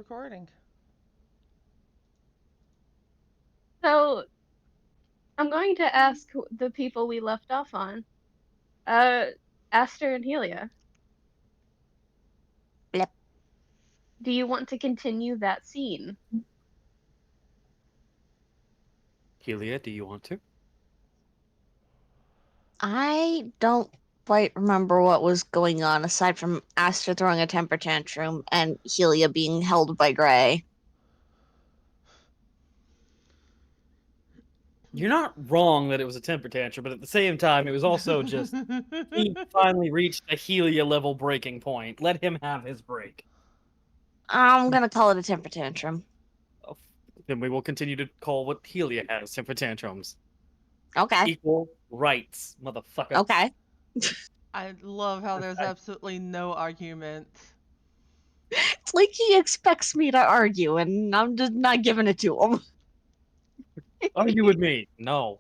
recording. So I'm going to ask the people we left off on. Uh, Aster and Helia. Blip. Do you want to continue that scene? Helia, do you want to? I don't quite remember what was going on aside from Aster throwing a temper tantrum and Helia being held by Gray. You're not wrong that it was a temper tantrum, but at the same time, it was also just he finally reached a Helia level breaking point. Let him have his break. I'm gonna call it a temper tantrum. Oh, then we will continue to call what Helia has temper tantrums. Okay. Equal rights, motherfucker. Okay. I love how there's Okay. absolutely no argument. It's like he expects me to argue, and I'm just not giving it to him. Argue with me? No.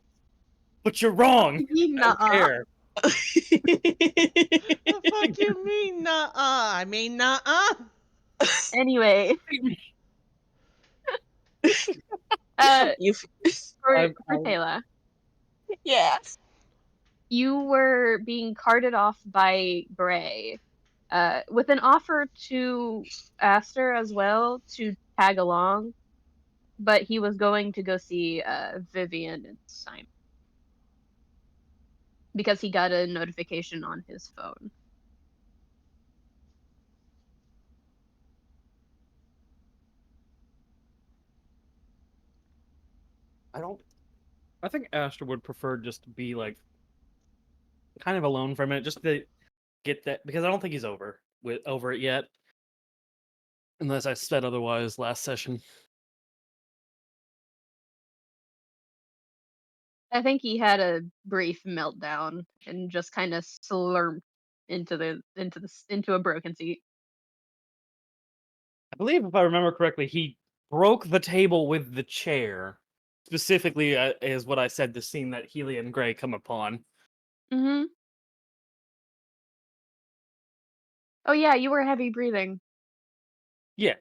But you're wrong. I don't Nuh-uh. care. The fuck you mean, nuh-uh? I mean, nuh-uh. Anyway, You for Tala, yeah. you were being carted off by Gray, with an offer to Aster as well to tag along, but he was going to go see Vivian and Simon because he got a notification on his phone. I think Aster would prefer just to be like kind of alone for a minute, just to get that, because I don't think he's over it yet. Unless I said otherwise last session. I think he had a brief meltdown and just kind of slurped into a broken seat. I believe, if I remember correctly, he broke the table with the chair. Specifically, is what I said. The scene that Helia and Gray come upon. Mm-hmm. Oh yeah, you were heavy breathing. Yeah,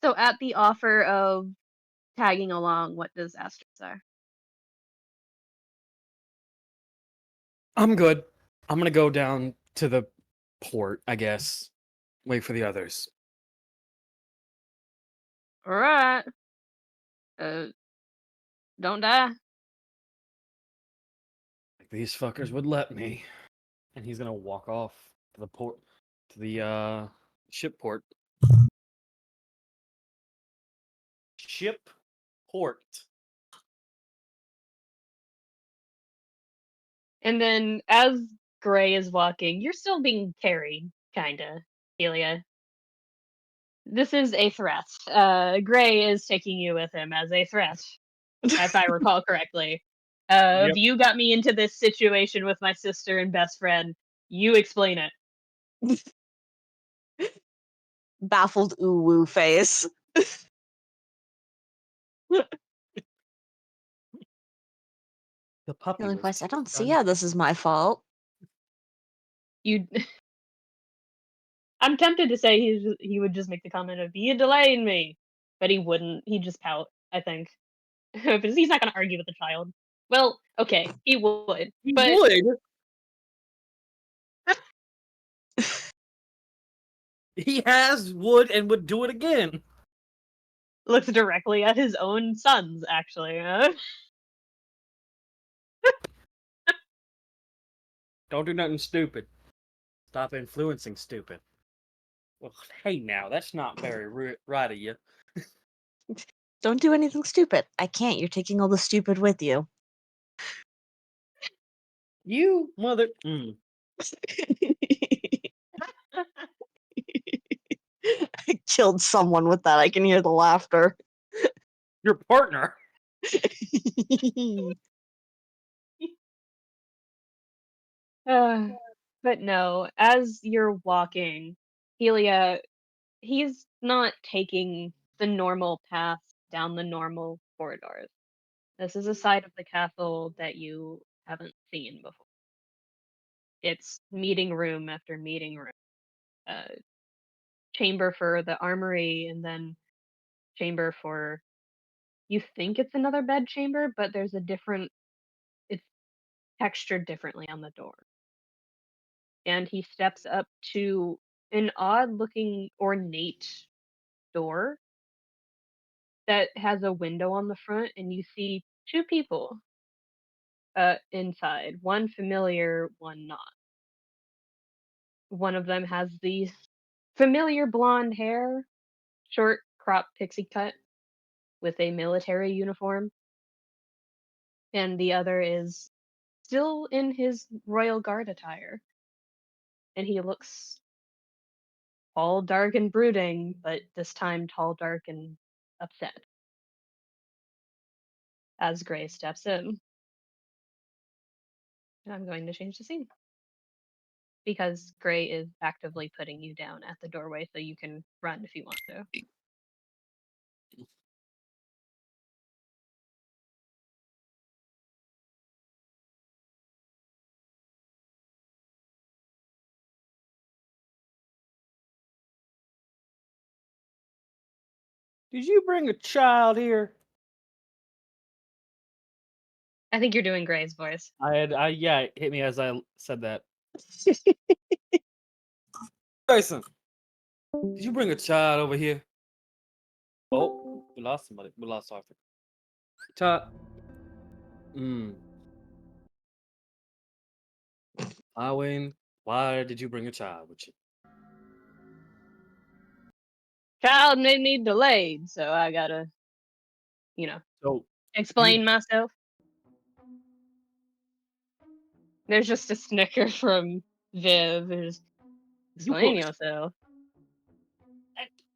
So at the offer of tagging along, what does Aster say? I'm good. I'm gonna go down to the port, I guess. Wait for the others. All right. Uh, don't die. Like these fuckers would let me. And he's gonna walk off to the port, to the ship port. Ship port. And then as Gray is walking, you're still being carried, kinda, Helia. This is a threat. Gray is taking you with him as a threat, if I recall correctly. If Yep. you got me into this situation with my sister and best friend, you explain it. Baffled ooh woo face. The puppy Really, was voice, I don't see done. how this is my fault. You, I'm tempted to say he would just make the comment of "you delaying me," but he wouldn't. He'd just pout. I think, because he's not going to argue with the child. Well, okay, he would, He but would. He has, would, and would do it again. looks directly at his own sons. Actually, Don't do nothing stupid. Stop influencing stupid. Well, hey now, that's not very right of you. Don't do anything stupid. I can't. You're taking all the stupid with you. You mother. I killed someone with that. I can hear the laughter. Your partner. but no. As you're walking, Helia, he's not taking the normal path down the normal corridors. This is a side of the castle that you haven't seen before. It's meeting room after meeting room. Chamber for the armory, and then chamber for, you think it's another bed chamber, but there's a different, it's textured differently on the door. And he steps up to an odd looking ornate door that has a window on the front, and you see two people inside, one familiar, one not. One of them has the familiar blonde hair, short crop pixie cut with a military uniform, and the other is still in his royal guard attire, and he looks tall, dark, and brooding, but this time tall, dark, and upset. As Gray steps in, and I'm going to change the scene because Gray is actively putting you down at the doorway, so you can run if you want to. Did you bring a child here? I think you're doing Gray's voice. Yeah, it hit me as I said that. Grayson, did you bring a child over here? Oh, we lost somebody. We lost Arthur. Child. Wayne, why did you bring a child with you? Child may need delayed, so I gotta, So explain myself. There's just a snicker from Viv. Who's explain yourself.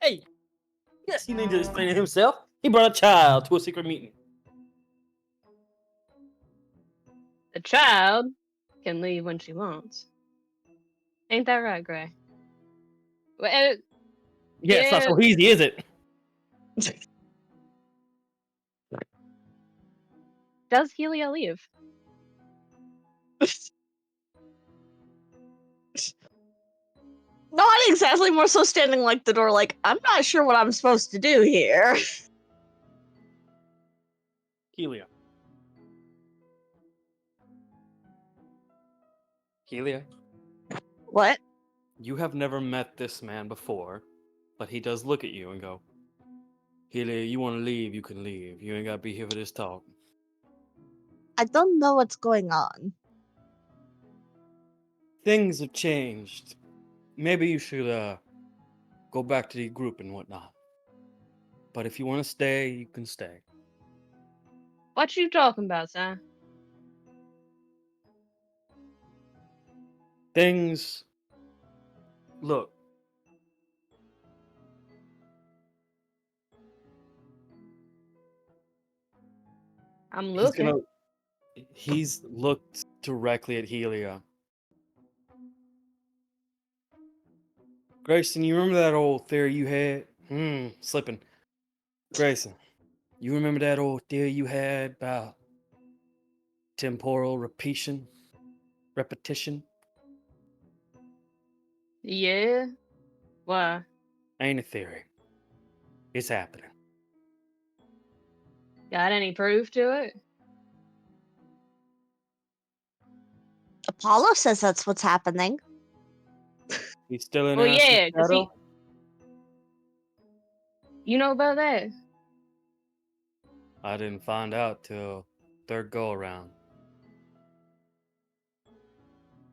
Hey, yes, he needs to explain it himself. He brought a child to a secret meeting. The child can leave when she wants. Ain't that right, Gray? Well, Yeah, it's not so easy, is it? does Helia leave? Not exactly, more so standing like the door, like, I'm not sure what I'm supposed to do here. Helia. Helia, What? you have never met this man before, but he does look at you and go, Helia, you want to leave, you can leave. You ain't got to be here for this talk. I don't know what's going on. Things have changed. Maybe you should go back to the group and whatnot. But if you want to stay, you can stay. What you talking about, son? Things. Look. I'm looking. He's looked directly at Helia. Grayson, you remember that old theory you had? Slipping. Grayson, you remember that old theory you had about temporal repetition? Yeah. Why? Ain't a theory. It's happening. Got any proof to it? Apollo says that's what's happening. He's still in Well, Aster's yeah, 'cause shadow? you know about that? I didn't find out till third go around.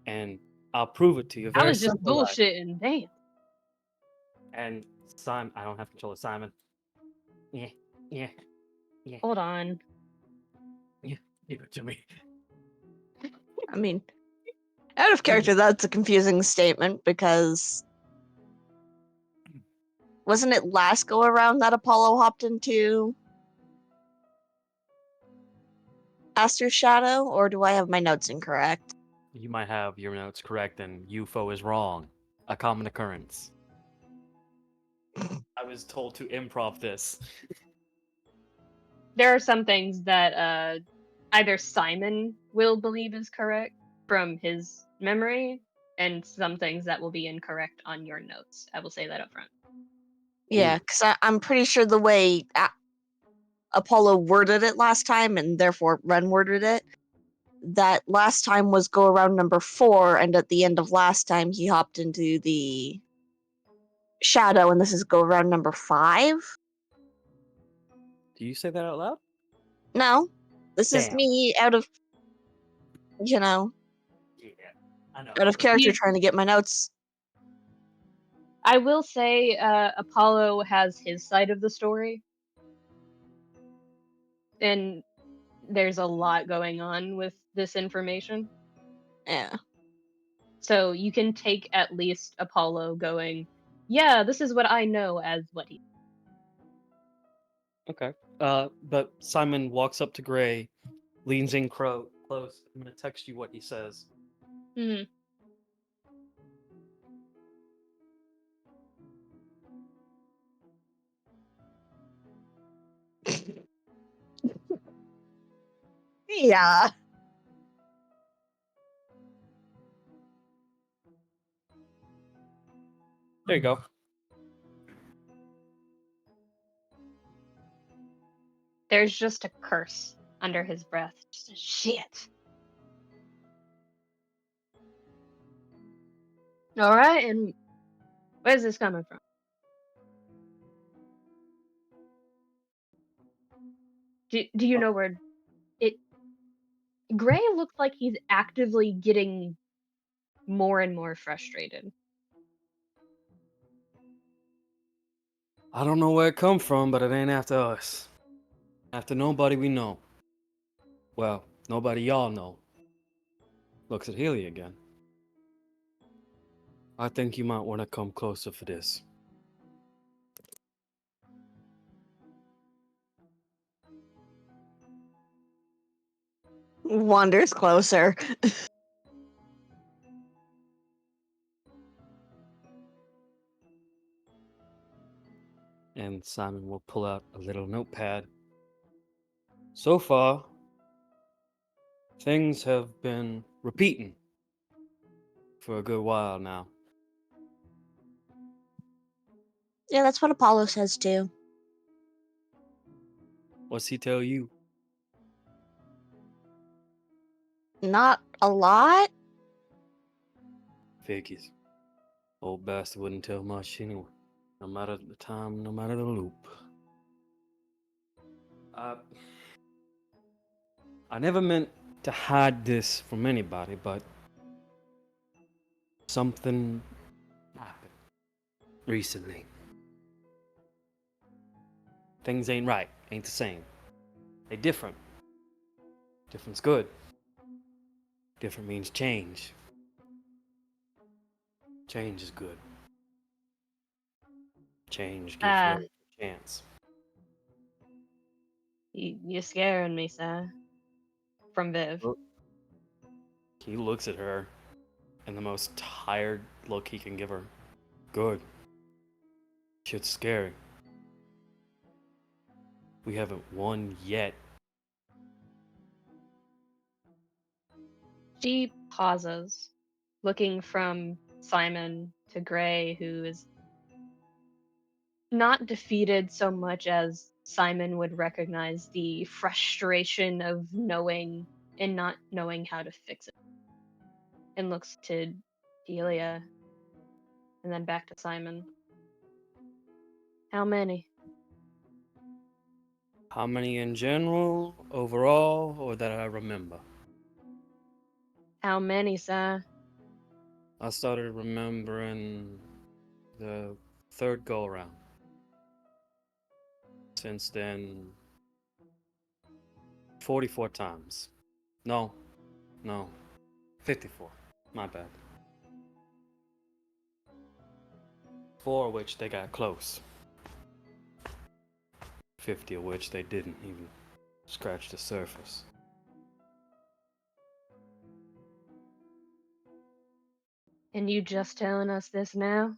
And I'll prove it to you. I Very was just simple. bullshitting. Damn. And Simon, I don't have control of Simon. Yeah. Hold on. Give it to me. I mean, out of character, that's a confusing statement because wasn't it last go around that Apollo hopped into Aster's shadow, or do I have my notes incorrect? You might have your notes correct, and UFO is wrong. A common occurrence. I was told to improv this. There are some things that either Simon will believe is correct from his memory, and some things that will be incorrect on your notes. I will say that up front. Yeah, because I'm pretty sure the way Apollo worded it last time, and therefore Ren worded it, that last time was go around number 4, and at the end of last time he hopped into the shadow, and this is go around number 5. Do you say that out loud? No, this is Damn. me out of, you know, Yeah, I know. out of character You- trying to get my notes. I will say Apollo has his side of the story, and there's a lot going on with this information. Yeah. So you can take at least Apollo going, yeah, this is what I know as what he. Okay. But Simon walks up to Gray, leans in close. I'm gonna text you what he says. Hmm. Yeah. There you go. There's just a curse under his breath. Just a shit. All right, and where's this coming from? Do you know where it? Gray looks like he's actively getting more and more frustrated. I don't know where it come from, but it ain't after us. After nobody we know. Well, nobody y'all know. Looks at Helia again. I think you might want to come closer for this. Wanders closer. And Simon will pull out a little notepad. So far, things have been repeating for a good while now. Yeah, that's what Apollo says too. What's he tell you? Not a lot. Figures. Old bastard wouldn't tell much anyway. No matter the time, no matter the loop. I never meant to hide this from anybody, but something happened recently. Things ain't right, ain't the same. They different. Different's good. Different means change. Change is good. Change gives Ah, life a chance. you're scaring me, sir. From Viv. Look. He looks at her in the most tired look he can give her. Good. Shit's scary. We haven't won yet. She pauses, looking from Simon to Gray, who is not defeated so much as Simon would recognize the frustration of knowing and not knowing how to fix it. And looks to Delia and then back to Simon. How many? How many in general, overall, or that I remember? How many, sir? I started remembering the third go around. Since then, 44 times. No, 54. My bad. 4 of which they got close. 50 of which they didn't even scratch the surface. And you just telling us this now?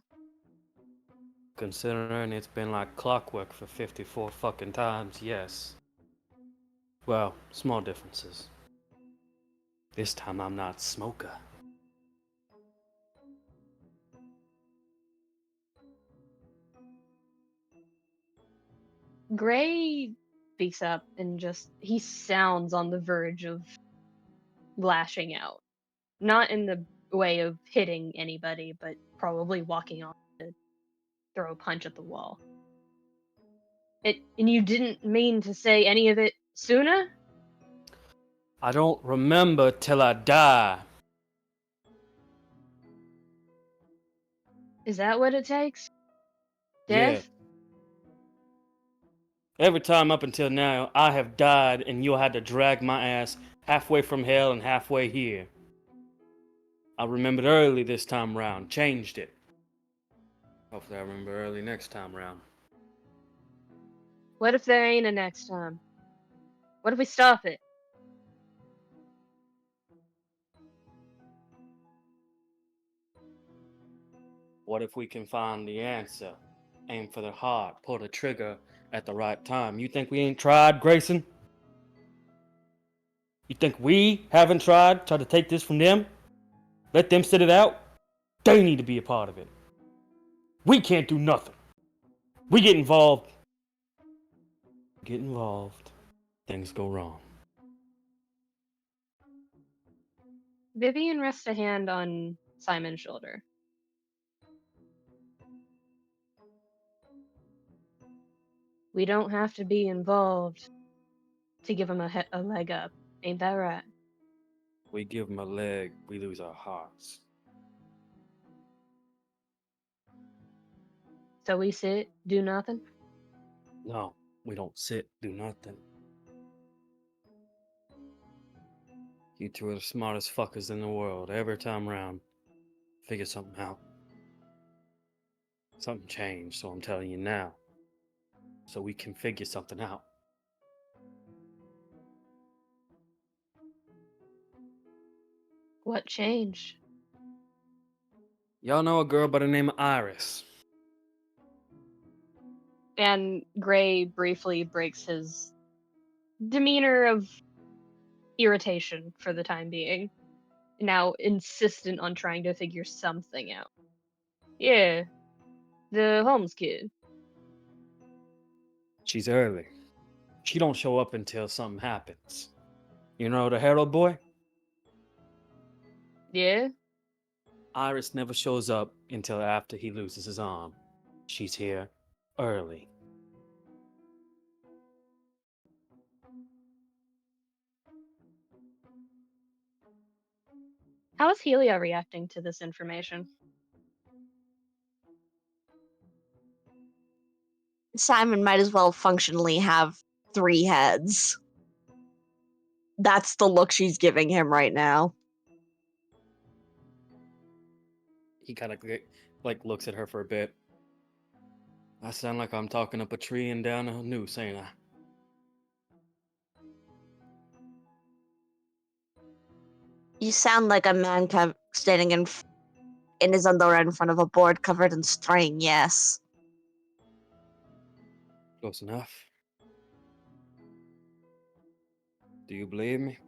Considering it's been like clockwork for 54 fucking times, yes. Well, small differences. This time I'm not smoker. Gray speaks up and he sounds on the verge of lashing out. Not in the way of hitting anybody, but probably walking off to throw a punch at the wall. And you didn't mean to say any of it sooner? I don't remember till I die. Is that what it takes? Yeah. Death? Every time up until now, I have died and you had to drag my ass halfway from hell and halfway here. I remembered early this time round, changed it. Hopefully I remember early next time round. What if there ain't a next time? What if we stop it? What if we can find the answer? Aim for the heart, pull the trigger at the right time. You think we ain't tried, Grayson? You think we haven't tried to take this from them? Let them sit it out? They need to be a part of it. We can't do nothing. We get involved. Things go wrong. Vivian rests a hand on Simon's shoulder. We don't have to be involved to give him a leg up. Ain't that right? We give them a leg, we lose our hearts. So we sit, do nothing? No, we don't sit, do nothing. You two are the smartest fuckers in the world. Every time round, figure something out. Something changed, so I'm telling you now. So we can figure something out. What changed? Y'all know a girl by the name of Iris? And Gray briefly breaks his demeanor of irritation for the time being, now insistent on trying to figure something out. Yeah, the Holmes kid. She's early. She don't show up until something happens. You know the Herald boy? Yeah? Iris never shows up until after he loses his arm. She's here early. How is Helia reacting to this information? Simon might as well functionally have 3 heads. That's the look she's giving him right now. He kind of like looks at her for a bit. I sound like I'm talking up a tree and down a noose, ain't I? You sound like a man standing in his underwear in front of a board covered in string, yes. Close enough. Do you believe me?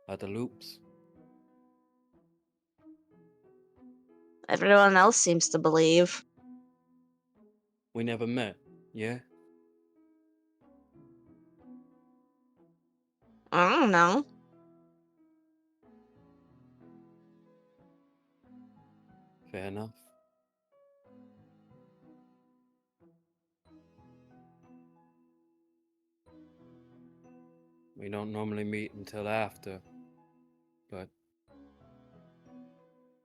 About the loops? Everyone else seems to believe. We never met, yeah? I don't know. Fair enough. We don't normally meet until after, but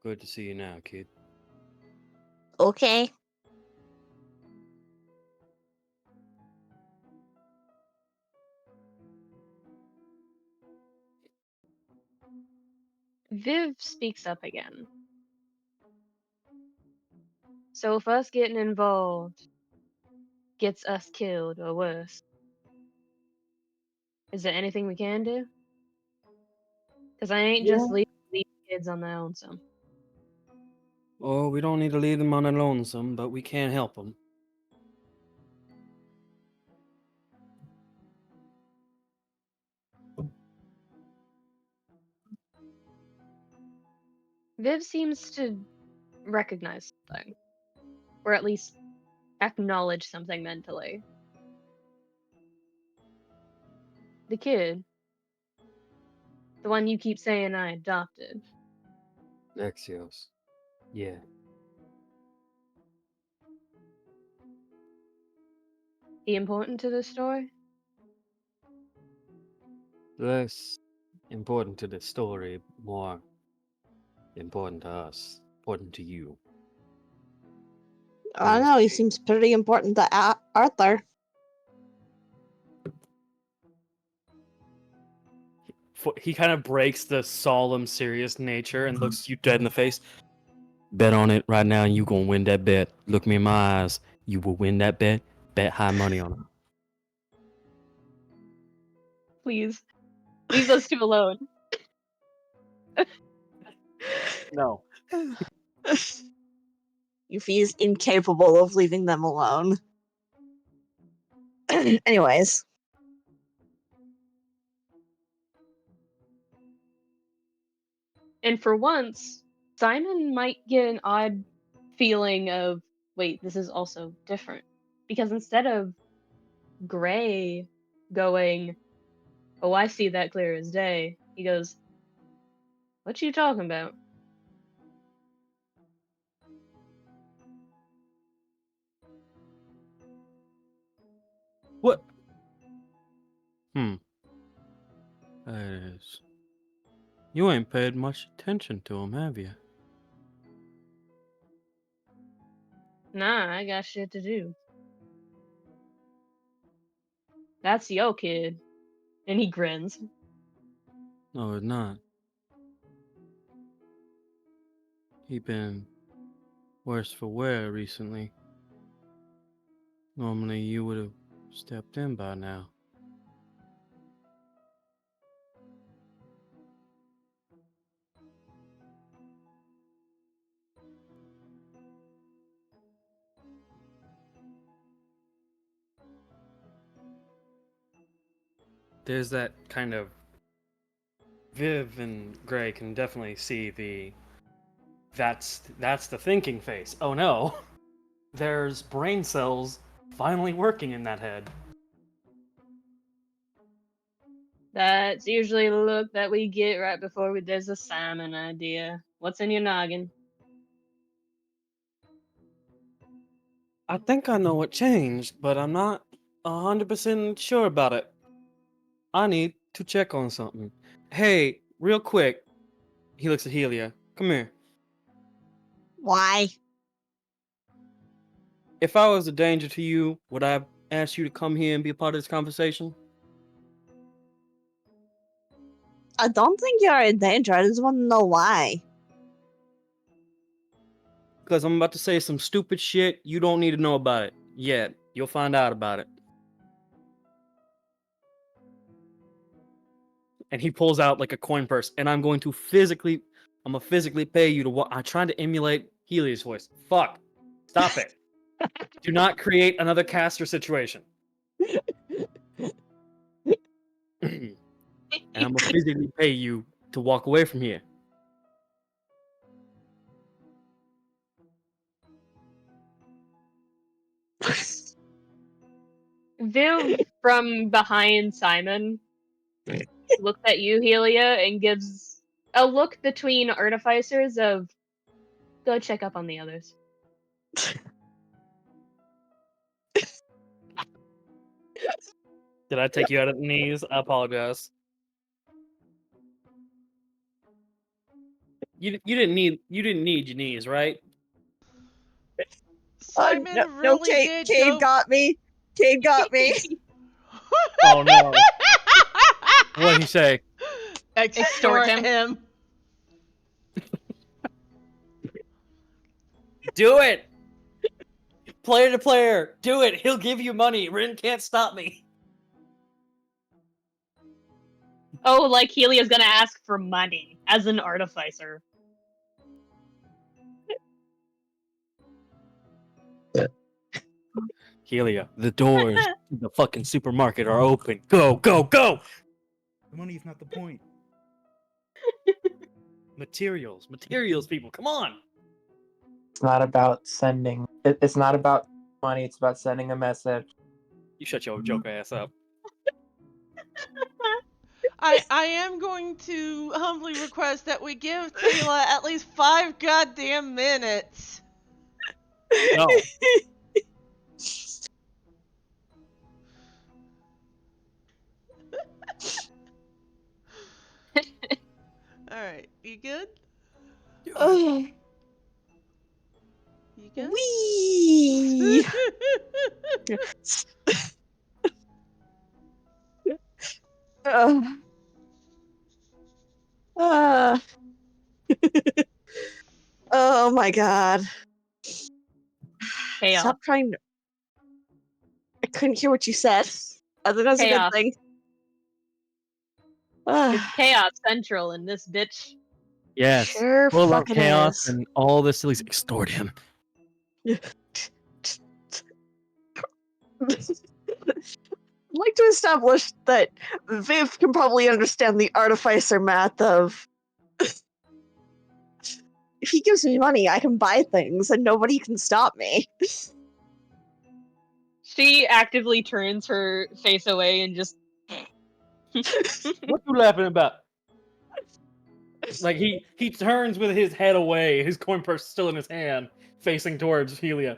good to see you now, kid. Okay. Viv speaks up again. So if us getting involved gets us killed or worse, is there anything we can do? Because I ain't just leave kids on their own some. Oh, we don't need to leave them on a lonesome, but we can't help them. Viv seems to recognize something, or at least acknowledge something mentally. The kid, the one you keep saying I adopted. Axios. Yeah. He important to this story? Less important to the story, more important to us, important to you. I don't know, he seems pretty important to Arthur. He kind of breaks the solemn, serious nature and looks you dead in the face. Bet on it right now, and you gonna win that bet. Look me in my eyes. You will win that bet. Bet high money on it. Please. Leave those two alone. No. Yuffie's incapable of leaving them alone. Anyways. And for once, Simon might get an odd feeling of, wait, this is also different. Because instead of Gray going, oh, I see that clear as day, he goes, what you talking about? What? That is. You ain't paid much attention to him, have you? Nah, I got shit to do. That's yo kid. And he grins. No, it's not. He been worse for wear recently. Normally you would have stepped in by now. There's that kind of Viv and Gray can definitely see the that's the thinking face. Oh no. There's brain cells finally working in that head. That's usually the look that we get right before there's a Simon idea. What's in your noggin? I think I know what changed, but I'm not 100% sure about it. I need to check on something. Hey, real quick. He looks at Helia. Come here. Why? If I was a danger to you, would I have asked you to come here and be a part of this conversation? I don't think you're in danger. I just want to know why. Because I'm about to say some stupid shit. You don't need to know about it yet. You'll find out about it. And he pulls out like a coin purse, and I'm gonna physically pay you to I'm trying to emulate Helia's voice. Fuck. Stop it. Do not create another caster situation. And I'm gonna physically pay you to walk away from here. Viv from behind Simon looks at you, Helia, and gives a look between artificers of go check up on the others. Did I take you out at the knees? I apologize. You didn't need your knees, right? Simon no, really Cayde, did Cayde go. got me. Cayde got me. Oh no. What'd he say? Extort him. him. Do it! Player to player, do it! He'll give you money. Rin can't stop me. Oh, like Helia's gonna ask for money as an artificer. Helia, the doors to the fucking supermarket are open. Go, go, go! The money's not the point. Materials, people, come on! It's not about sending. It's not about money. It's about sending a message. You shut your joke ass up. I am going to humbly request that we give Tala at least 5 goddamn minutes. No. Alright, you good? Oh, You good? wee. uh, uh. Oh my god. Chaos. Stop trying to... I couldn't hear what you said. I think that's a good Chaos. thing. It's chaos central in this bitch. Yes. Sure Full of fucking chaos is. and all the sillies extort him. I'd like to establish that Viv can probably understand the artificer math of if he gives me money, I can buy things and nobody can stop me. She actively turns her face away and just. What you laughing about? Like he turns with his head away, his coin purse still in his hand, facing towards Helia.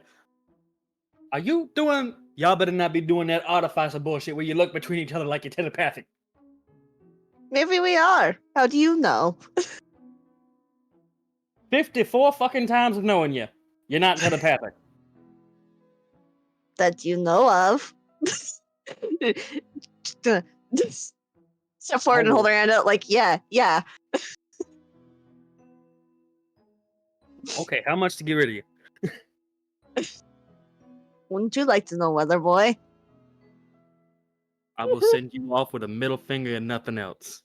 Are you doing? Y'all better not be doing that artificer bullshit where you look between each other like you're telepathic. Maybe we are. How do you know? 54 fucking times of knowing you. You're not telepathic. That you know of. Step forward and hold her hand out like, yeah. Okay, how much to get rid of you? Wouldn't you like to know, Weather Boy? I will send you off with a middle finger and nothing else.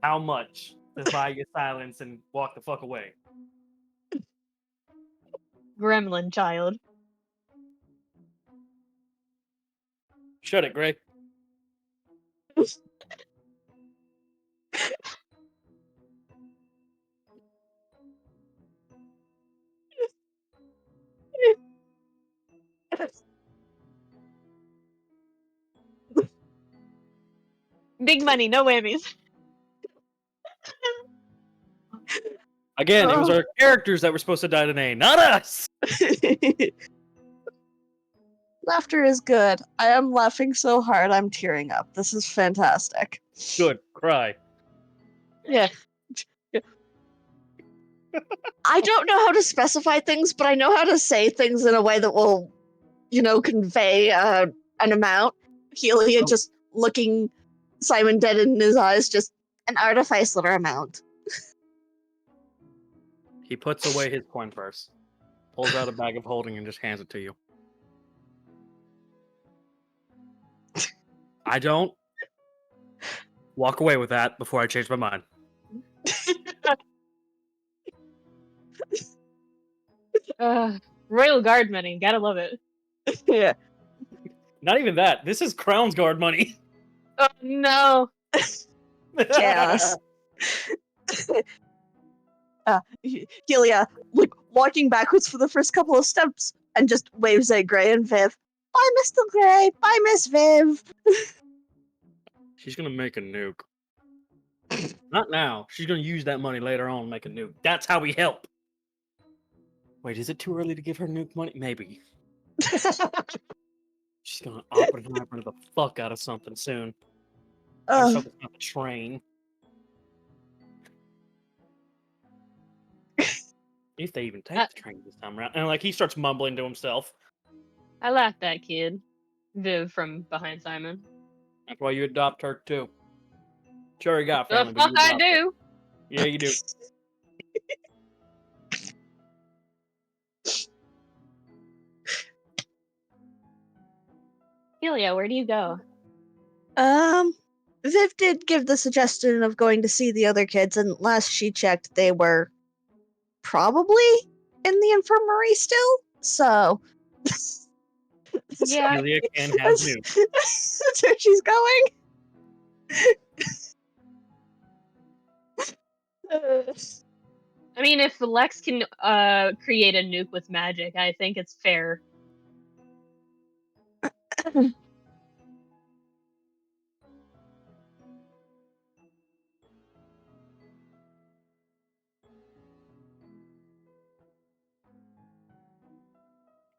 How much to buy your silence and walk the fuck away? Gremlin child. Shut it, Gray. Big money, no whammies. Again, it was our characters that were supposed to die today, not us! Laughter is good. I am laughing so hard I'm tearing up. This is fantastic. Good, cry. Yeah. I don't know how to specify things, but I know how to say things in a way that will, convey an amount. Helia just looking Simon dead in his eyes, just an artificer amount. He puts away his coin purse, pulls out a bag of holding, and just hands it to you. I don't walk away with that before I change my mind. Royal Guard money, gotta love it. Yeah. Not even that. This is Crown's Guard money. Oh no. Chaos. Helia, walking backwards for the first couple of steps and just waves at Gray and Viv. Bye, Mr. Gray. Bye, Miss Viv. She's gonna make a nuke. Not now. She's gonna use that money later on to make a nuke. That's how we help. Wait, is it too early to give her nuke money? Maybe. She's gonna Oppenheimer the fuck out of something soon. I hope it's not the train. If they even take the train this time around. And he starts mumbling to himself. I laughed at kid. Viv from behind Simon. That's why you adopt her too. Sure, you got The family. fuck I do. Yeah, you do. Helia, where do you go? Viv did give the suggestion of going to see the other kids, and last she checked, they were probably in the infirmary still. So, Yeah. Helia can have nuke. that's where she's going. I mean, if Lex can create a nuke with magic, I think it's fair.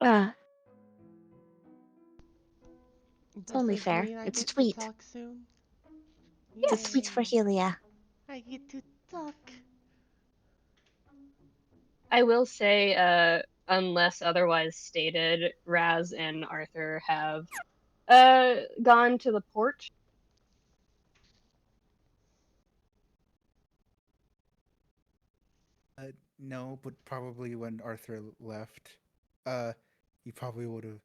Ah, Does only this fair. mean I It's get sweet. to talk soon? It's sweet for Yay. Helia. I get to talk. I will say, unless otherwise stated, Razz and Arthur have gone to the port. No, but probably when Arthur left, he probably would have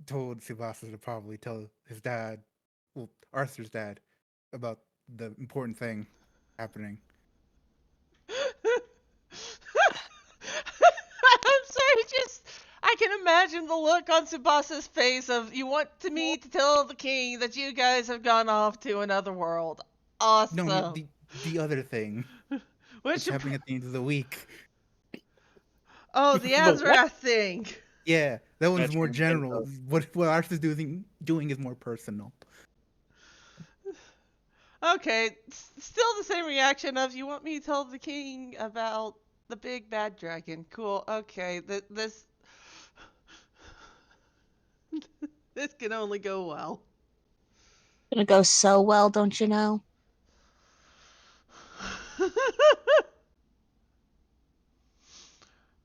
told Tsubasa to probably tell his dad, well, Arthur's dad, about the important thing happening. I'm sorry, just I can imagine the look on Tsubasa's face of you want me to tell the king that you guys have gone off to another world. Awesome. No, the other thing. Which It's happening at the end of the week. oh, the The what? Azrath thing. Yeah, that one's more Veteran general. info. What Arthur's doing is more personal. Okay, still the same reaction of you want me to tell the king about the big bad dragon. Cool. Okay, this this can only go well. Gonna go so well, don't you know?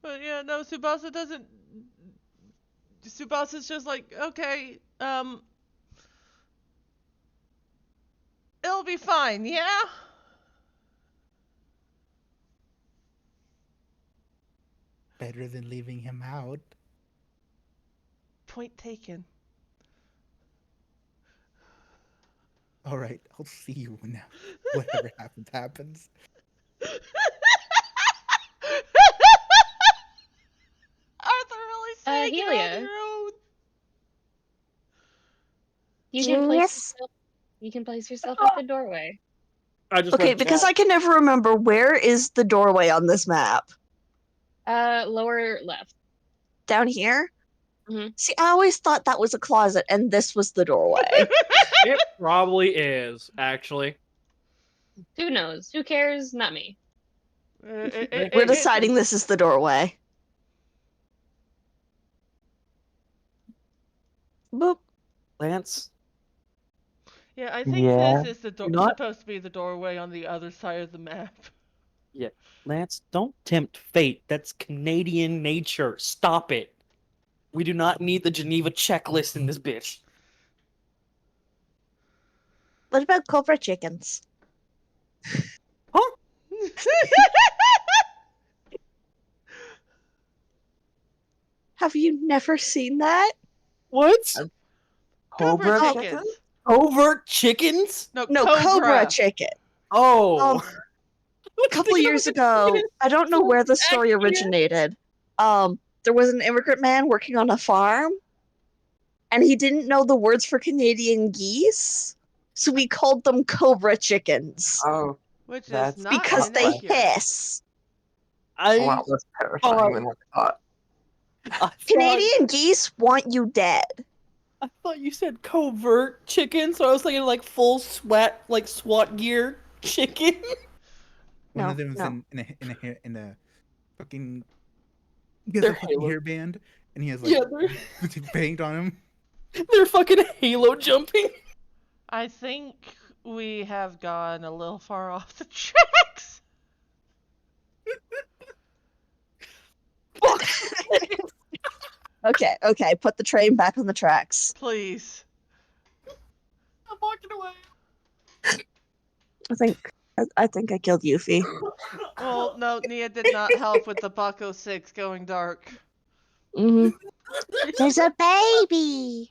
But yeah, no, Tsubasa doesn't. Tsubasa's just like, okay, it'll be fine, yeah? Better than leaving him out. Point taken. All right, I'll see you when whatever happens. Arthur really saying it on Helia, your own. you can place Yes. yourself. You can place yourself at the doorway. I just Okay, read because chat. I can never remember where is the doorway on this map. Lower left. Down here? Mhm. See, I always thought that was a closet and this was the doorway. It probably is, actually. Who knows? Who cares? Not me. We're deciding this is the doorway. Boop. Lance, Yeah, I think Yeah. this is the You're not- supposed to be the doorway on the other side of the map. Lance, don't tempt fate. That's Canadian nature. Stop it. We do not need the Geneva checklist in this bitch. What about Cobra chickens? Huh? Have you never seen that? What? Cobra Cobra chickens. Overt chickens? No, No, Cobra. Cobra chicken. Oh. A couple years ago, I don't know where the story originated. There was an immigrant man working on a farm, and he didn't know the words for Canadian geese, so we called them Cobra chickens Oh, Which is that's not because they inaccurate. hiss. a I lot less terrifying than what I thought. Canadian geese want you dead. I thought you said covert chicken, so I was thinking like full sweat, like SWAT gear chicken. One No, of them is no. in a fucking. He has They're a fucking Halo. hairband, and he has like Yeah, paint on him. they're fucking Halo jumping. I think we have gone a little far off the tracks. Okay, put the train back on the tracks. Please. I'm walking away. I think I killed Yuffie. Well, no, Nia did not help with the Baco 6 going dark. Mm-hmm. There's a baby.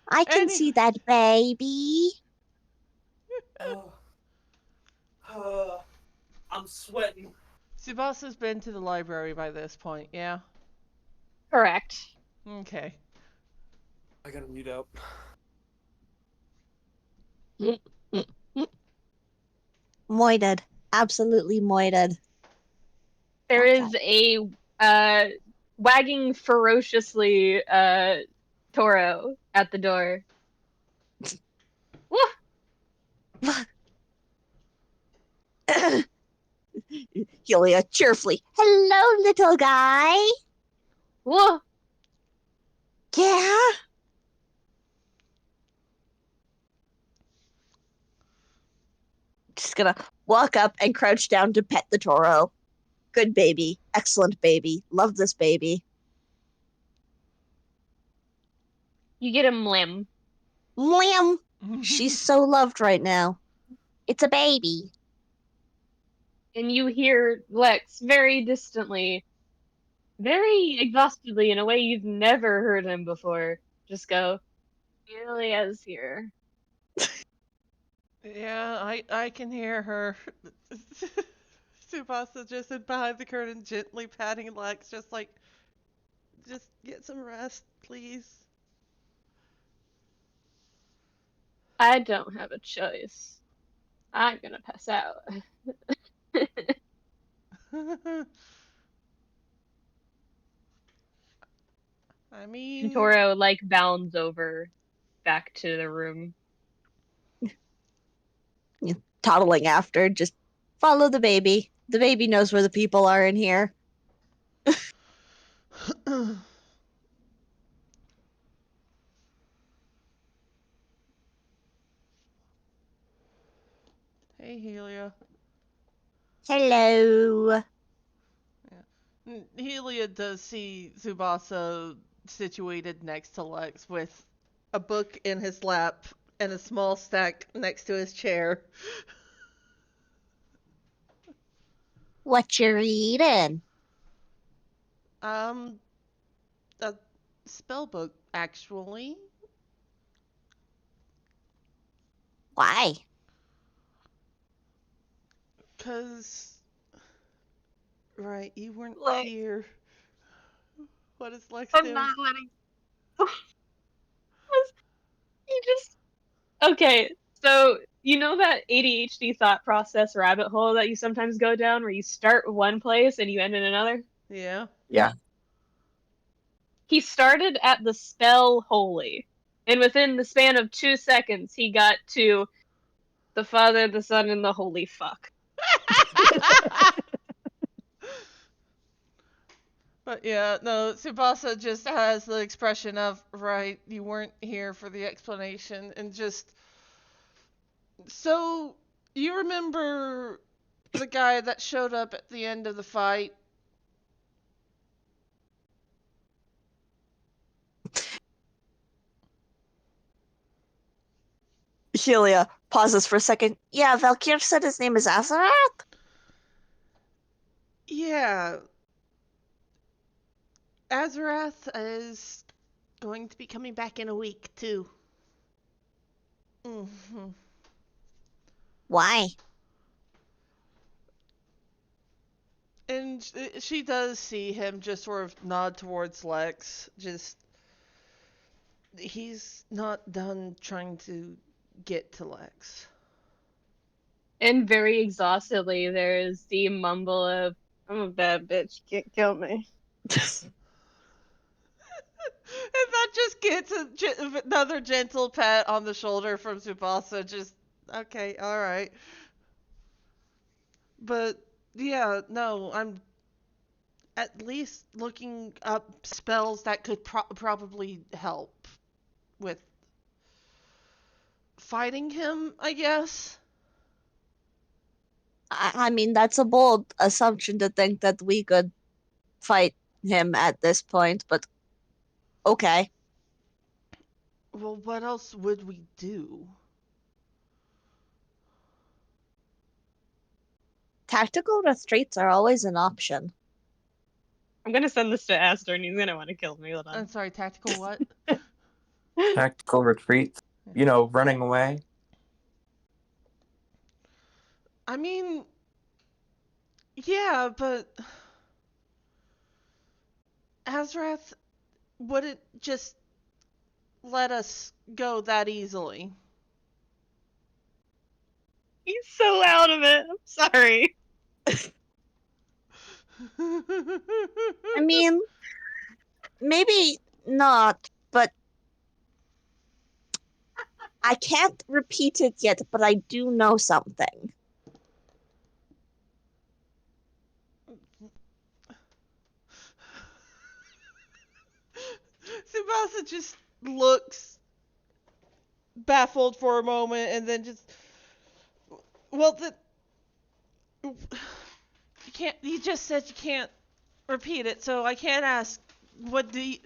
I can Any- see that baby. I'm sweating. Tsubasa's been to the library by this point, yeah? Correct. Okay. I gotta mute up. Moided. Absolutely moited. There Okay. is a wagging ferociously Toro at the door. Woof! Helia cheerfully. Hello, little guy. Woof! Yeah? Just gonna walk up and crouch down to pet the Toro. Good baby. Excellent baby. Love this baby. You get him limb. Lamb. She's so loved right now. It's a baby. And you hear Lex very distantly, very exhaustedly in a way you've never heard him before, just go, Helia's here. Yeah, I can hear her. Tsubasa just behind the curtain, gently patting Lex, just like, just get some rest, please. I don't have a choice. I'm gonna pass out. I And mean, Toro like bounds over back to the room. Toddling after. Just follow the baby. The baby knows where the people are in here. hey Helia. Hello. Helia does see Tsubasa situated next to Lex with a book in his lap and a small stack next to his chair. What you reading? A spell book, actually. Why? 'Cause, right, you weren't Lex. here. What is Lex I'm doing? not letting. You just. Okay, so you know that ADHD thought process rabbit hole that you sometimes go down where you start one place and you end in another? Yeah. Yeah. He started at the spell holy, and within the span of 2 seconds, he got to the Father, the Son, and the Holy Fuck. But yeah, no, Tsubasa just has the expression of, right, you weren't here for the explanation, and just. So, you remember the guy that showed up at the end of the fight? Helia pauses for a second. Yeah, Valkyr said his name is Azarat? Yeah. Azarath is going to be coming back in a week, too. Hmm. Why? And she does see him just sort of nod towards Lex. Just. He's not done trying to get to Lex. And very exhaustedly, there's the mumble of, I'm a bad bitch, you can't kill me. And that just gets another gentle pat on the shoulder from Tsubasa. Just, okay, alright. But, yeah, no, I'm at least looking up spells that could probably help with fighting him, I guess. I mean, that's a bold assumption to think that we could fight him at this point, but okay. Well, what else would we do? Tactical retreats are always an option. I'm gonna send this to Aster and he's gonna want to kill me. Hold on. I'm sorry, tactical what? Tactical retreats. Running away. I mean, yeah, but Azrath wouldn't just let us go that easily. He's so out of it. I'm Sorry. I mean, maybe not, but I can't repeat it yet, but I do know something. Tsubasa just looks baffled for a moment and then just, well, you can't, you just said you can't repeat it, so I can't ask. What do you,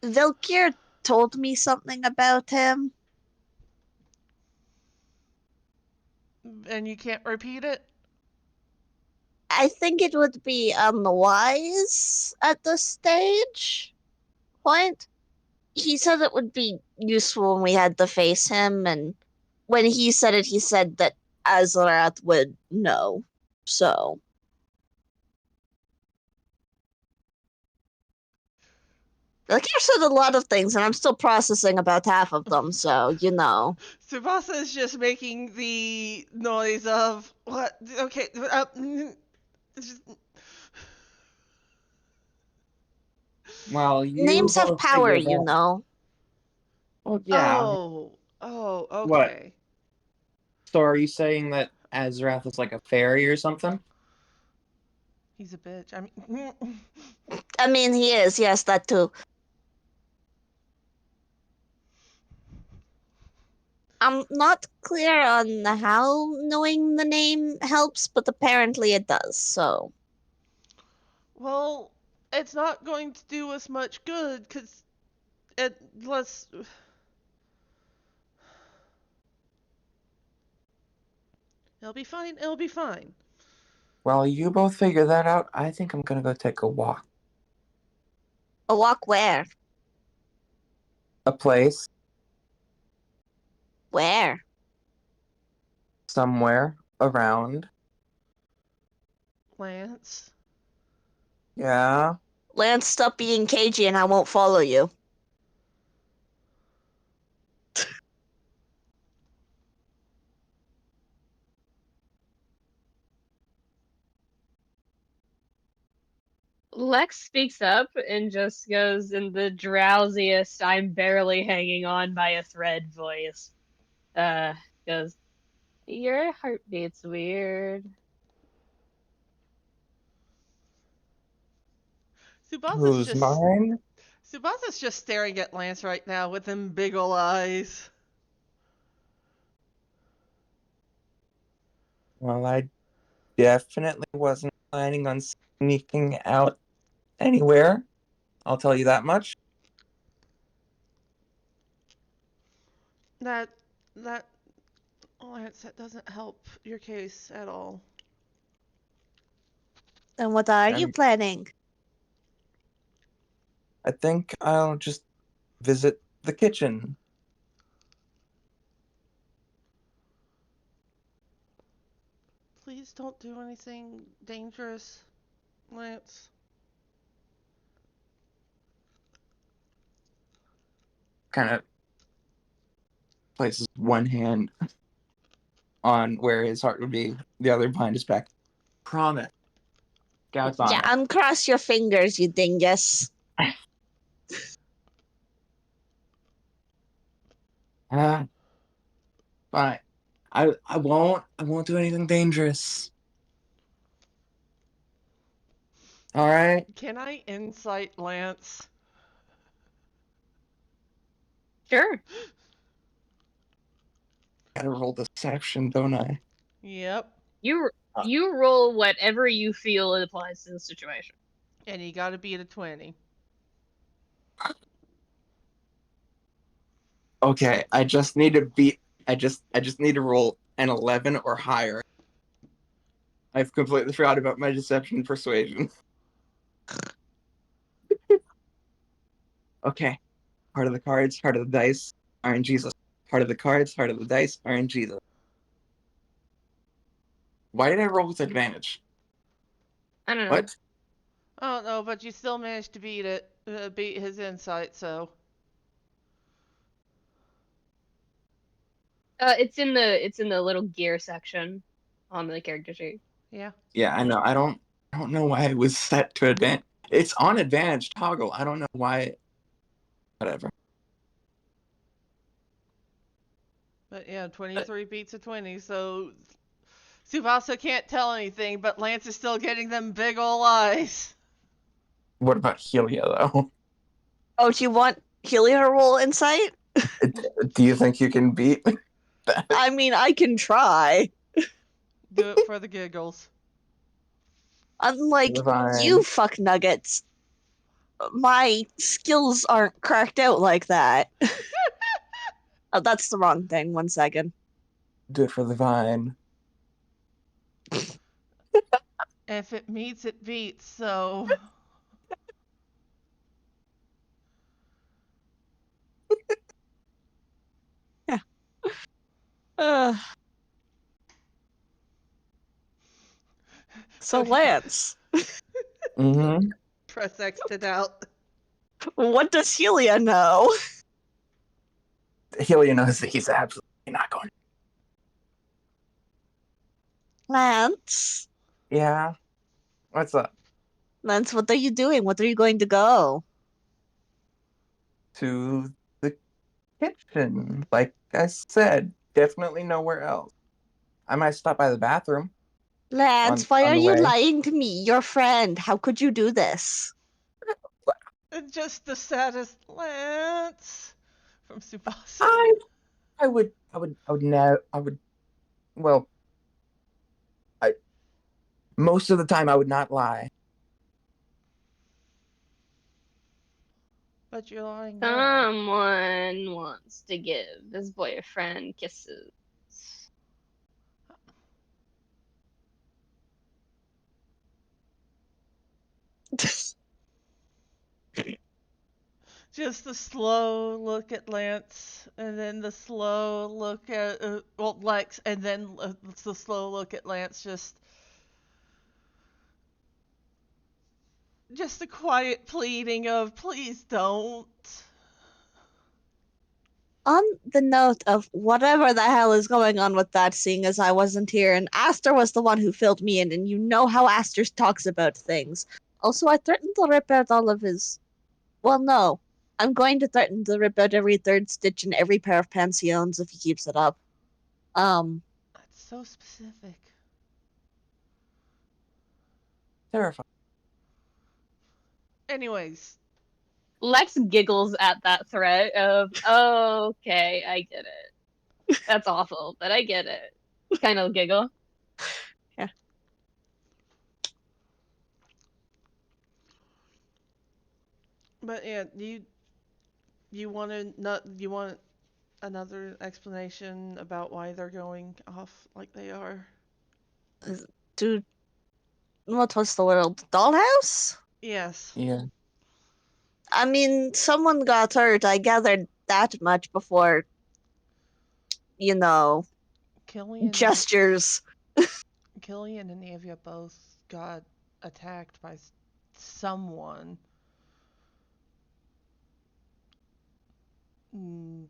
Vilkir told me something about him. and you can't repeat it? I think it would be unwise at this stage point. He said it would be useful when we had to face him, and when he said it, he said that Azarath would know. So, like, you said a lot of things, and I'm still processing about half of them, so, you know. Tsubasa is just making the noise of, what? Okay, just, Well, you Names have both power, figured you that. know. Oh yeah. What? Okay. So are you saying that Azrath is like a fairy or something? He's a bitch. I mean, I mean, he is, yes, that too. I'm not clear on how knowing the name helps, but apparently it does, so. well, it's not going to do us much good, because unless... It'll be fine, it'll be fine. Well, you both figure that out. I think I'm gonna go take a walk. A walk where? A place Where? somewhere around. Lance. Yeah. Lance, stop being cagey and I won't follow you. Lex speaks up and just goes in the drowsiest, I'm barely hanging on by a thread voice. Goes, your heartbeat's weird. Subasa's Who's just... mine? Subasa's just staring at Lance right now with them big ol' eyes. Well, I definitely wasn't planning on sneaking out anywhere. I'll tell you that much. That... That... Lance, that doesn't help your case at all. Then what are you I'm- planning? I think I'll just visit the kitchen. Please don't do anything dangerous, Lance. Kind of places one hand on where his heart would be, the other behind his back. Promise. God's Yeah, honor. uncross your fingers, you dingus. Ah, fine. I won't do anything dangerous. All right? Can I insight Lance? Sure. Gotta roll deception, don't I? Yep. You roll whatever you feel it applies to the situation. And you gotta beat a 20. Okay, I just need to beat I just need to roll an 11 or higher. I've completely forgot about my deception and persuasion. Okay. Heart of the cards, heart of the dice, RNGesus. Heart of the cards, heart of the dice, RNGesus. Why did I roll with advantage? I don't know. What? I don't know, but you still managed to beat it. Beat his insight, so. It's in the little gear section on the character sheet. Yeah. Yeah, I know. I don't know why it was set to advantage. It's on advantage toggle. I don't know why. Whatever. But yeah, 23 beats a 20, so Tsubasa can't tell anything, but Lance is still getting them big ol' eyes. What about Helia though? Oh, do you want Helia roll insight? Do you think you can beat that? I mean, I can try. Do it for the giggles. Unlike Divine. you fuck nuggets, my skills aren't cracked out like that. Oh, that's the wrong thing. 1 second. Do it for the vine. If it meets, it beats, so. Yeah. So So Lance, Mm-hmm. press X'd it out. what does Helia know? Helia knows that he's absolutely not going. Lance, Yeah. What's up? Lance, what are you doing? What are you going to go? To the kitchen. Like I said, definitely nowhere else. I might stop by the bathroom Lance, why on are the you way. lying to me, your friend? How could you do this? And just the saddest Lance from Tsubasa. I would know. Well, I most of the time I would not lie. But you're lying now. Someone wants to give his boyfriend kisses. Just the slow look at Lance, and then the slow look at Lex, and then the slow look at Lance. Just a quiet pleading of please don't. On the note of whatever the hell is going on with that, seeing as I wasn't here, and Aster was the one who filled me in, and you know how Aster talks about things. Also, I threatened to rip out all of his. Well, no. I'm going to threaten to rip out every third stitch in every pair of pants he owns if he keeps it up. That's so specific. Terrifying. Anyways, Lex giggles at that threat of, oh, okay, I get it. That's awful, but I get it. Kind of giggle. Yeah. but yeah, you want to not you want another explanation about why they're going off like they are? Dude, what was the word? Dollhouse? Yes. Yeah. I mean, someone got hurt. I gathered that much before, you know, Killian gestures. Killian and Avia both got attacked by someone. Mm,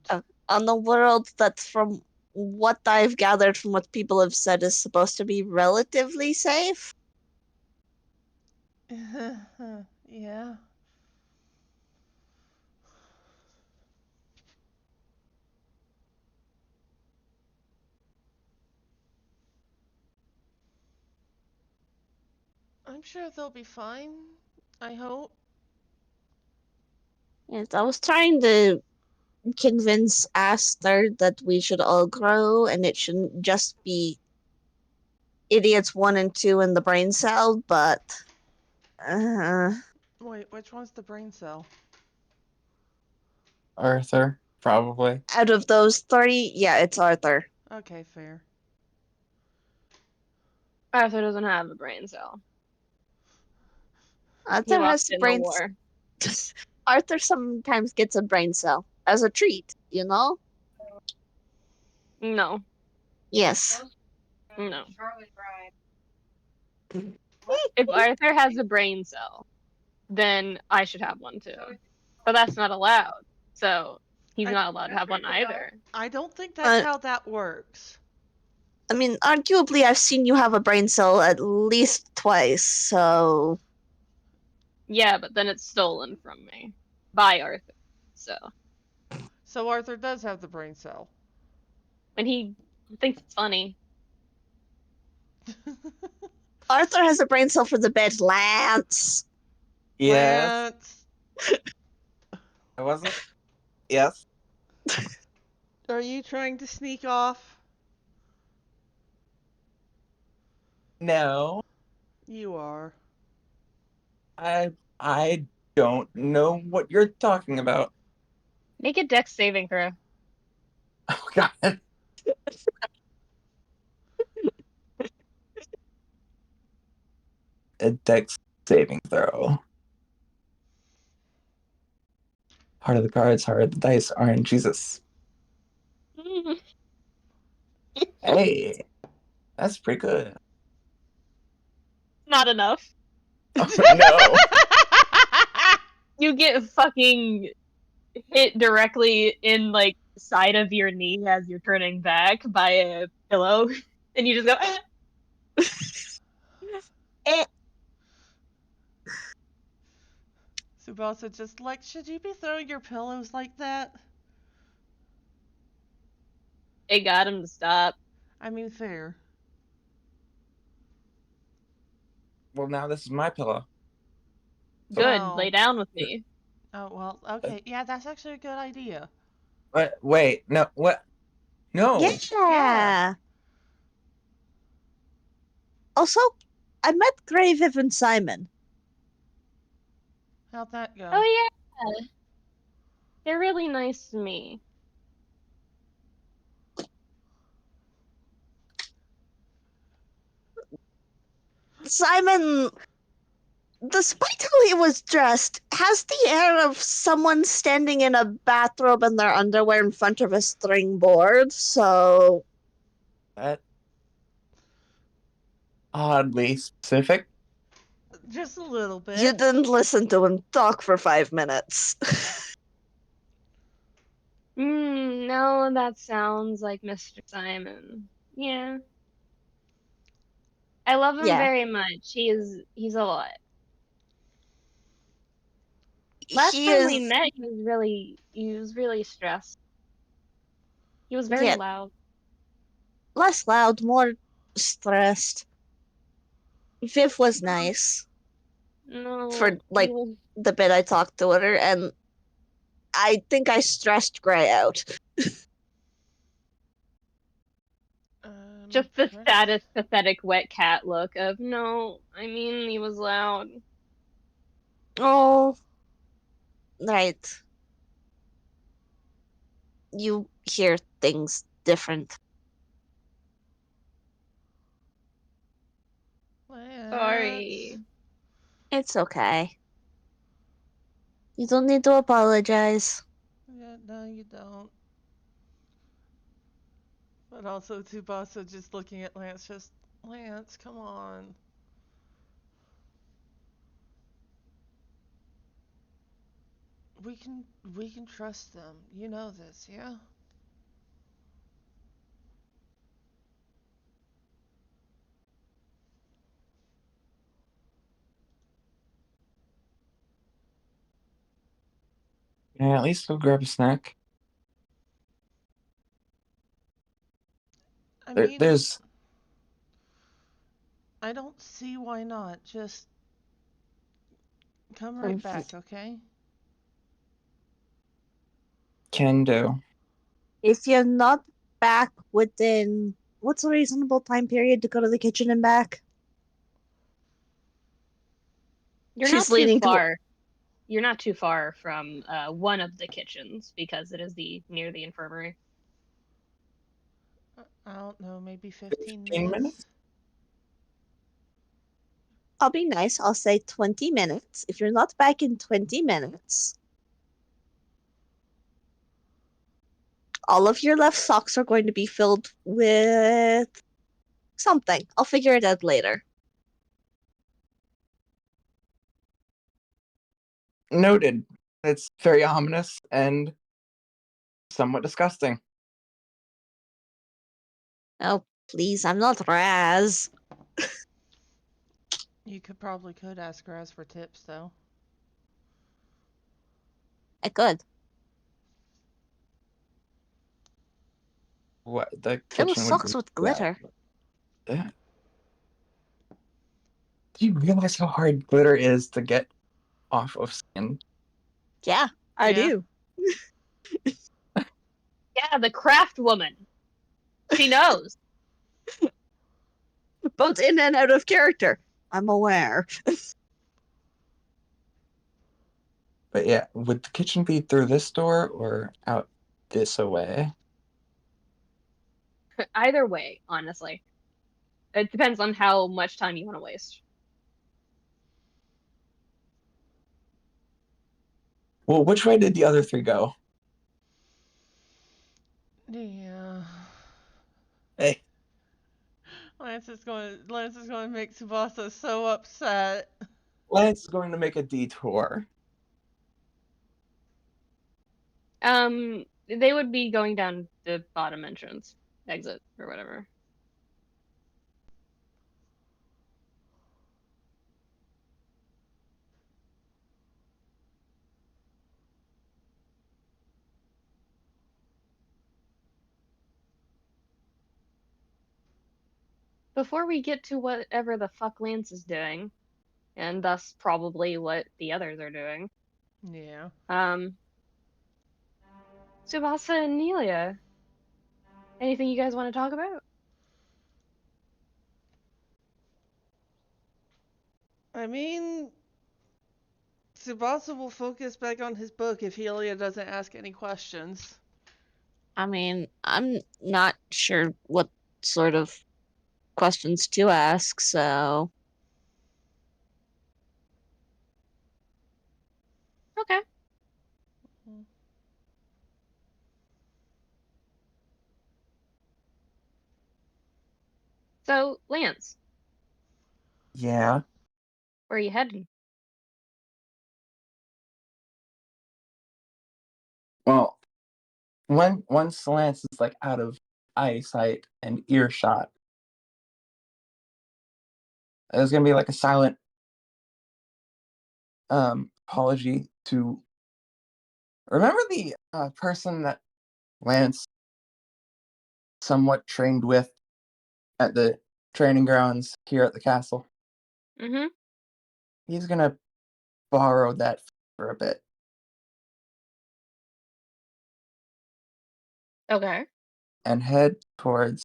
On the world that, from what I've gathered from what people have said, is supposed to be relatively safe. yeah. I'm sure they'll be fine. I hope. Yes, I was trying to convince Aster that we should all grow and it shouldn't just be idiots 1 and 2 in the brain cell, but Wait, which one's the brain cell? Arthur, probably. out of those 3, yeah, it's Arthur. Okay, fair. Arthur doesn't have a brain cell. He Arthur lost has in the brain. war. Arthur sometimes gets a brain cell as a treat, you know? No, Yes. no. If Arthur has a brain cell, then I should have one too. But that's not allowed. So He's not allowed to have one either. I don't think that's Uh, how that works. I mean, arguably, I've seen you have a brain cell at least twice, so Yeah, but then it's stolen from me by Arthur. So, So Arthur does have the brain cell. and he thinks it's funny. Arthur has a brain cell for the bed, Lance. Yes, Lance, I wasn't. Yes. are you trying to sneak off? No. You are. I don't know what you're talking about. Make a dex saving throw. Oh god. A dex saving throw. Heart of the cards, heart of the dice, orange Jesus. Hey, that's pretty good. Not enough. Oh no. You get fucking hit directly in like side of your knee as you're turning back by a pillow, and you just go. Eh, Tsubasa just like, should you be throwing your pillows like that? It got him to stop. I mean, fair. Well, now this is my pillow. Good, Oh. lay down with me. Oh, well, okay. Yeah, that's actually a good idea. What? Wait, no. What? No. yeah. Also, I met Grey, Viv, and Simon. How'd that go? Oh yeah, they're really nice to me. Simon, despite how he was dressed, has the air of someone standing in a bathrobe and their underwear in front of a string board, so That oddly specific. Just a little bit. you didn't listen to him talk for 5 minutes. No, that sounds like Mr. Simon. Yeah. I love him Yeah. very much. He's a lot. Last He time we is, met, he was really stressed. He was very yeah, loud. less loud, more stressed. Viv was nice No, for, he like, was the bit I talked to her, and I think I stressed Grey out. just the Press- saddest, pathetic wet cat look of no. I mean, he was loud. Oh, right. You hear things different. Lance. Sorry. It's okay. You don't need to apologize. Yeah, no, you don't. But also Tsubasa just looking at Lance, just Lance, come on. We can trust them. You know this, yeah? Can I at least go grab a snack? I mean, There's I don't see why not. Just come right back, okay? can do. If you're not back within what's a reasonable time period to go to the kitchen and back? You're She's not too leaning to far. You're not too far from one of the kitchens because it is near the infirmary. I don't know, maybe 15 15 minutes? minutes? I'll be nice. I'll say 20 minutes. If you're not back in 20 minutes, all of your left socks are going to be filled with something. I'll figure it out later. Noted. It's very ominous, and somewhat disgusting. Oh, please, I'm not Razz. You could ask Razz for tips though. I could. What the Fill kitchen would socks be. with glitter. Yeah. Do you realize how hard glitter is to get off of skin? Yeah, I Yeah. do. Yeah, the craft woman. She knows. Both in and out of character. I'm aware. But yeah, would the kitchen be through this door or out this away? Either way, honestly. It depends on how much time you want to waste. Well, which way did the other three go? Yeah. Hey, Lance is going to make Tsubasa so upset. Lance is going to make a detour. They would be going down the bottom entrance, exit, or whatever. Before we get to whatever the fuck Lance is doing, and thus probably what the others are doing, Yeah. Tsubasa and Helia, anything you guys want to talk about? I mean, Tsubasa will focus back on his book if Helia doesn't ask any questions. I mean, I'm not sure what sort of questions to ask, so Okay. So, Lance, Yeah. where are you heading? Well, once Lance is like out of eyesight and earshot, there's gonna be like a silent apology to. Remember the person that Lance somewhat trained with at the training grounds here at the castle? Mm-hmm. He's gonna borrow that for a bit. Okay. And head towards,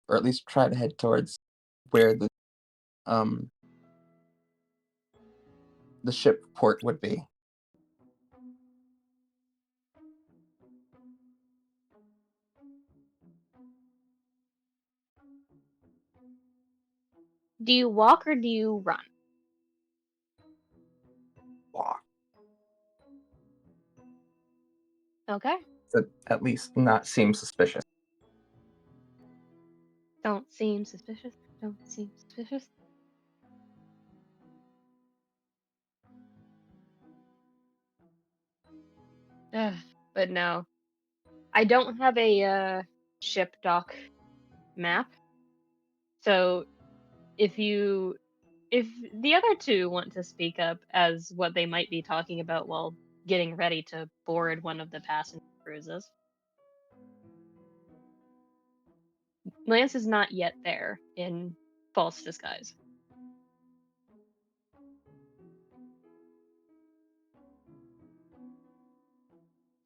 or at least try to head towards, where the ship port would be. Do you walk or do you run? Walk. Okay. To at least not seem suspicious. Don't seem suspicious. Don't seem suspicious. Ugh, but no. I don't have a ship dock map. So if the other two want to speak up as what they might be talking about while getting ready to board one of the passenger cruises. Lance is not yet there in false disguise.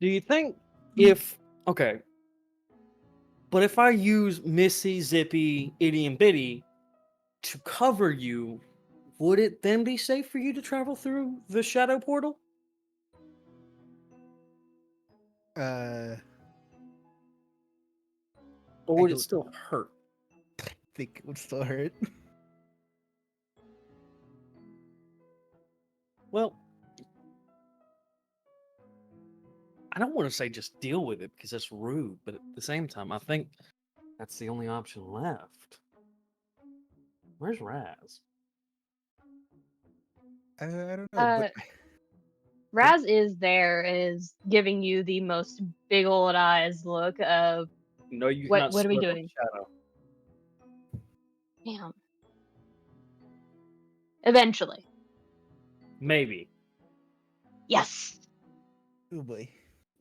Do you think if okay, but if I use Missy, Zippy, Itty, and Bitty to cover you, would it then be safe for you to travel through the shadow portal? I Or would it don't still hurt? think it would still hurt. Well, I don't want to say just deal with it because that's rude, but at the same time, I think that's the only option left. Where's Razz? I don't know, Uh, but Razz is there and is giving you the most big old eyes look of No, you what cannot are we slip of doing? shadow. Damn. Eventually. Maybe. Yes. Oh boy.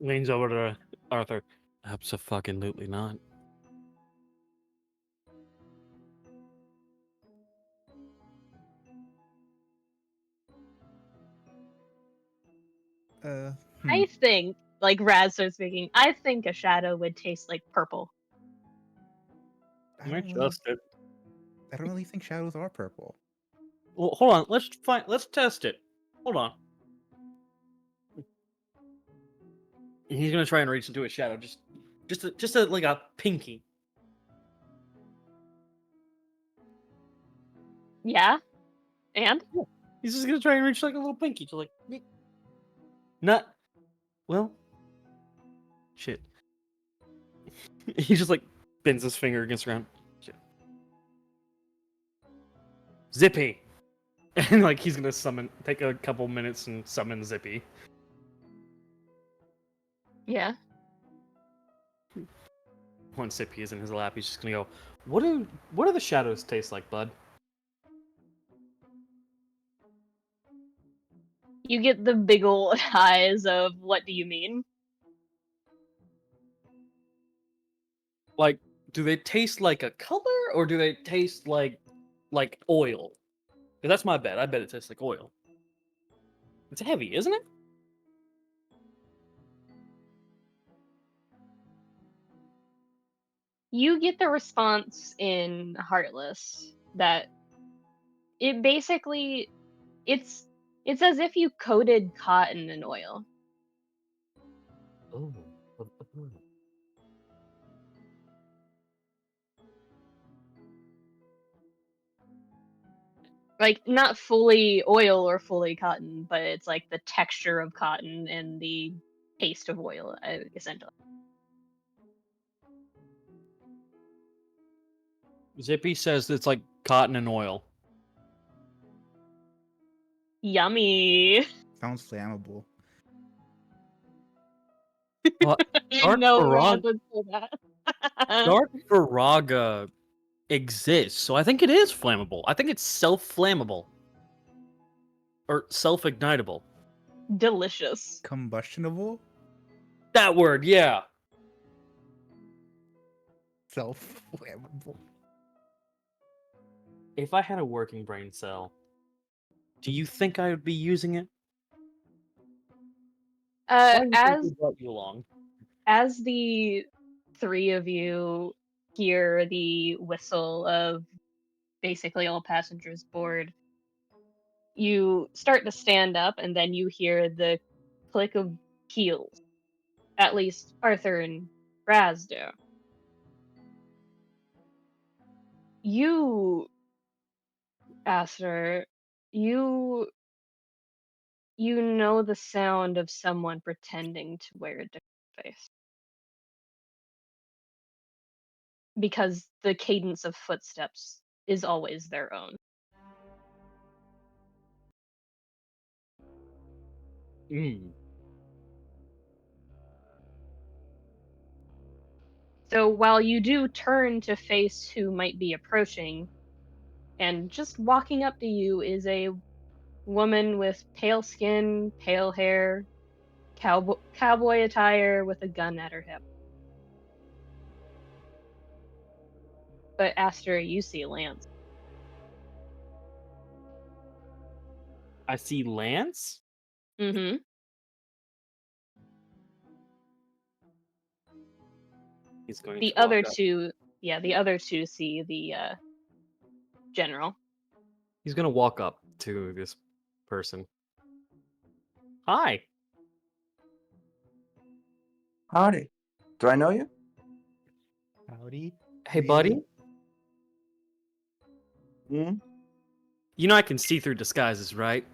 Leans over to Arthur. Abso-fucking-lutely not. Hmm. I think, like Razz starts speaking, I think a shadow would taste like purple. I Might don't really, trust it. I don't really think shadows are purple. Well, hold on. Let's test it. Hold on. He's gonna try and reach into a shadow, just like a pinky. Yeah? And? He's just gonna try and reach like a little pinky, just like not. Well, shit. He just like bends his finger against the ground. Shit. Zippy, and like he's gonna take a couple minutes and summon Zippy. Yeah. Once Zippy is in his lap, he's just gonna go. What do the shadows taste like, bud? You get the big old eyes of what do you mean? Like, do they taste like a color, or do they taste like oil? 'Cause that's my bet. I bet it tastes like oil. It's heavy, isn't it? You get the response in Heartless that it basically it's as if you coated cotton in oil. Oh. Like not fully oil or fully cotton, but it's like the texture of cotton and the taste of oil, essentially. Zippy says it's like cotton and oil. Yummy. Sounds flammable. Dark No, Barag- Razz would say that. Dark Viraga exists, so I think it is flammable. I think it's self-flammable. Or self-ignitable. Delicious. Combustionable? That word, yeah. Self-flammable. If I had a working brain cell, do you think I would be using it? Why do you think we brought you along? As the three of you hear the whistle of basically all passengers board, you start to stand up and then you hear the click of heels. At least Arthur and Razz do. You, Aster, you know the sound of someone pretending to wear a different face. Because the cadence of footsteps is always their own. Mm. So while you do turn to face who might be approaching, and just walking up to you is a woman with pale skin, pale hair, cowboy attire with a gun at her hip. But Aster, you see Lance. I see Lance? Mm-hmm. He's going The to walk other up. two, the other two see the general. He's gonna walk up to this person. Hi. Howdy. Do I know you? Howdy. Hey, Do buddy. Hmm? You know I can see through disguises, right?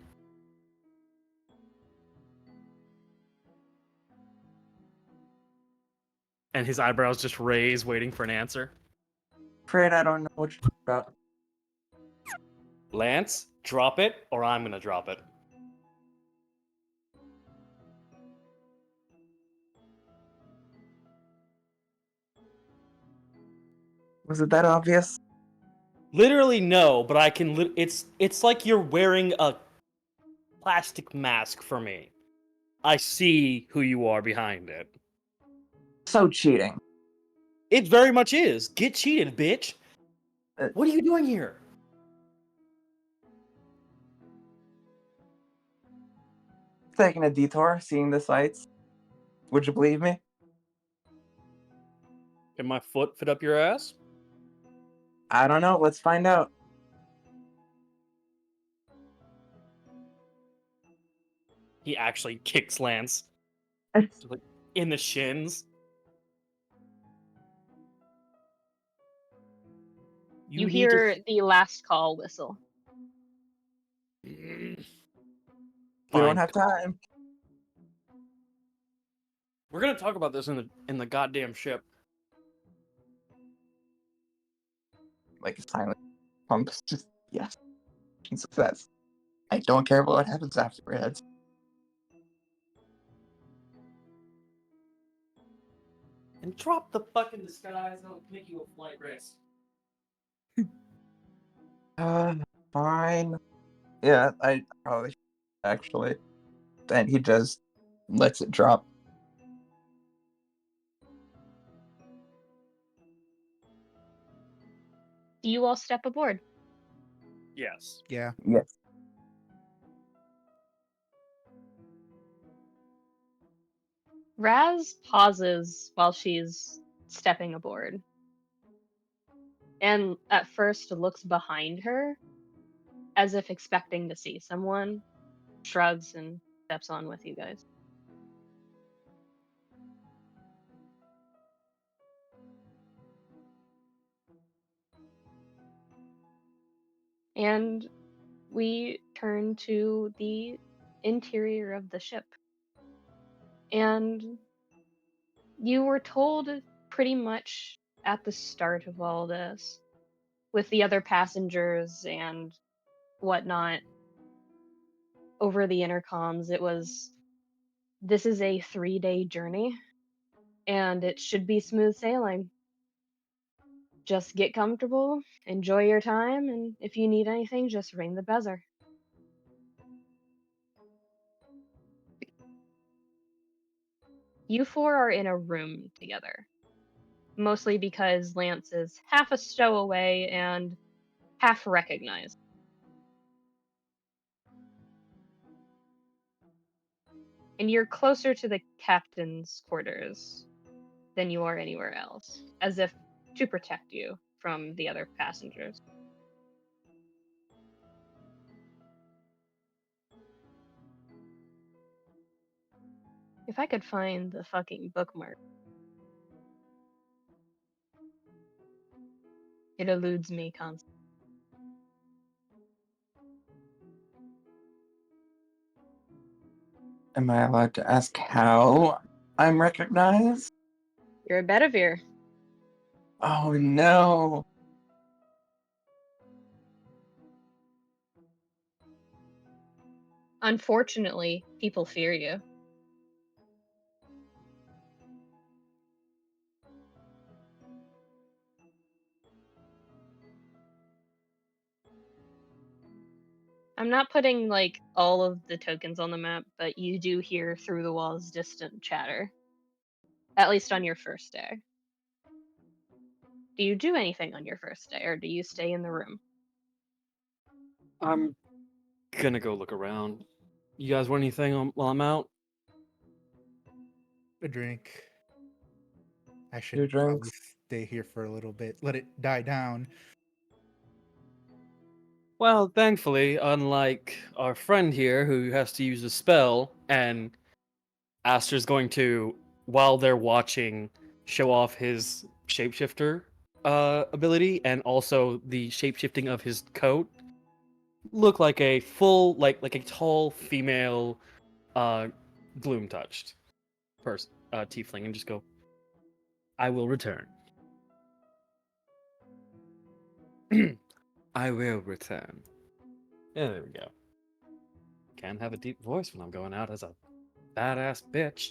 And his eyebrows just raise, waiting for an answer. Afraid I don't know what you're talking about. Lance, drop it, or I'm gonna drop it. Was it that obvious? Literally no, but I can. It's like you're wearing a plastic mask for me. I see who you are behind it. So cheating. It very much is. Get cheated, bitch. What are you doing here? Taking a detour, seeing the sights. Would you believe me? Can my foot fit up your ass? I don't know. Let's find out. He actually kicks Lance like in the shins. You need to- hear the last call whistle. We Fine. don't have time. We're gonna talk about this in the goddamn ship. Like a silent pumps. Just yes. Success. I don't care about what happens afterwards. And drop the fucking disguise and I'll make you a flight risk. Fine. Yeah, I probably should, actually. Then he just lets it drop. Do you all step aboard? Yes. Yeah. Yes. Razz pauses while she's stepping aboard. And at first looks behind her as if expecting to see someone, shrugs and steps on with you guys. And we turn to the interior of the ship. And you were told pretty much at the start of all this, with the other passengers and whatnot, over the intercoms, it was, this is a 3-day journey, and it should be smooth sailing. Just get comfortable, enjoy your time, and if you need anything, just ring the buzzer. You four are in a room together, mostly because Lance is half a stowaway and half recognized. And you're closer to the captain's quarters than you are anywhere else, as if to protect you from the other passengers. If I could find the fucking bookmark. It eludes me constantly. Am I allowed to ask how I'm recognized? You're a Bedivere. Oh no. Unfortunately, people fear you. I'm not putting like all of the tokens on the map, but you do hear through the walls distant chatter. At least on your first day. Do you do anything on your first day, or do you stay in the room? I'm gonna go look around. You guys want anything while I'm out? A drink. I 2 should probably drinks. stay here for a little bit. Let it die down. Well, thankfully, unlike our friend here who has to use a spell, and Aster's going to, while they're watching, show off his shapeshifter ability and also the shapeshifting of his coat, look like a full, like a tall female, gloom touched person, tiefling, and just go, "I will return." I will return. Yeah, there we go. Can't have a deep voice when I'm going out as a badass bitch.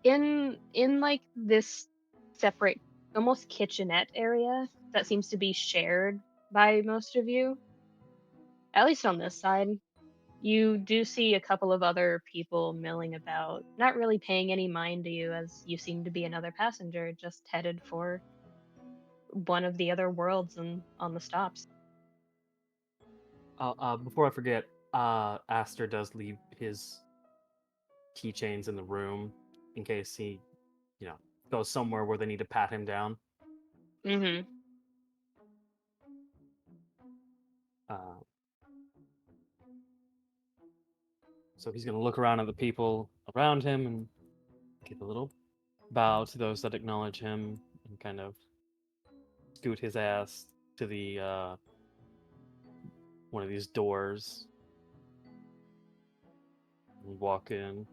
in like this separate, almost kitchenette area that seems to be shared by most of you, at least on this side, you do see a couple of other people milling about, not really paying any mind to you, as you seem to be another passenger just headed for one of the other worlds on the stops. Before I forget, Aster does leave his keychains in the room in case he, goes somewhere where they need to pat him down. Mm-hmm. Uh, so he's gonna look around at the people around him and give a little bow to those that acknowledge him and kind of scoot his ass to the one of these doors and walk in.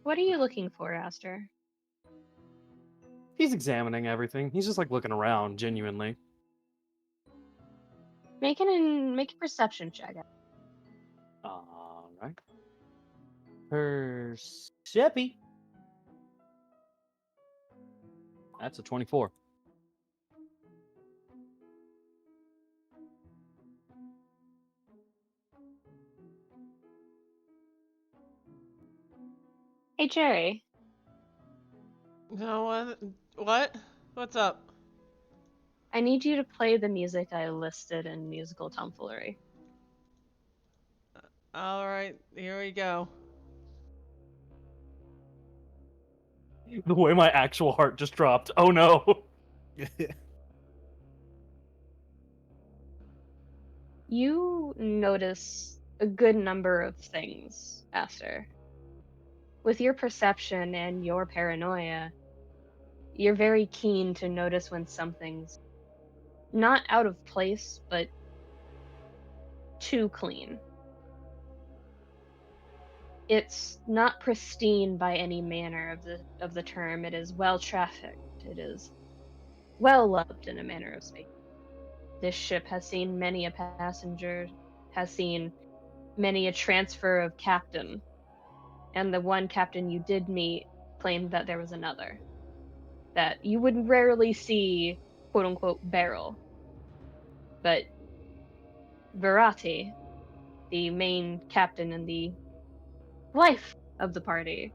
What are you looking for, Aster? He's examining everything. He's just like looking around genuinely. Make a perception check. All right. Percepi. That's a 24. Hey, Jerry. No, what? What's up? I need you to play the music I listed in musical tomfoolery. All right, here we go. The way my actual heart just dropped. Oh no. You notice a good number of things, Aster. With your perception and your paranoia, you're very keen to notice when something's not out of place, but too clean. It's not pristine by any manner of the term. It is well trafficked. It is well loved in a manner of speaking. This ship has seen many a passenger, has seen many a transfer of captain, and the one captain you did meet claimed that there was another. That you would rarely see, quote unquote, barrel. But Verati, the main captain and the life of the party,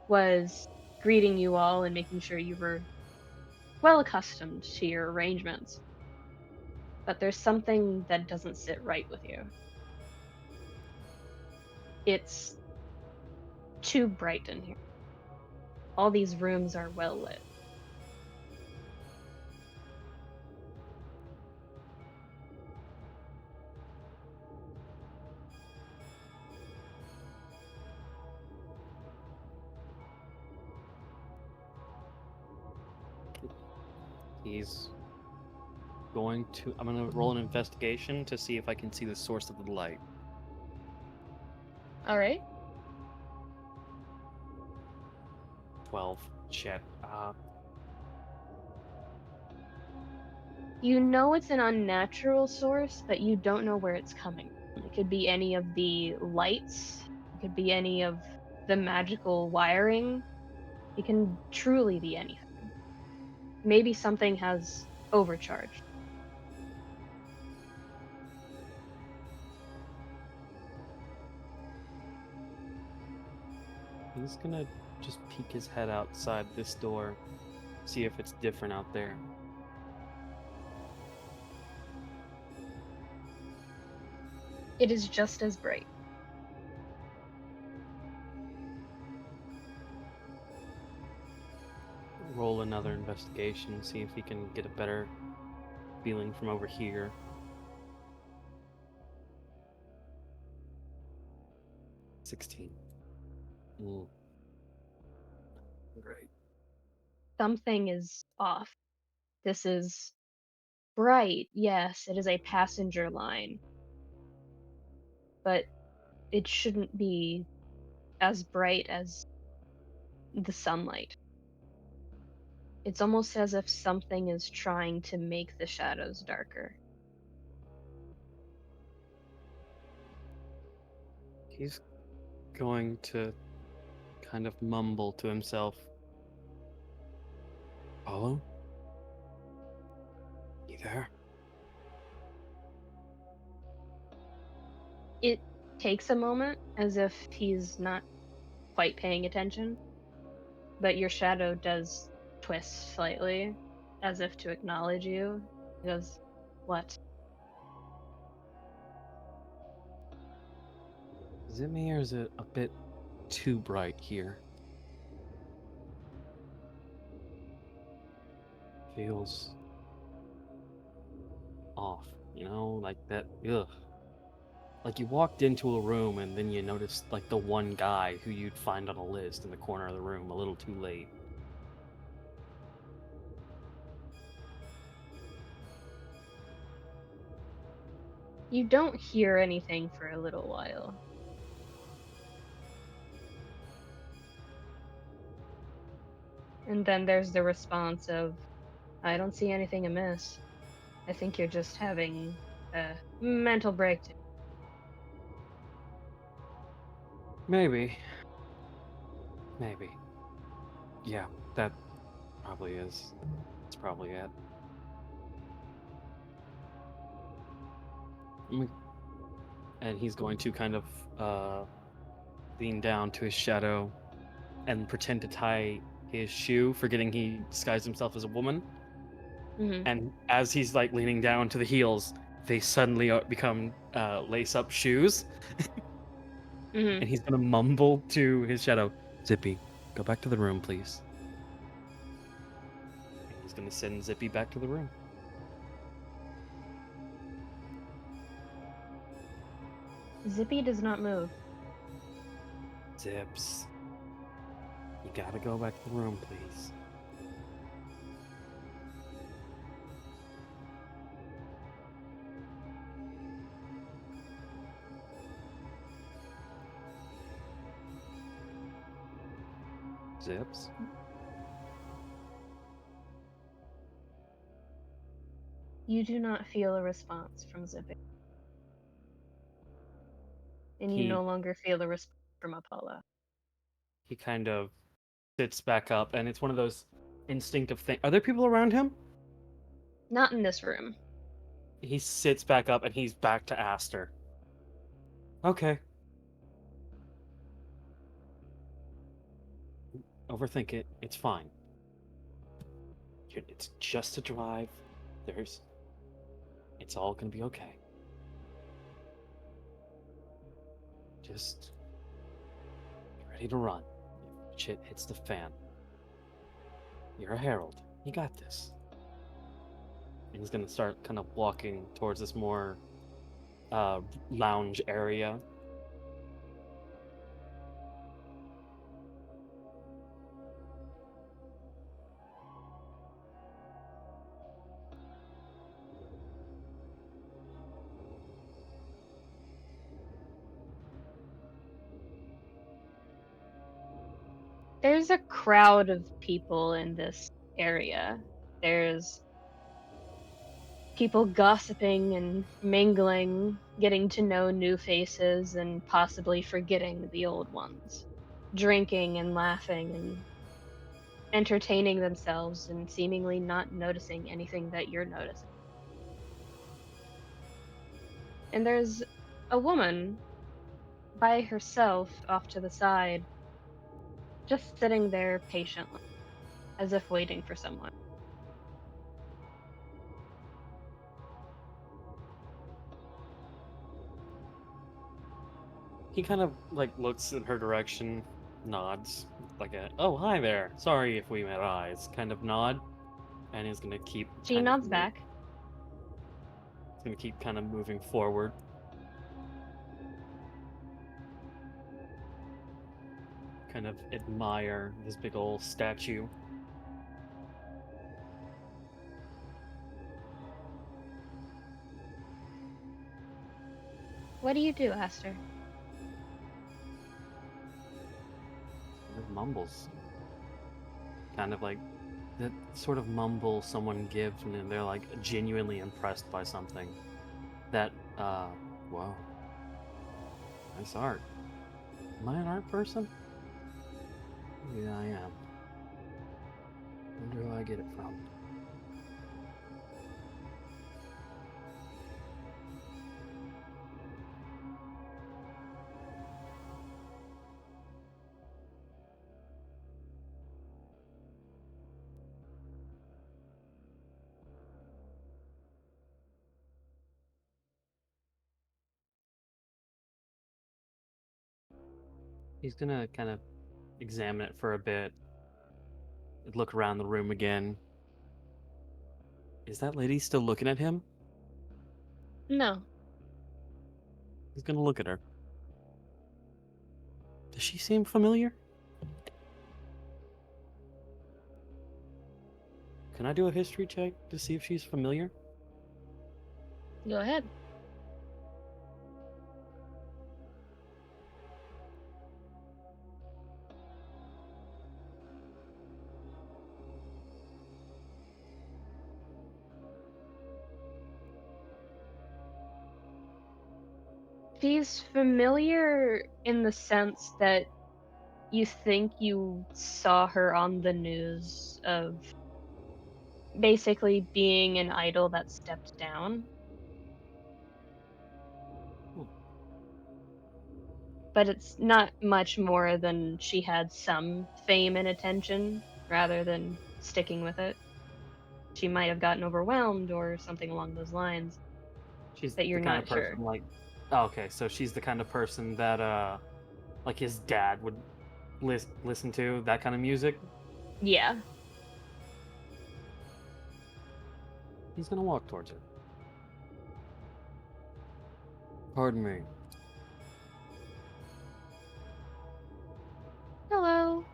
was greeting you all and making sure you were well accustomed to your arrangements. But there's something that doesn't sit right with you. It's too bright in here. All these rooms are well lit. He's going to. I'm gonna roll an investigation to see if I can see the source of the light. All right. 12. Shit. You know it's an unnatural source, but you don't know where it's coming from. It could be any of the lights, it could be any of the magical wiring. It can truly be anything. Maybe something has overcharged. He's gonna just peek his head outside this door, see if it's different out there. It is just as bright. Roll another investigation, see if he can get a better feeling from over here. 16. Great. Something is off. This is bright, yes, it is a passenger line. But it shouldn't be as bright as the sunlight. It's almost as if something is trying to make the shadows darker. He's going to kind of mumble to himself. Apollo? You there? It takes a moment, as if he's not quite paying attention, but your shadow does twist slightly, as if to acknowledge you. He goes, "What?" Is it me or is it a bit too bright here? Feels off, like that. Ugh. Like you walked into a room and then you noticed like the one guy who you'd find on a list in the corner of the room a little too late. You don't hear anything for a little while. And then there's the response of, "I don't see anything amiss. I think you're just having a mental breakdown." Maybe. Maybe. Yeah, that probably is. That's probably it. And he's going to kind of lean down to his shadow and pretend to tie his shoe, forgetting he disguised himself as a woman. Hmm. And as he's like leaning down to the heels, they suddenly become lace-up shoes. Hmm. And he's gonna mumble to his shadow, "Zippy, go back to the room, please." And he's gonna send Zippy back to the room. Zippy does not move. Zips, you gotta go back to the room, please. Zips. You do not feel a response from Zippy. And you He no longer feel a response from Apollo. he kind of sits back up, and it's one of those instinctive things. Are there people around him? Not in this room. He sits back up, and he's back to Aster. Okay. Overthink it. It's fine. It's just a drive. It's all gonna be okay. Just get ready to run. If shit hits the fan. You're a herald. You got this. And he's gonna start kind of walking towards this more lounge area. There's a crowd of people in this area. There's people gossiping and mingling, getting to know new faces and possibly forgetting the old ones. Drinking and laughing and entertaining themselves and seemingly not noticing anything that you're noticing. And there's a woman by herself off to the side, just sitting there patiently, as if waiting for someone. He kind of like looks in her direction, nods, like a "Oh, hi there. Sorry if we met eyes" kind of nod, and he's gonna keep She nods back. He's gonna keep kind of moving forward. Kind of admire this big old statue. What do you do, Aster? It mumbles. Kind of like that sort of mumble someone gives when they're like genuinely impressed by something. That, whoa. Nice art. Am I an art person? Maybe I am. Wonder who I get it from. He's gonna kind of examine it for a bit. Look around the room again. Is that lady still looking at him? No. He's gonna look at her. Does she seem familiar? Can I do a history check to see if she's familiar? Go ahead. She's familiar in the sense that you think you saw her on the news of basically being an idol that stepped down. But it's not much more than she had some fame and attention rather than sticking with it. She might have gotten overwhelmed or something along those lines, She's but you're the kind of not person sure. like. Oh, okay, so she's the kind of person that like his dad would listen to that kind of music. Yeah. He's gonna walk towards her. Pardon me. Hello.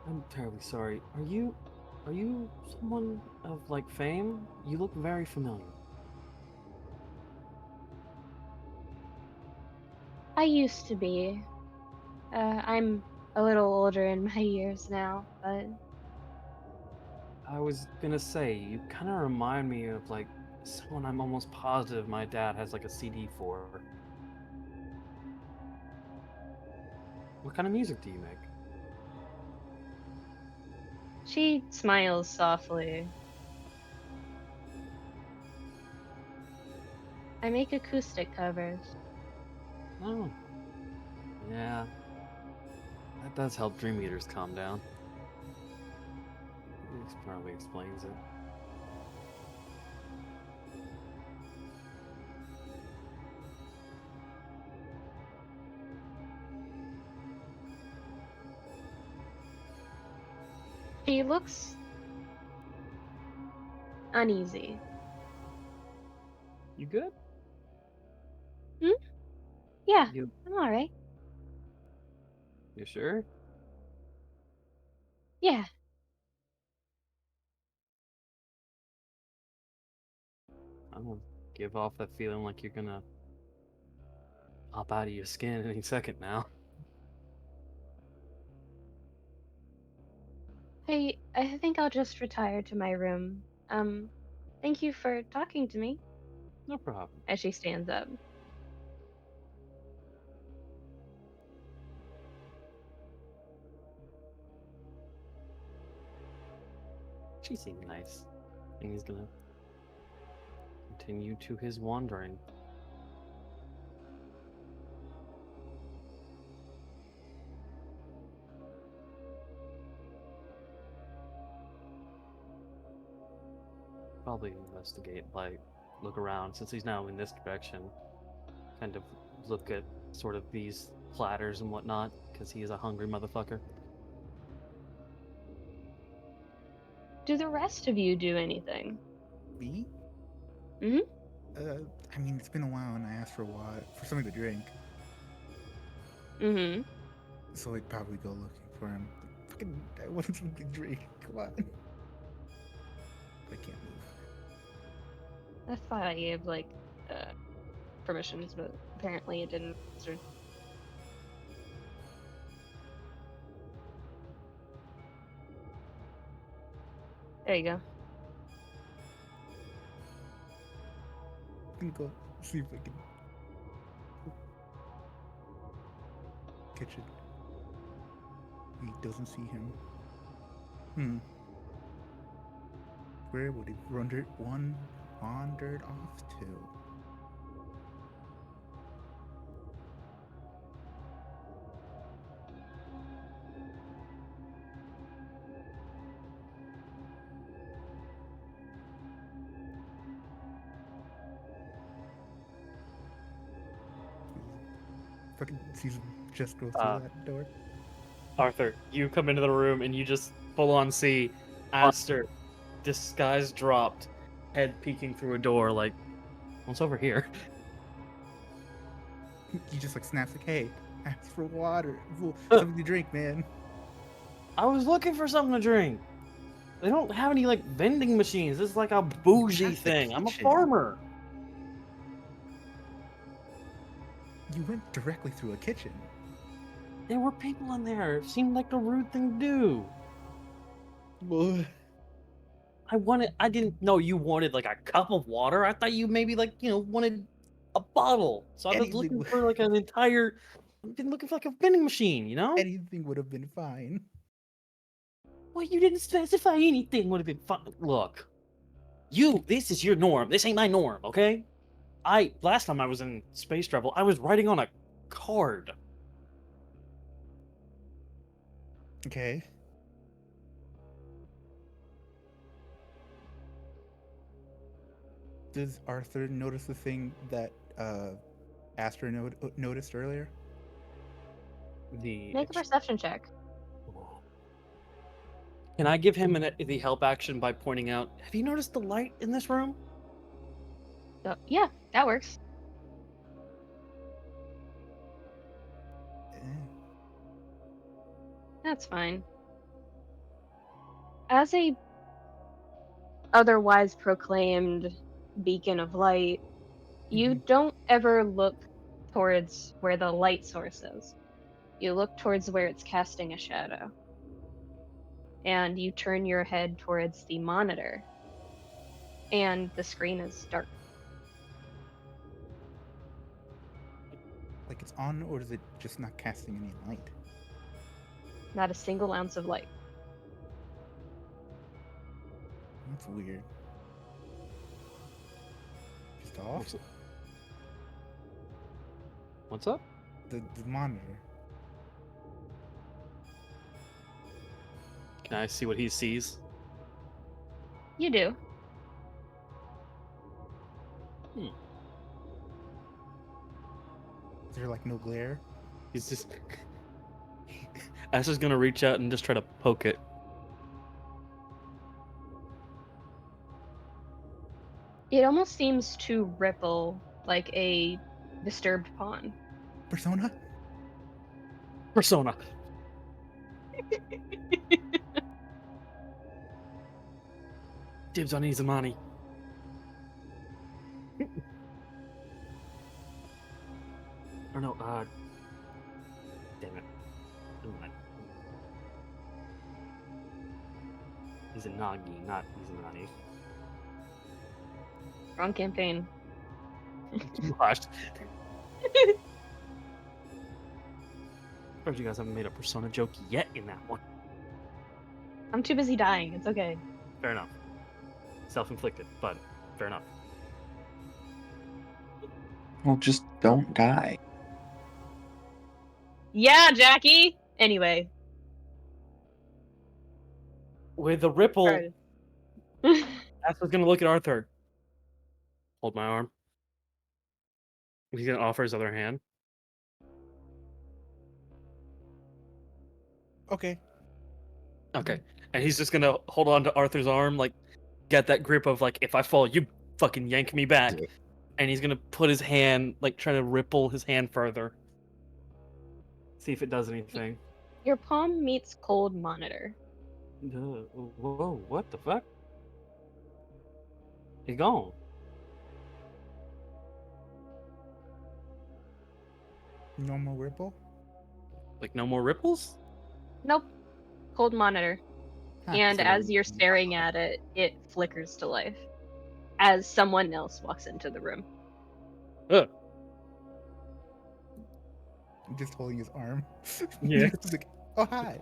I'm terribly sorry. Are you someone of like fame? You look very familiar. I used to be. I'm a little older in my years now, but I was gonna say, you kind of remind me of like someone I'm almost positive my dad has like a CD for. What kind of music do you make? she smiles softly. I make acoustic covers. Oh, yeah, that does help Dream Eaters calm down. This probably explains it. She looks uneasy. You good? Hmm? Yeah, You I'm alright. you sure? Yeah. I don't give off that feeling like you're gonna pop out of your skin any second now. I think I'll just retire to my room. Thank you for talking to me. No problem. As she stands up. She seemed nice. And he's gonna continue to his wandering. Probably investigate, like, look around since he's now in this direction. Kind of look at sort of these platters and whatnot, because he is a hungry motherfucker. Do the rest of you do anything? Me? Hmm? I mean, it's been a while, and I asked for something to drink, Mm-hmm. so I'd probably go looking for him. Fucking, I want something to drink. Come on. But I can't move. I thought I gave like permissions, but apparently it didn't. So there you go. I'm gonna go see if I can. kitchen. He doesn't see him. Where would he wandered off to? Fucking sees him just go through that door. Arthur, you come into the room and you just full on see Aster, disguise dropped, head peeking through a door, like, what's over here? He just like snaps like, "Hey, ask for water, Uh. something to drink, man." I was looking for something to drink. They don't have any like vending machines. This is like a bougie That's the thing. I'm a kitchen. farmer. You went directly through a kitchen. There were people in there. It seemed like the rude thing to do. Well, I didn't know you wanted like a cup of water. I thought you maybe like, wanted a bottle. So I was Anything looking would- for like an entire, I've been looking for like a vending machine, you know? anything would have been fine. Well, you didn't specify anything would have been fine. Look, this is your norm. This ain't my norm, okay? Last time I was in space travel, I was writing on a card. Okay. Does Arthur notice the thing that Aster noticed earlier? The Make a perception check. Can I give him the help action by pointing out, have you noticed the light in this room? So, yeah, that works. Eh. That's fine. As a otherwise proclaimed beacon of light, you don't ever look towards where the light source is. You look towards where it's casting a shadow. And you turn your head towards the monitor. And the screen is dark. Like it's on, or is it just not casting any light? Not a single ounce of light. That's weird. Just off? What's up? The monitor. Can I see what he sees? You do. Is there like no glare? He's just... Aster's gonna reach out and just try to poke it. It almost seems to ripple like a disturbed pond. Persona? Persona! Dibs on Izumani. Or no, damn it. Never mind. Izanagi, not Izumani. Wrong campaign. You hushed. Surprised you guys haven't made a Persona joke yet in that one. I'm too busy dying. It's okay. Fair enough. Self-inflicted, but fair enough. Well, just don't die. Yeah, Jackie! Anyway. With the ripple, Sorry. Aster's gonna look at Arthur. Hold my arm. He's gonna offer his other hand. Okay. Okay. And he's just gonna hold on to Arthur's arm, like, get that grip of, like, if I fall, you fucking yank me back. And he's gonna put his hand, like, trying to ripple his hand further. See if it does anything. Your palm meets cold monitor. Whoa, what the fuck? He's gone. Normal ripple? Like, no more ripples? Nope. Cold monitor. Huh. And so- as you're staring at it, it flickers to life. As someone else walks into the room. Ugh. just holding his arm. Yeah. It's like, oh hi.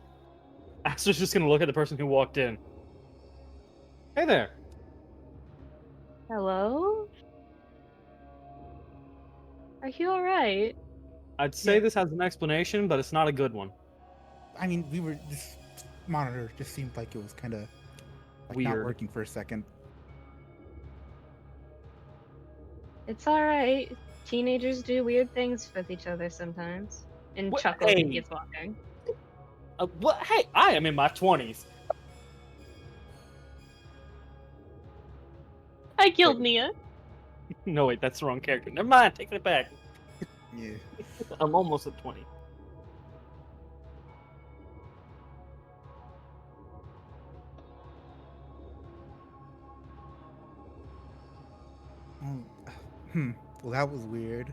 Aster's just gonna look at the person who walked in. Hey there. Hello? Are you alright? I'd say Yeah. this has an explanation, but it's not a good one. I mean, this monitor just seemed like it was kind of like not Weird. working for a second. It's alright. Teenagers do weird things with each other sometimes. And What- chuckles and hey. keeps walking. What? Hey, I am in my 20s. I killed Nia. No, wait, that's the wrong character. Never mind, take it back. Yeah. I'm almost at 20. Oh, well, that was weird.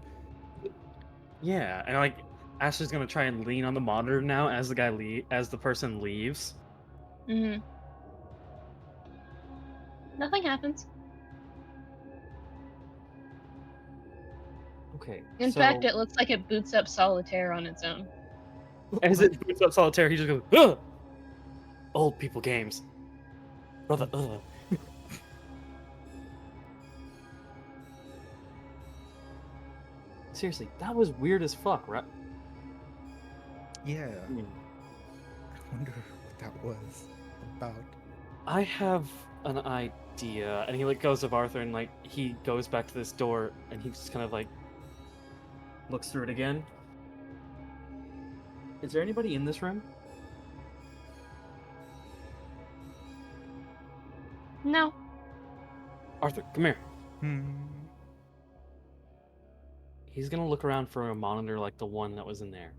Yeah, and like Ashley's gonna try and lean on the monitor now as the person leaves. Mm-hmm. Nothing happens. Okay. In so fact, it looks like it boots up Solitaire on its own. as it boots up Solitaire, he just goes, ugh! Old people games. Brother, ugh. Seriously, that was weird as fuck, right? Yeah. Hmm. I wonder what that was about. I have an idea. And he like goes to Arthur and like he goes back to this door and he just kind of like looks through it again. Is there anybody in this room? No. Arthur, come here. Hmm. He's gonna look around for a monitor like the one that was in there.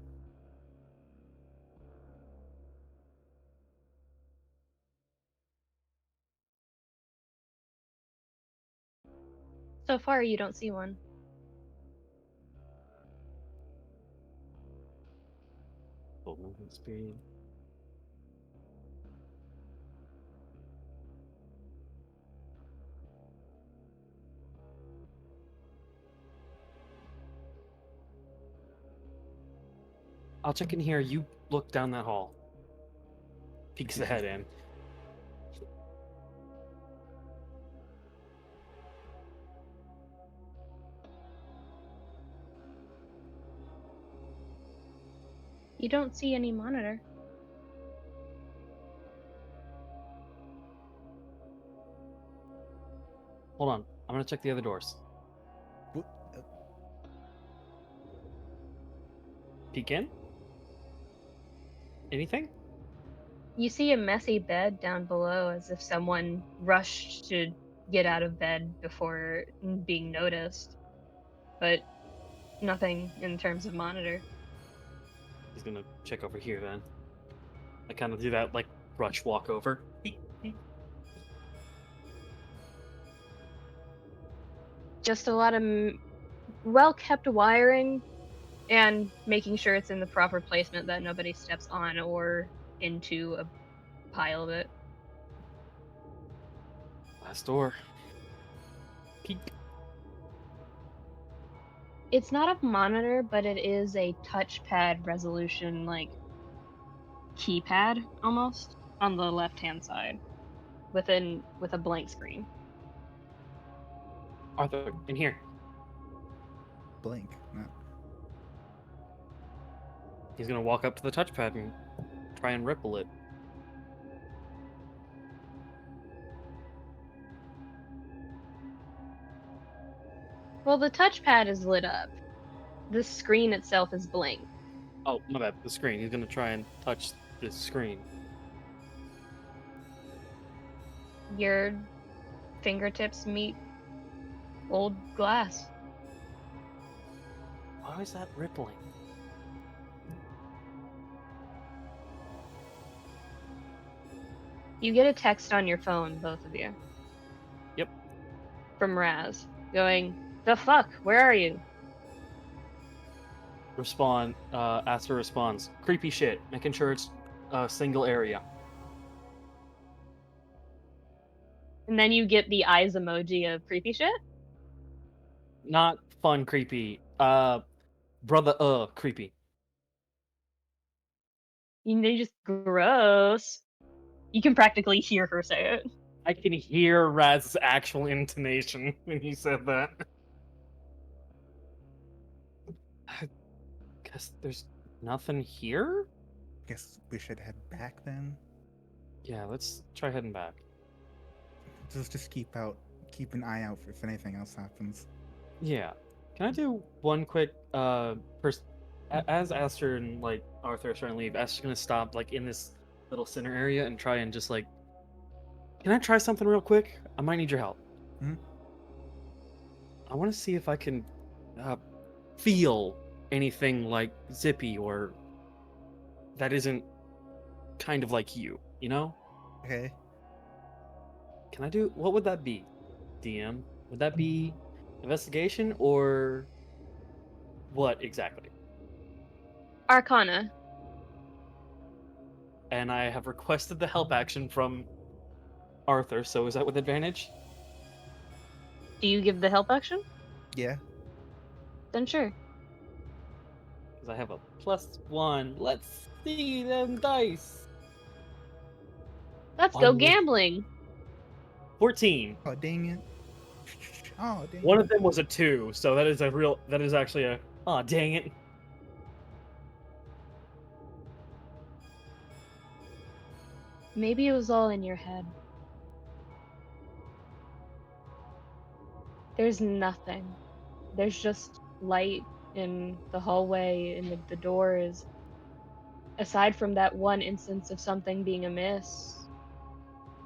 So far, you don't see one. Full movement speed. I'll check in here. You look down that hall. Peeks the head in. You don't see any monitor. Hold on. I'm gonna check the other doors. What? Peek in? Anything? You see a messy bed down below as if someone rushed to get out of bed before being noticed. But nothing in terms of monitor. He's gonna check over here then. I kind of do that like rush walk over. Peek, peek. Just a lot of well-kept wiring and making sure it's in the proper placement that nobody steps on or into a pile of it. Last door. Peek. It's not a monitor, but it is a touchpad resolution, like keypad almost on the left-hand side, with a blank screen. Arthur, in here. Blank. Not. He's gonna walk up to the touchpad and try and ripple it. Well, the touchpad is lit up. The screen itself is blank. Oh, my bad. The screen. He's gonna try and touch the screen. Your fingertips meet old glass. Why is that rippling? You get a text on your phone, both of you. Yep. From Razz, going, "The fuck? Where are you?" Aster responds, creepy shit, making sure it's a single area. And then you get the eyes emoji of creepy shit. Not fun creepy. Brother, creepy. just gross. You can practically hear her say it. I can hear Razz's actual intonation when he said that. I guess there's nothing here? Guess we should head back then. Yeah, let's try heading back. Just keep an eye out if anything else happens. Yeah. Can I do one quick as Aster and like Arthur are starting to leave, Aster's gonna stop like in this little center area and try and just like, can I try something real quick? I might need your help. Hmm? I want to see if I can feel anything like Zippy or that isn't kind of like you, you know? Okay. Can I do, what would that be, DM? Would that be investigation or what exactly? Arcana. And I have requested the help action from Arthur, so is that with advantage? Do you give the help action? Yeah. Then sure. Because I have a +1. Let's see them dice. Let's go On the- gambling. 14. Oh dang it. Oh dang One it. of them was a 2, so that is actually a, oh dang it. Maybe it was all in your head. There's nothing. There's just light in the hallway and the doors. Aside from that one instance of something being amiss,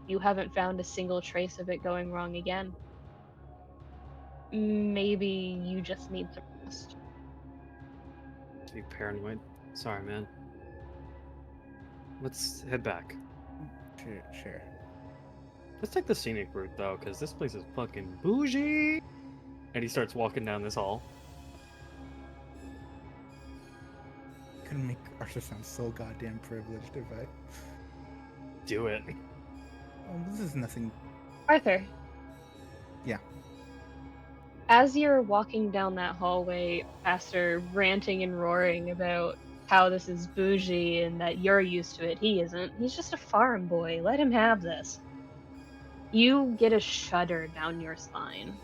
you haven't found a single trace of it going wrong again. Maybe you just need some rest. To be paranoid. Sorry, man. Let's head back. Sure. Let's take the scenic route though, because this place is fucking bougie. And he starts walking down this hall. Couldn't make Arthur sound so goddamn privileged if I. Do it. This is nothing. Arthur. Yeah. As you're walking down that hallway, Aster ranting and roaring about how this is bougie and that you're used to it, he isn't. He's just a farm boy. Let him have this. You get a shudder down your spine.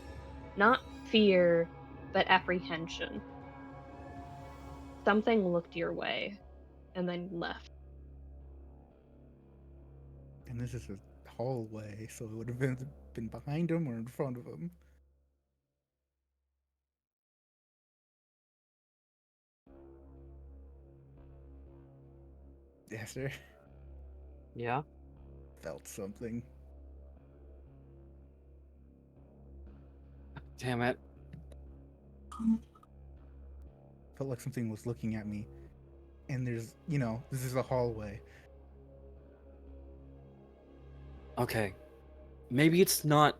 Not fear, but apprehension. Something looked your way and then left. And this is a hallway, so it would have been behind him or in front of him. Yes, sir. Yeah? Felt something. Damn it. Felt like something was looking at me. And there's, this is a hallway. Okay. Maybe it's not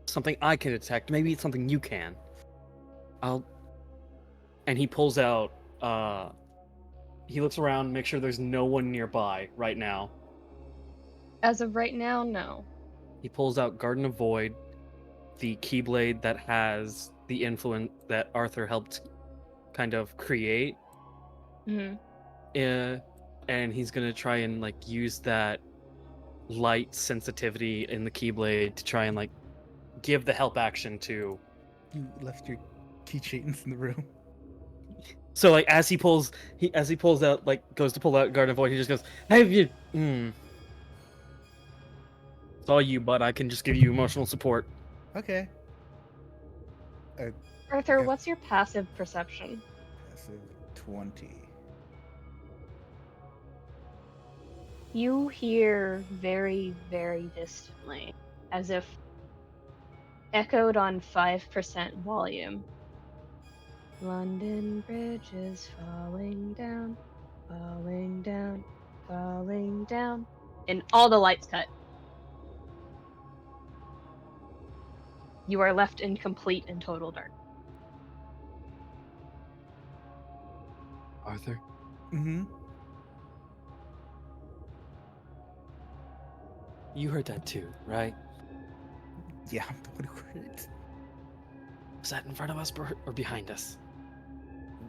something I can detect. Maybe it's something you can. And he pulls out, he looks around, make sure there's no one nearby right now. As of right now, no. He pulls out Garden of Void, the Keyblade that has the influence that Arthur helped kind of create. Mm-hmm. And he's gonna try and like use that light sensitivity in the Keyblade to try and like give the help action to. You left your keychains in the room. So like as he pulls out, like goes to pull out Garden of Void, he just goes, "Hey, you, it's all you, bud. I can just give you emotional support." Okay. Arthur, Yeah. what's your passive perception? Passive 20. You hear very, very distantly, as if echoed on 5% volume. London Bridge is falling down, falling down, falling down. And all the lights cut. You are left in complete and total dark. Arthur, Mm-hmm. you heard that too, right? Yeah, I'm the one who heard it. Was that in front of us or behind us?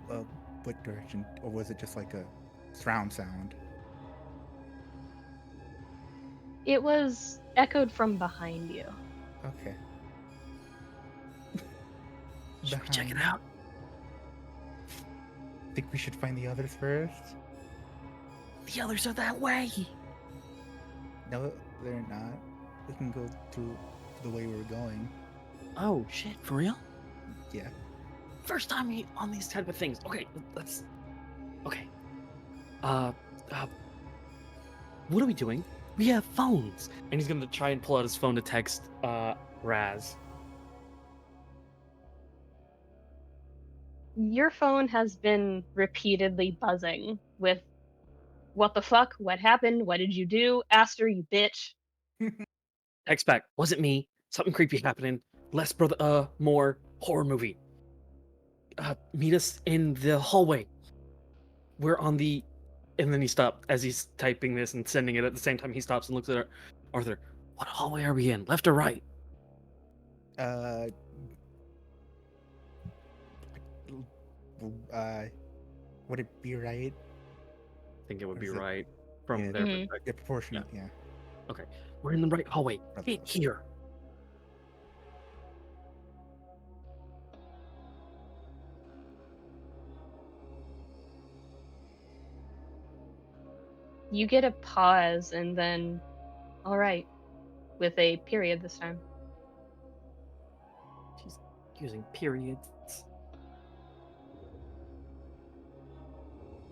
What direction? Or was it just like a surround sound? It was echoed from behind you. Okay. Should we check it Behind. out? Think we should find the others first? The others are that way. No, they're not. We can go through the way we were going. Oh shit, for real? Yeah. First time on these type of things. Okay, let's. Okay. Uh, what are we doing? We have phones, and he's gonna try and pull out his phone to text Razz. Your phone has been repeatedly buzzing with what the fuck? What happened? What did you do? Aster, you bitch. Text back. Wasn't me. Something creepy happening. Less brother. More horror movie. Meet us in the hallway. We're on the. And then he stopped as he's typing this and sending it at the same time. He stops and looks at Arthur. What hallway are we in? Left or right? Uh, would it be right? I think it would Or be is it- right from yeah. their Mhm. perspective. Yeah, proportionate. Yeah. Okay, we're in the right hallway. Probably Get not. here. You get a pause and then, all right, with a period this time. She's using periods.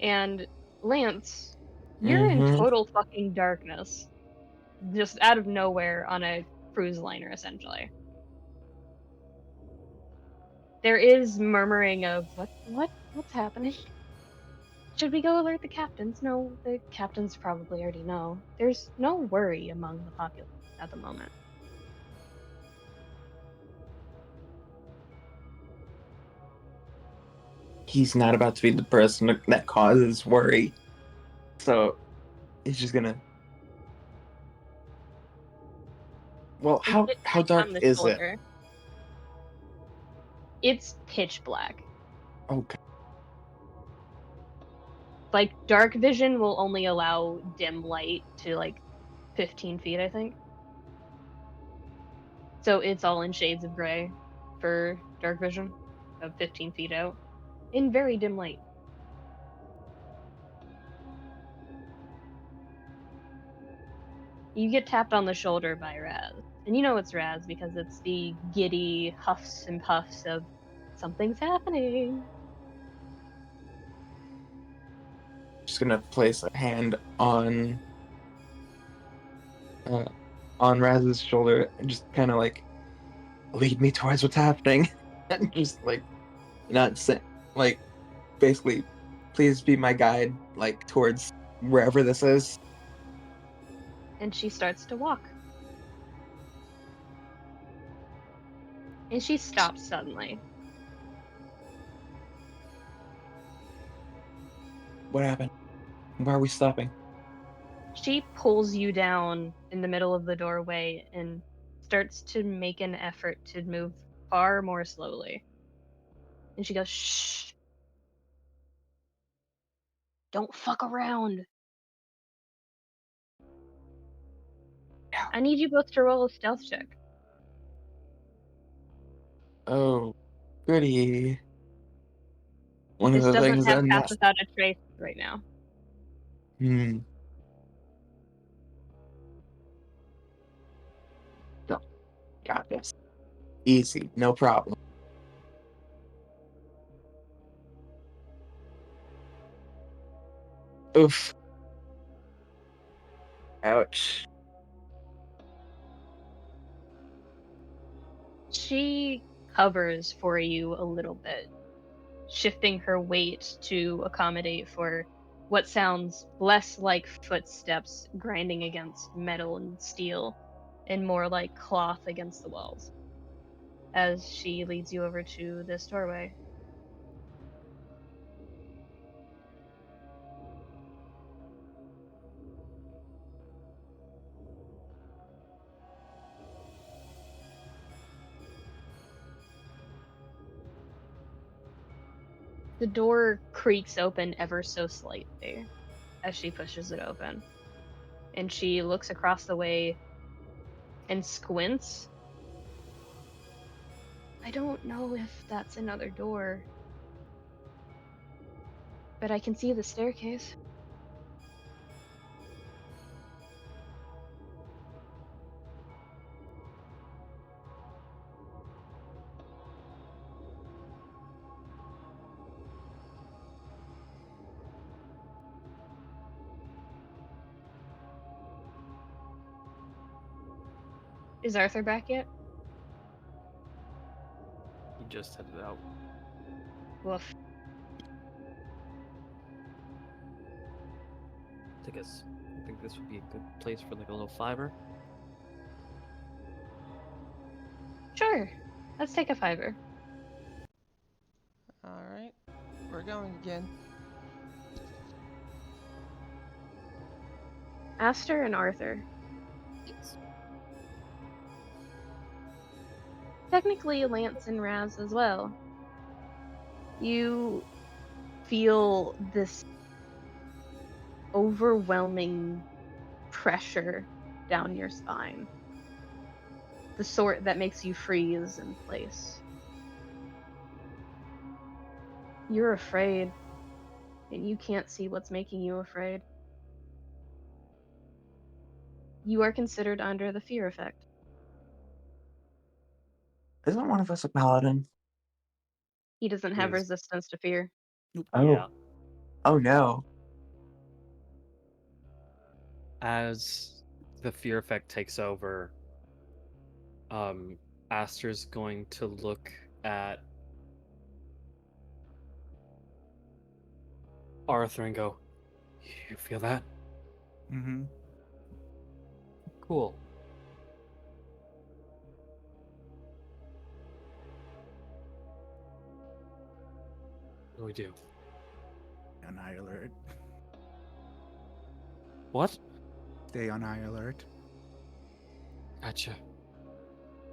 And Lance, you're in total fucking darkness. Just out of nowhere on a cruise liner, essentially. There is murmuring of what's happening? Should we go alert the captains? No, the captains probably already know. There's no worry among the populace at the moment. He's not about to be the person that causes worry. So he's just gonna. Well, A how bit how tapped dark on the is it? shoulder. It's pitch black. Okay. Like dark vision will only allow dim light to like 15 feet, I think. So it's all in shades of gray for dark vision of 15 feet out in very dim light. You get tapped on the shoulder by Razz. And you know it's Razz because it's the giddy huffs and puffs of something's happening. Just gonna place a hand uh, on Raz's shoulder and just kind of like lead me towards what's happening, and just like not say, like basically, please be my guide, like towards wherever this is. And she starts to walk. And she stops suddenly. What happened? Why are we stopping? She pulls you down in the middle of the doorway and starts to make an effort to move far more slowly. And she goes, shh. Don't fuck around. Yeah. I need you both to roll a stealth check. Oh, goody. One of This the doesn't things have then pass that. without a trace right now. No, got this. Easy, no problem. Oof. Ouch. She hovers for you a little bit, shifting her weight to accommodate for what sounds less like footsteps grinding against metal and steel and more like cloth against the walls as she leads you over to this doorway. The door creaks open ever so slightly as she pushes it open. And she looks across the way and squints. I don't know if that's another door, but I can see the staircase. Is Arthur back yet? He just headed out. Woof. I think this would be a good place for like a little fiver. Sure. Let's take a fiver. Alright. We're going again. Aster and Arthur. Technically, Lance and Razz as well. You feel this overwhelming pressure down your spine. The sort that makes you freeze in place. You're afraid, and you can't see what's making you afraid. You are considered under the fear effect. Isn't one of us a paladin? He doesn't have Yes. resistance to fear. Oh. Yeah. Oh no. As the fear effect takes over, Aster's going to look at Arthur and go, "You feel that? Mm-hmm. Cool. What do we do?" On high alert. What? Stay on high alert. Gotcha.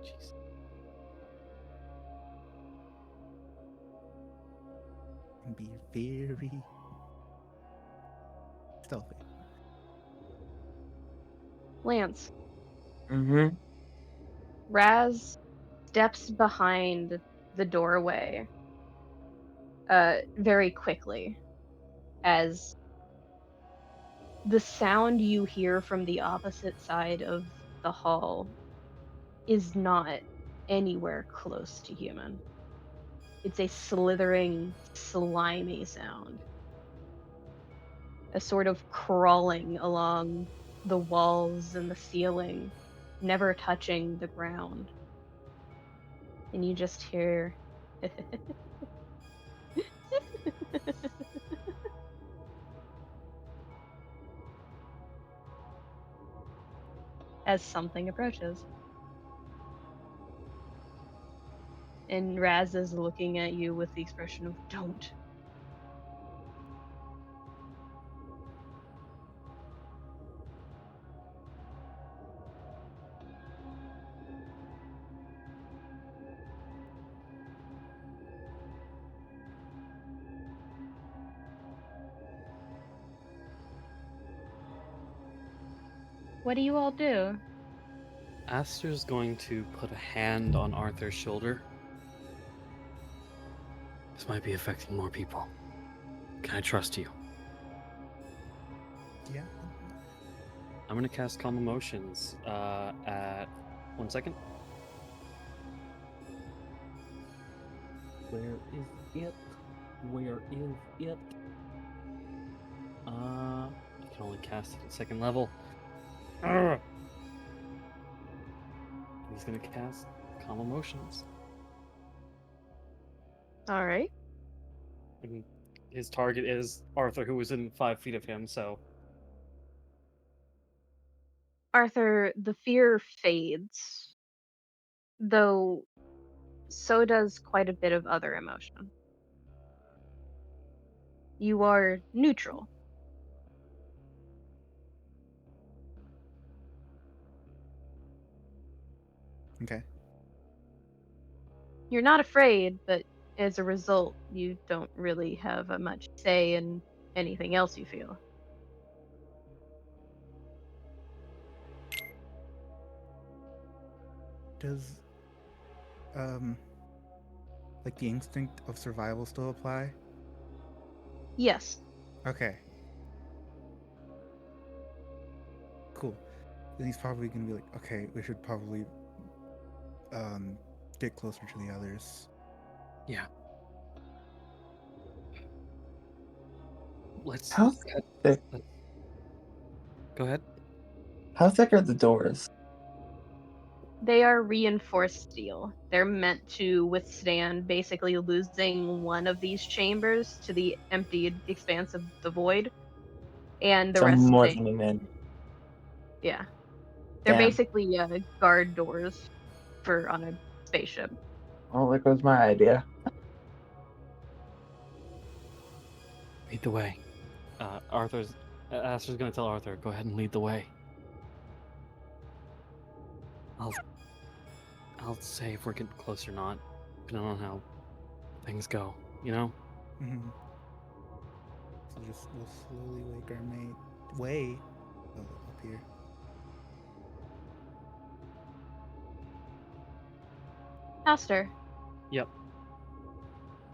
Jeez. And be very stealthy. Lance, Mm-hmm. Razz steps behind the doorway very quickly as the sound you hear from the opposite side of the hall is not anywhere close to human. It's a slithering, slimy sound. A sort of crawling along the walls and the ceiling, never touching the ground. And you just hear as something approaches. And Raz is looking at you with the expression of don't. What do you all do? Aster's going to put a hand on Arthur's shoulder. This might be affecting more people. Can I trust you? Yeah. I'm going to cast Calm Emotions at 1 second. Where is it? Where is it? I can only cast it at 2nd level. Ugh. He's going to cast Calm Emotions. All right. And his target is Arthur, who was in 5 feet of him, so... Arthur, the fear fades, though so does quite a bit of other emotion. You are neutral. Okay. You're not afraid, but as a result, you don't really have a much say in anything else you feel. Does like the instinct of survival still apply? Yes. Okay. Cool. Then he's probably gonna be like, okay, we should probably get closer to the others. Yeah. Let's How thick? go ahead. How thick are the doors? They are reinforced steel. They're meant to withstand basically losing one of these chambers to the emptied expanse of the void, and the So rest more stay. than an inch. Yeah. They're Damn. basically guard doors for on a spaceship. Well, there goes my idea. Lead the way. Aster's gonna tell Arthur, go ahead and lead the way. I'll say if we're getting close or not, depending on how things go, you know? Mm-hmm. So we'll slowly wake our mate up here. Aster, Yep.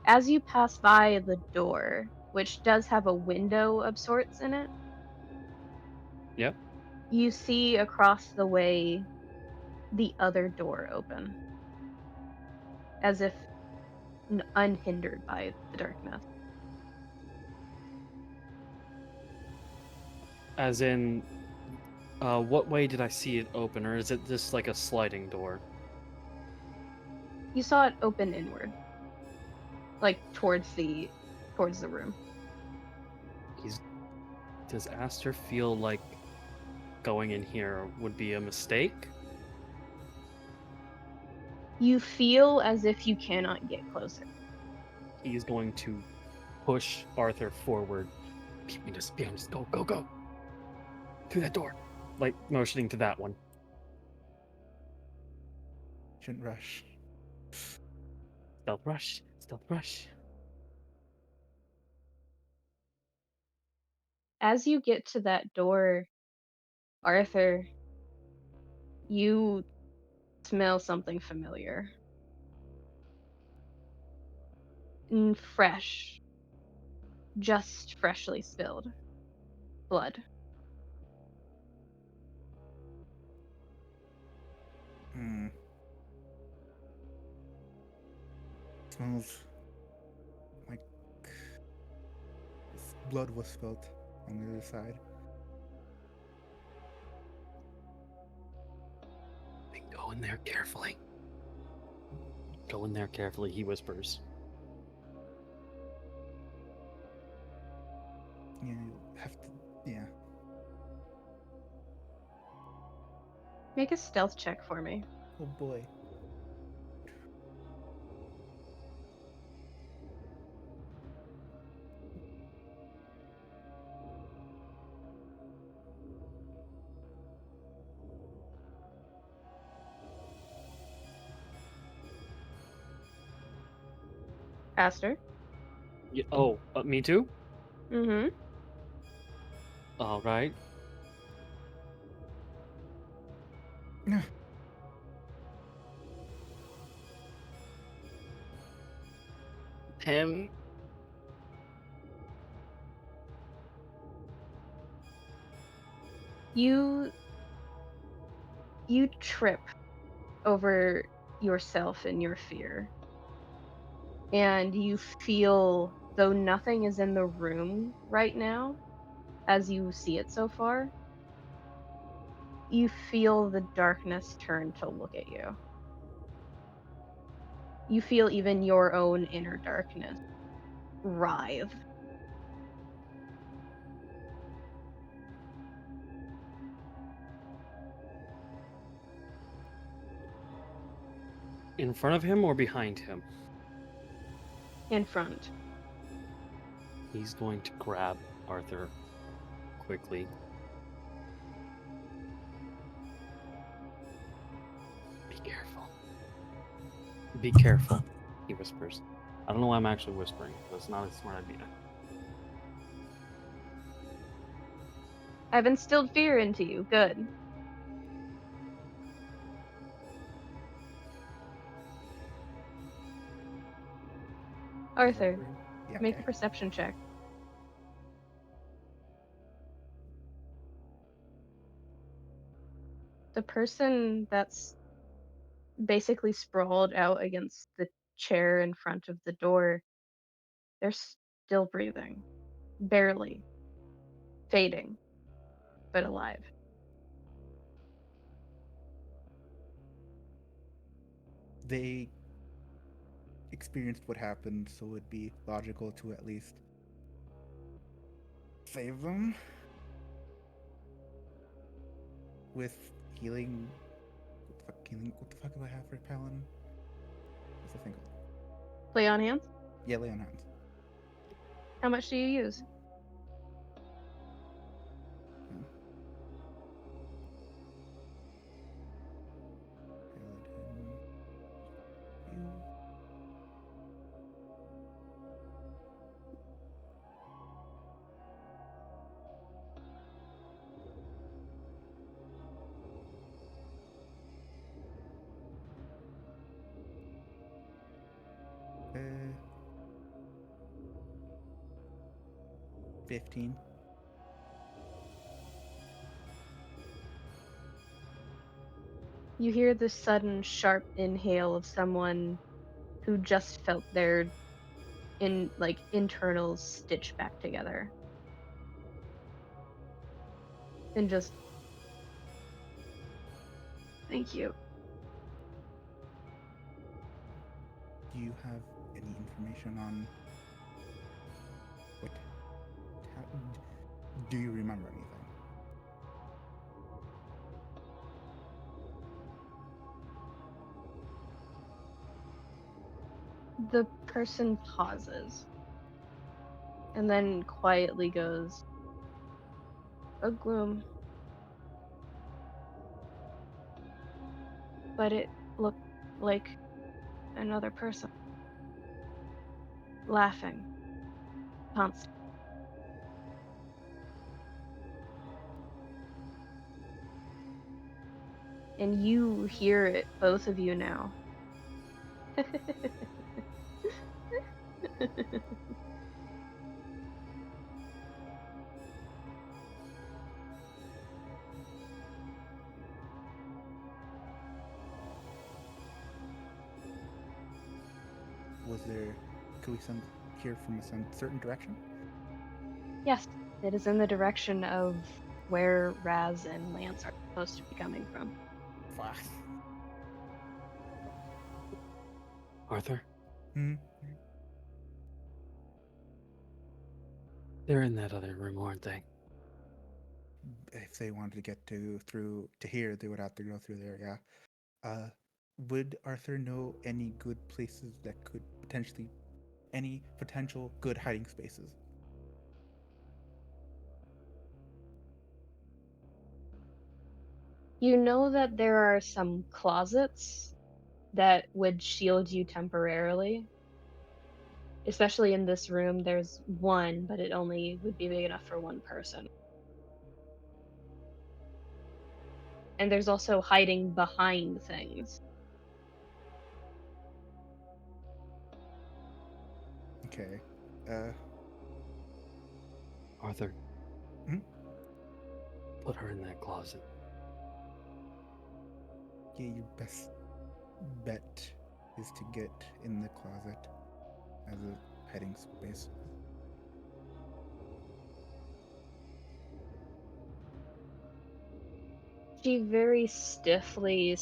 as you pass by the door, which does have a window of sorts in it, Yep. you see across the way the other door open, as if unhindered by the darkness. As in, what way did I see it open, or is it just like a sliding door? You saw it open inward, like towards the room. Does Aster feel like going in here would be a mistake? You feel as if you cannot get closer. He's going to push Arthur forward. Behind us, go, go, go! Through that door. Like, motioning to that one. Shouldn't rush. Stealth rush, stealth rush. As you get to that door, Arthur, you smell something familiar. Fresh. Just freshly spilled. Blood. Hmm. Smells like blood was spilled on the other side. Then go in there carefully. Go in there carefully, he whispers. Yeah, you have to. Yeah. Make a stealth check for me. Oh boy. Aster? Me too? Mm-hmm. Alright. Him. You trip over yourself in your fear. And you feel, though nothing is in the room right now, as you see it so far, you feel the darkness turn to look at you. You feel even your own inner darkness writhe. In front of him or behind him? In front. He's going to grab Arthur quickly. Be careful. Be careful, he whispers. I don't know why I'm actually whispering. That's not a smart idea. I've instilled fear into you. Good. Arthur, Yeah, make okay. a perception check. The person that's basically sprawled out against the chair in front of the door, they're still breathing. Barely. Fading, but alive. They experienced what happened, so it'd be logical to at least save them with healing. What the fuck, healing? What the fuck do I have for Palin? What's the thing called? Play on hands? Yeah, lay on hands. How much do you use? Yeah. Paladin. You. Uh, 15. You hear the sudden sharp inhale of someone who just felt their internals stitched back together. And just thank you. Do you have any information on what? Do you remember anything? The person pauses and then quietly goes, a gloom. But it looked like another person. Laughing. Constant. And you hear it, both of you now. Was there? Could we hear from a certain direction? Yes, it is in the direction of where Razz and Lance are supposed to be coming from. Fuck. Arthur, Hmm. they're in that other room, aren't they? If they wanted to get through to here, they would have to go through there. Yeah. Would Arthur know any good places that could potentially, any potential good hiding spaces? You know that there are some closets that would shield you temporarily. Especially in this room, there's one, but it only would be big enough for one person. And there's also hiding behind things. Okay. Arthur, Hmm? put her in that closet. Yeah, your best bet is to get in the closet as a hiding space. She very stiffly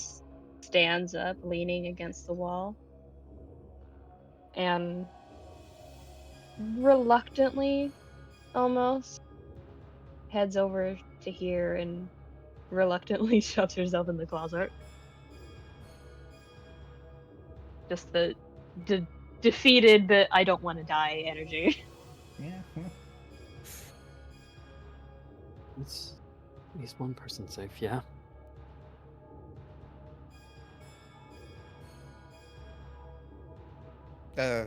stands up, leaning against the wall, and reluctantly, almost, heads over to here and reluctantly shoves herself in the closet. Just the defeated, but I don't want to die energy. Yeah. Well, It's at least one person safe, yeah? uh,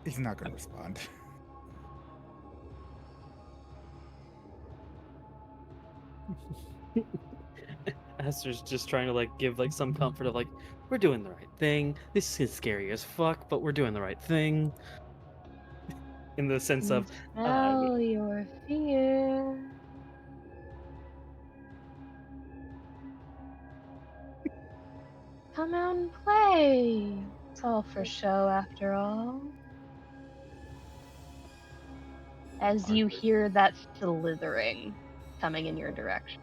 he's not gonna respond. Aster's just trying to like give like some comfort of like we're doing the right thing. This is scary as fuck, but we're doing the right thing. In the sense of Spell your fear. Come out and play. It's all for show after all. As you Arthur. hear that slithering coming in your direction.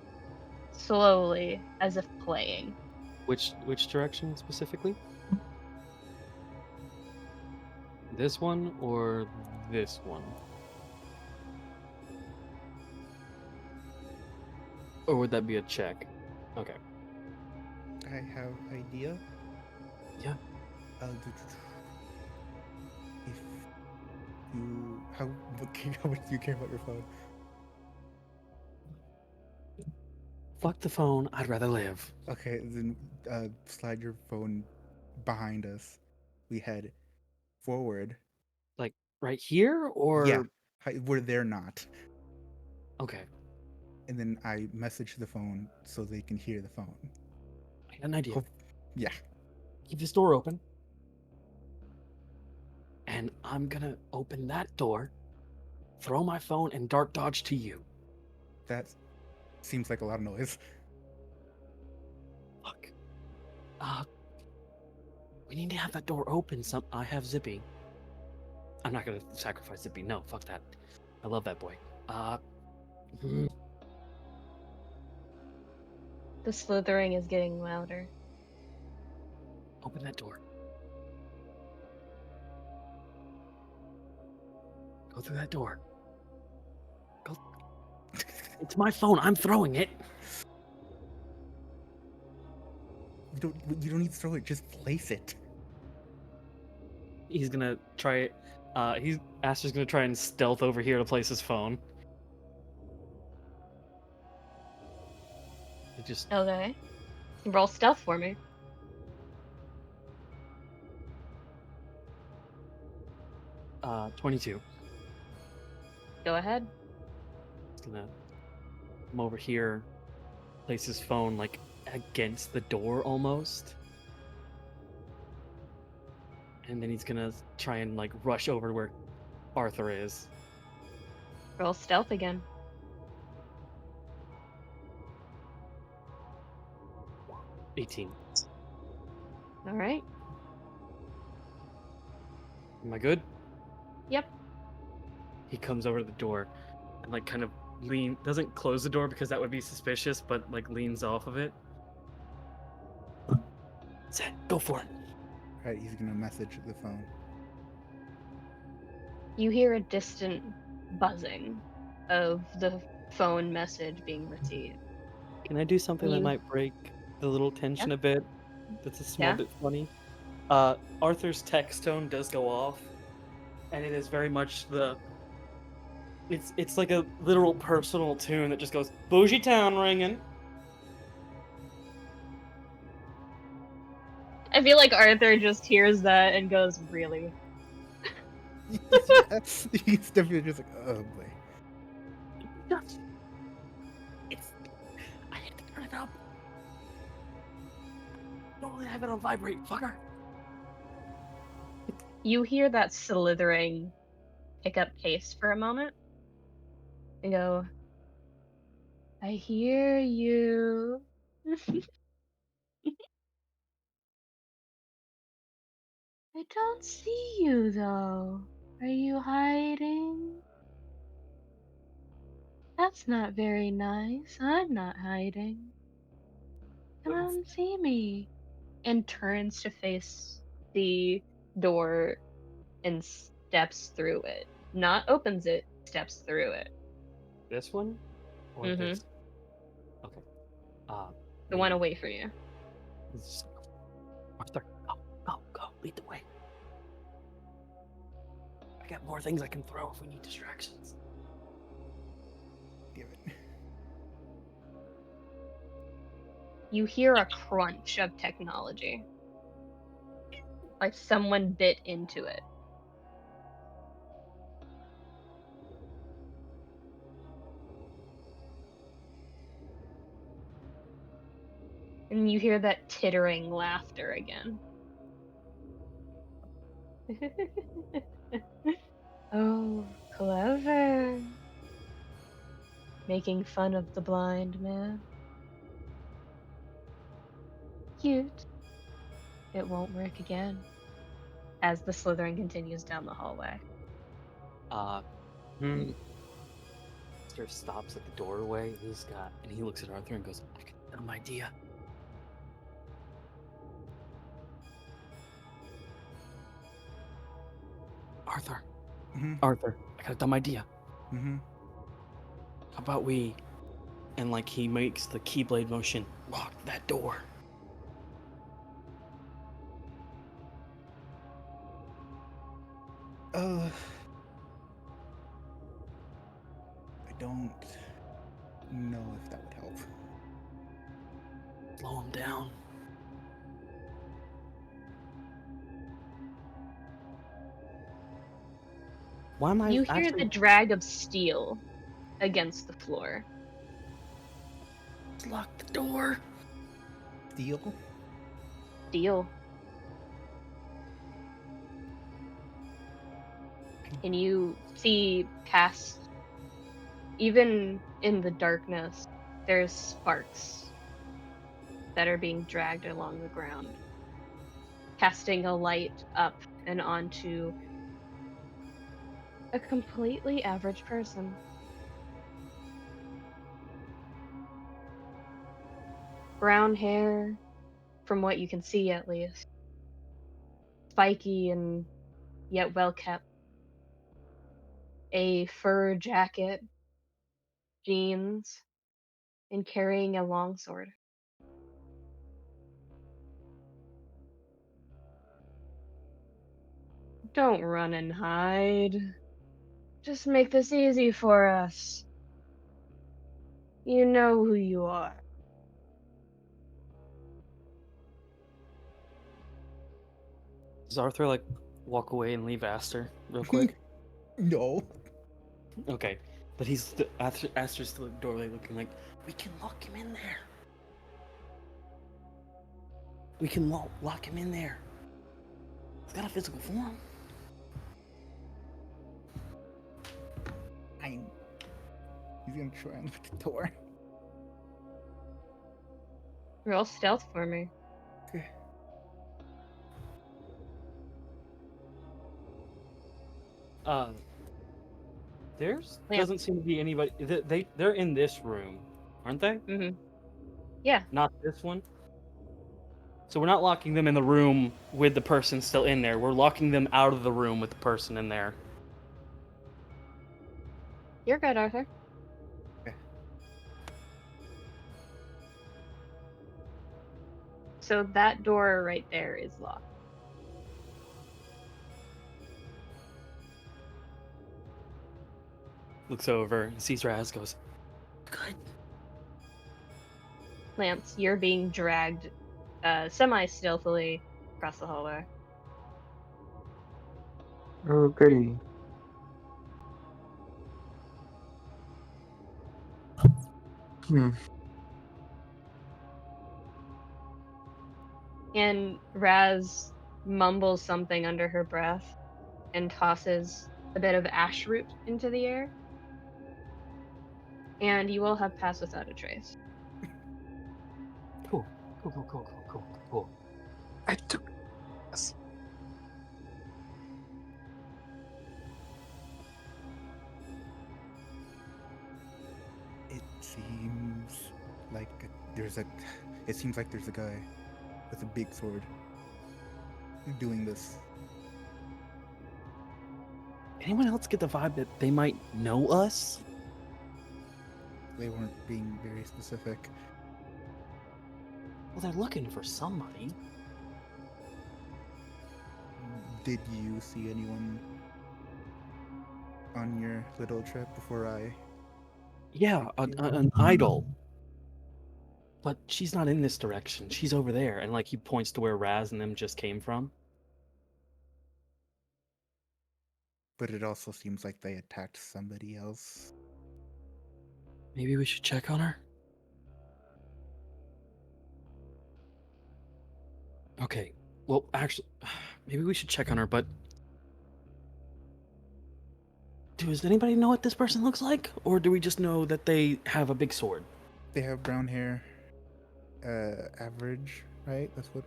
Slowly, as if playing. Which direction specifically? This one or this one? Or would that be a check? Okay. I have idea. Yeah. If you how much do you care about your phone? Fuck the phone. I'd rather live. Okay, then slide your phone behind us. We head forward. Like right here Yeah, or where they're not. okay. And then I message the phone so they can hear the phone. I got an idea. Yeah. Keep this door open. And I'm gonna open that door, throw my phone, and dart dodge to you. That seems like a lot of noise. Fuck. We need to have that door open. I have Zippy. I'm not gonna sacrifice Zippy. No, fuck that. I love that boy. The slithering is getting louder. Open that door. Go through that door. Go. It's my phone. I'm throwing it. You don't need to throw it. Just place it. He's gonna try. Aster's gonna try and stealth over here to place his phone. It just. Okay. Roll stealth for me. Uh, 22. Go ahead. He's gonna come over here, place his phone like against the door almost. And then he's gonna try and like rush over to where Arthur is. Roll stealth again. 18. All right. Am I good? Yep. He comes over to the door and like kind of doesn't close the door because that would be suspicious, but like leans off of it. Set, go for it. Alright, he's gonna message the phone. You hear a distant buzzing of the phone message being received. Can I do something that You- might break the little tension a bit? That's a small Yeah. bit funny. Arthur's text tone does go off, and it is very much it's like a literal personal tune that just goes bougie town ringing. I feel like Arthur just hears that and goes, really? He's definitely just like, oh boy. I had to turn it up. Don't have it on vibrate, fucker. You hear that slithering pick up pace for a moment and go, I hear you. I don't see you though. Are you hiding? That's not very nice. I'm not hiding. Come out and see me. And turns to face the door and steps through it. Not opens it, steps through it. This one? Or Mhm. this? Okay. The one away from you. Arthur, go, lead the way. I got more things I can throw if we need distractions. Damn it. You hear a crunch of technology. Like someone bit into it. And you hear that tittering laughter again. Oh, clever. Making fun of the blind man. Cute. It won't work again. As the slithering continues down the hallway. Aster stops at the doorway. And he looks at Arthur and goes, "I got a dumb idea." Arthur, Mhm. Arthur, I got a dumb idea. Mhm. How about we? And like he makes the keyblade motion, lock that door. I don't know if that would help. Slow him down. Why am I You hear actually the drag of steel against the floor. lock the door? Steel? Steel. And you see past, even in the darkness, there's sparks that are being dragged along the ground, casting a light up and onto a completely average person. Brown hair, from what you can see at least. Spiky and yet well kept. A fur jacket, jeans, and carrying a longsword. Don't run and hide. Just make this easy for us. You know who you are. Does Arthur like walk away and leave Aster real quick? No. Okay, but Aster's still at the doorway looking like, we can lock him in there. We can lock him in there. He's got a physical form. He's gonna try and look at the door. Roll stealth for me. Okay. There's Yeah. doesn't seem to be anybody. They're in this room, aren't they? Mm-hmm. Yeah. Not this one. So we're not locking them in the room with the person still in there. We're locking them out of the room with the person in there. You're good, Arthur. Okay. So that door right there is locked. Looks over and sees Razz, goes, "Good." Lance, you're being dragged semi-stealthily across the hallway. Oh, goody. Hmm. And Raz mumbles something under her breath and tosses a bit of ash root into the air. And you will have passed without a trace. Cool. Cool. I took. Yes. It seems like there's a. It seems like there's a guy with a big sword doing this. Anyone else get the vibe that they might know us? They weren't being very specific. Well, they're looking for somebody. Did you see anyone on your little trip before I? Yeah, an idol. But she's not in this direction. She's over there. And like he points to where Razz and them just came from. But it also seems like they attacked somebody else. Maybe we should check on her? Okay. Well, actually, maybe we should check on her, but does anybody know what this person looks like? Or do we just know that they have a big sword? They have brown hair. Average, right? That's what.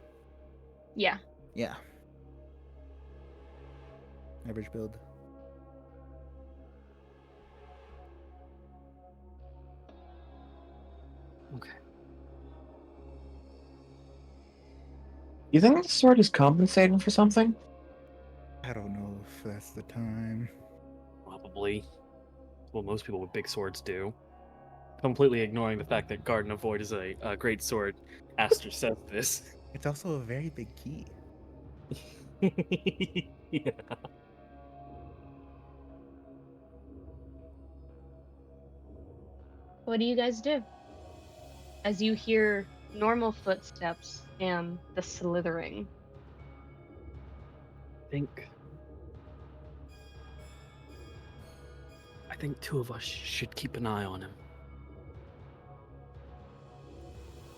Yeah. Yeah. Average build. Okay. You think the sword is compensating for something? I don't know if that's the time. Probably. Well, most people with big swords do. Completely ignoring the fact that Garden of Void is a great sword. Aster says this. It's also a very big key. Yeah. What do you guys do? As you hear normal footsteps and the slithering. I think two of us should keep an eye on him.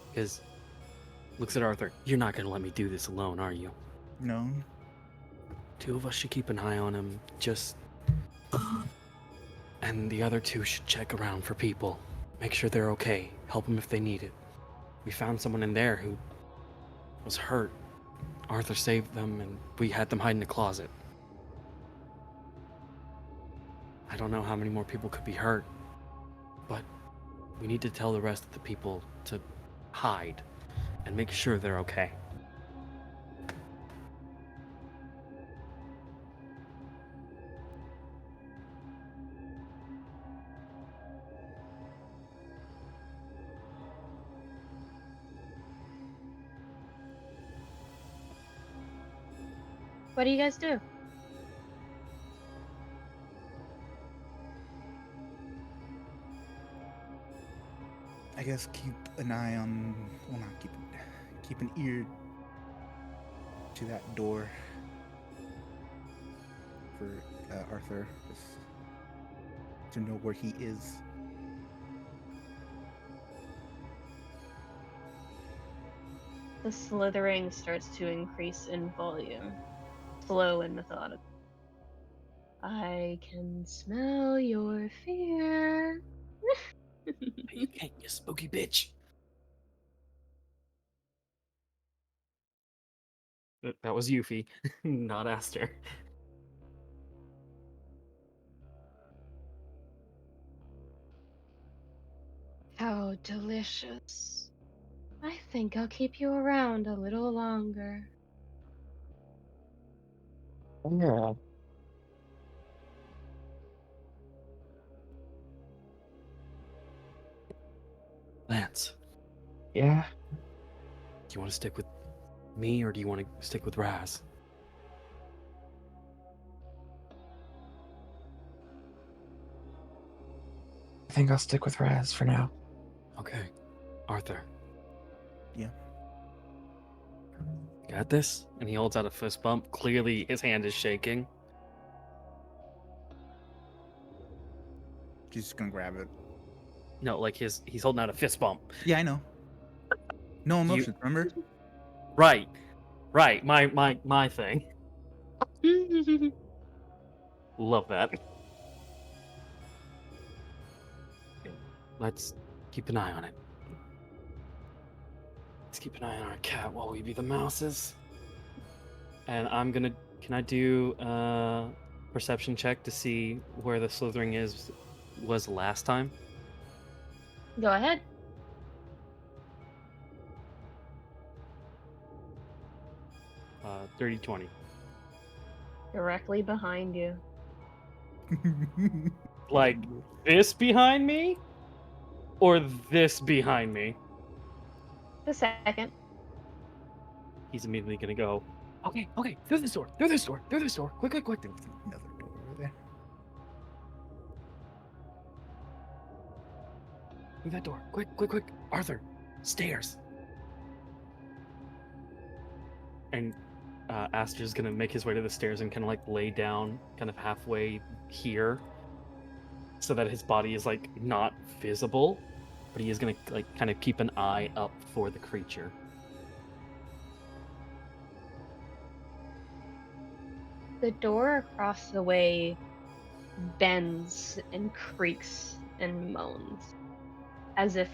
Because, looks at Arthur, you're not going to let me do this alone, are you? No. Two of us should keep an eye on him, just... And the other two should check around for people. Make sure they're okay. Help them if they need it. We found someone in there who was hurt. Arthur saved them, and we had them hide in a closet. I don't know how many more people could be hurt, but we need to tell the rest of the people to hide and make sure they're okay. What do you guys do? I guess keep an eye on. Well, not keep an ear to that door for Arthur, just to know where he is. The slithering starts to increase in volume, slow and methodical. I can smell your fear. You can't, you spooky bitch. That was Yuffie, not Aster. How delicious. I think I'll keep you around a little longer. Yeah. Lance, Yeah. do you want to stick with me or do you want to stick with Razz? I think I'll stick with Razz for now. Okay. Arthur. Yeah. Got this? And he holds out a fist bump. Clearly his hand is shaking. She's just gonna grab it. No, like he's holding out a fist bump. Yeah, I know. No emotions, remember? Right. My thing. Love that. Let's keep an eye on it. Let's keep an eye on our cat while we be the mouses. And can I do a perception check to see where the slithering was last time? Go ahead. 30-20. Directly behind you. Like this behind me? Or this behind me? The second. He's immediately gonna go, okay, through this door, quick. There was another door over there. Through that door, quick. Arthur, stairs. And Aster's gonna make his way to the stairs and kind of like lay down kind of halfway here so that his body is like not visible, but he is gonna like kind of keep an eye up for the creature. The door across the way bends and creaks and moans, as if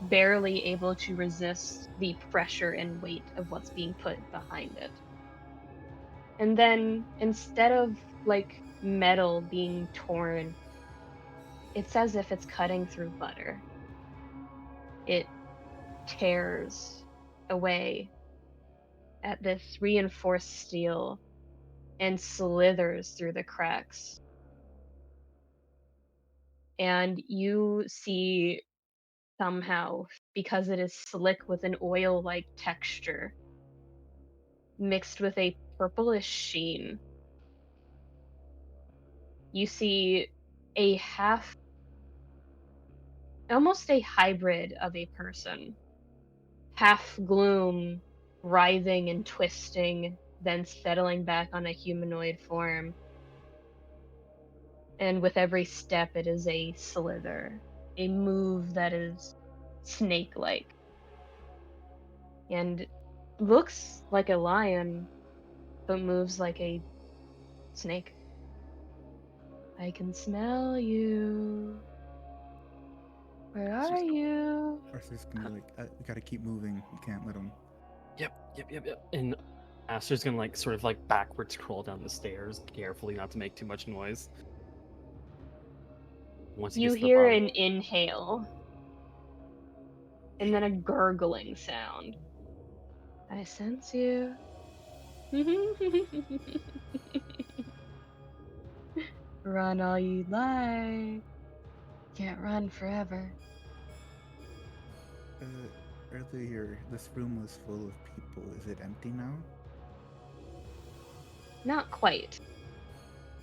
barely able to resist the pressure and weight of what's being put behind it. And then instead of like metal being torn, it's as if it's cutting through butter. It tears away at this reinforced steel and slithers through the cracks. And you see somehow, because it is slick with an oil like texture, mixed with a purplish sheen, you see a half, almost a hybrid of a person, half gloom, writhing and twisting, then settling back on a humanoid form. And with every step, it is a slither, a move that is snake like, and looks like a lion, but moves like a snake. I can smell you. Where are you? Arthur's gonna be like, we gotta keep moving. You can't let him. Yep. And Aster's gonna like sort of like backwards crawl down the stairs, carefully not to make too much noise. Once he You gets to the hear bottom, an inhale and then a gurgling sound. I sense you. Run all you like. Can't run forever. Earlier, this room was full of people. Is it empty now? Not quite.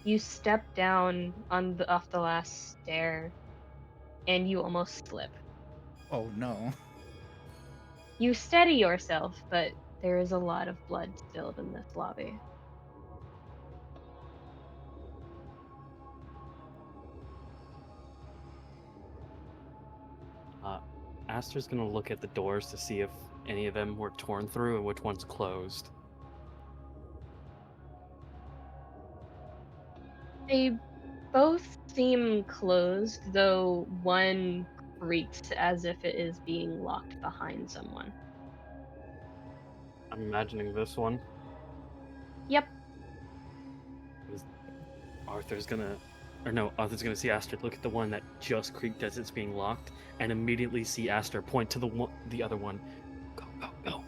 You step down off the last stair and you almost slip. Oh no. You steady yourself, but there is a lot of blood spilled in this lobby. Aster's gonna look at the doors to see if any of them were torn through and which one's closed. They both seem closed, though one creaks as if it is being locked behind someone. I'm imagining this one. Yep. Is Arthur's gonna, or no, Arthur's gonna see Aster look at the one that just creaked as it's being locked, and immediately see Aster point to the other one. Go, go, go!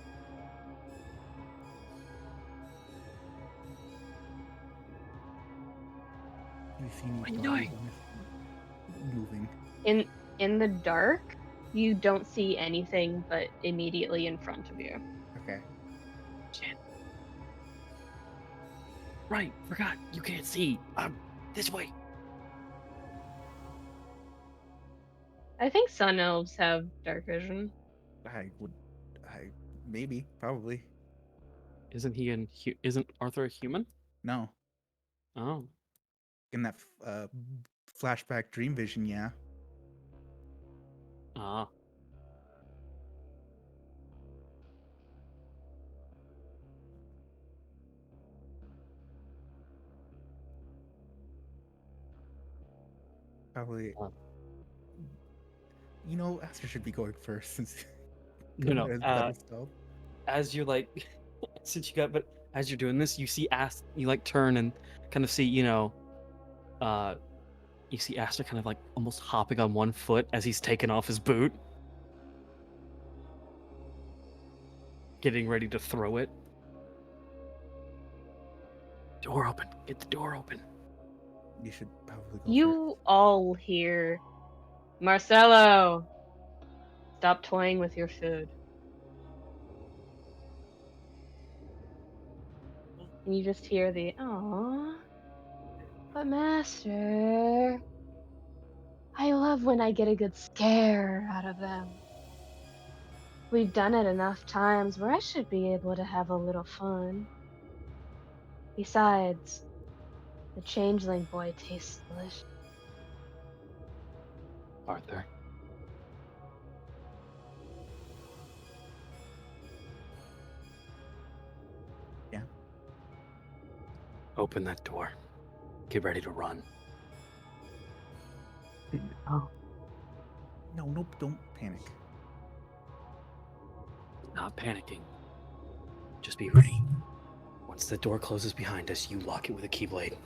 You see any What are you bodies doing? moving? In the dark, you don't see anything but immediately in front of you. Okay. Shit. Right, forgot. You can't see. This way. I think sun elves have dark vision. I maybe, probably. Isn't Arthur a human? No. Oh. In that flashback dream vision, yeah. Ah. Probably. You know, Aster should be going first since No. better stealth. As you like, since you got, but as you're doing this, you see you like turn and kind of see, you see Aster kind of like almost hopping on one foot as he's taking off his boot, getting ready to throw it. Door open. Get the door open. You should probably go You all hear, Marcelo, stop toying with your food. And you just hear the, aww, but master, I love when I get a good scare out of them. We've done it enough times where I should be able to have a little fun. Besides, the changeling boy tastes delicious. Arthur. Yeah. Open that door. Get ready to run. Oh, No, nope, don't panic. Not panicking. Just be ready. Once the door closes behind us, you lock it with a keyblade.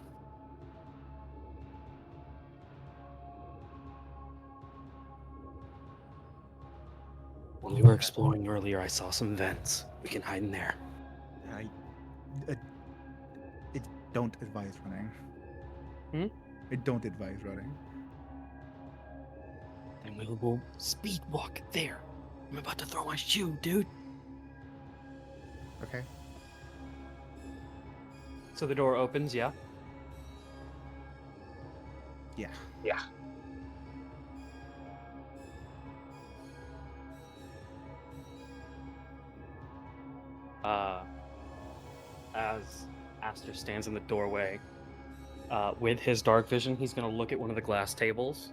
When we were exploring earlier, I saw some vents. We can hide in there. I don't advise running. I don't advise running. Then we will speed walk there. I'm about to throw my shoe, dude. Okay. So the door opens, yeah? Yeah. As Aster stands in the doorway, with his dark vision, he's gonna look at one of the glass tables,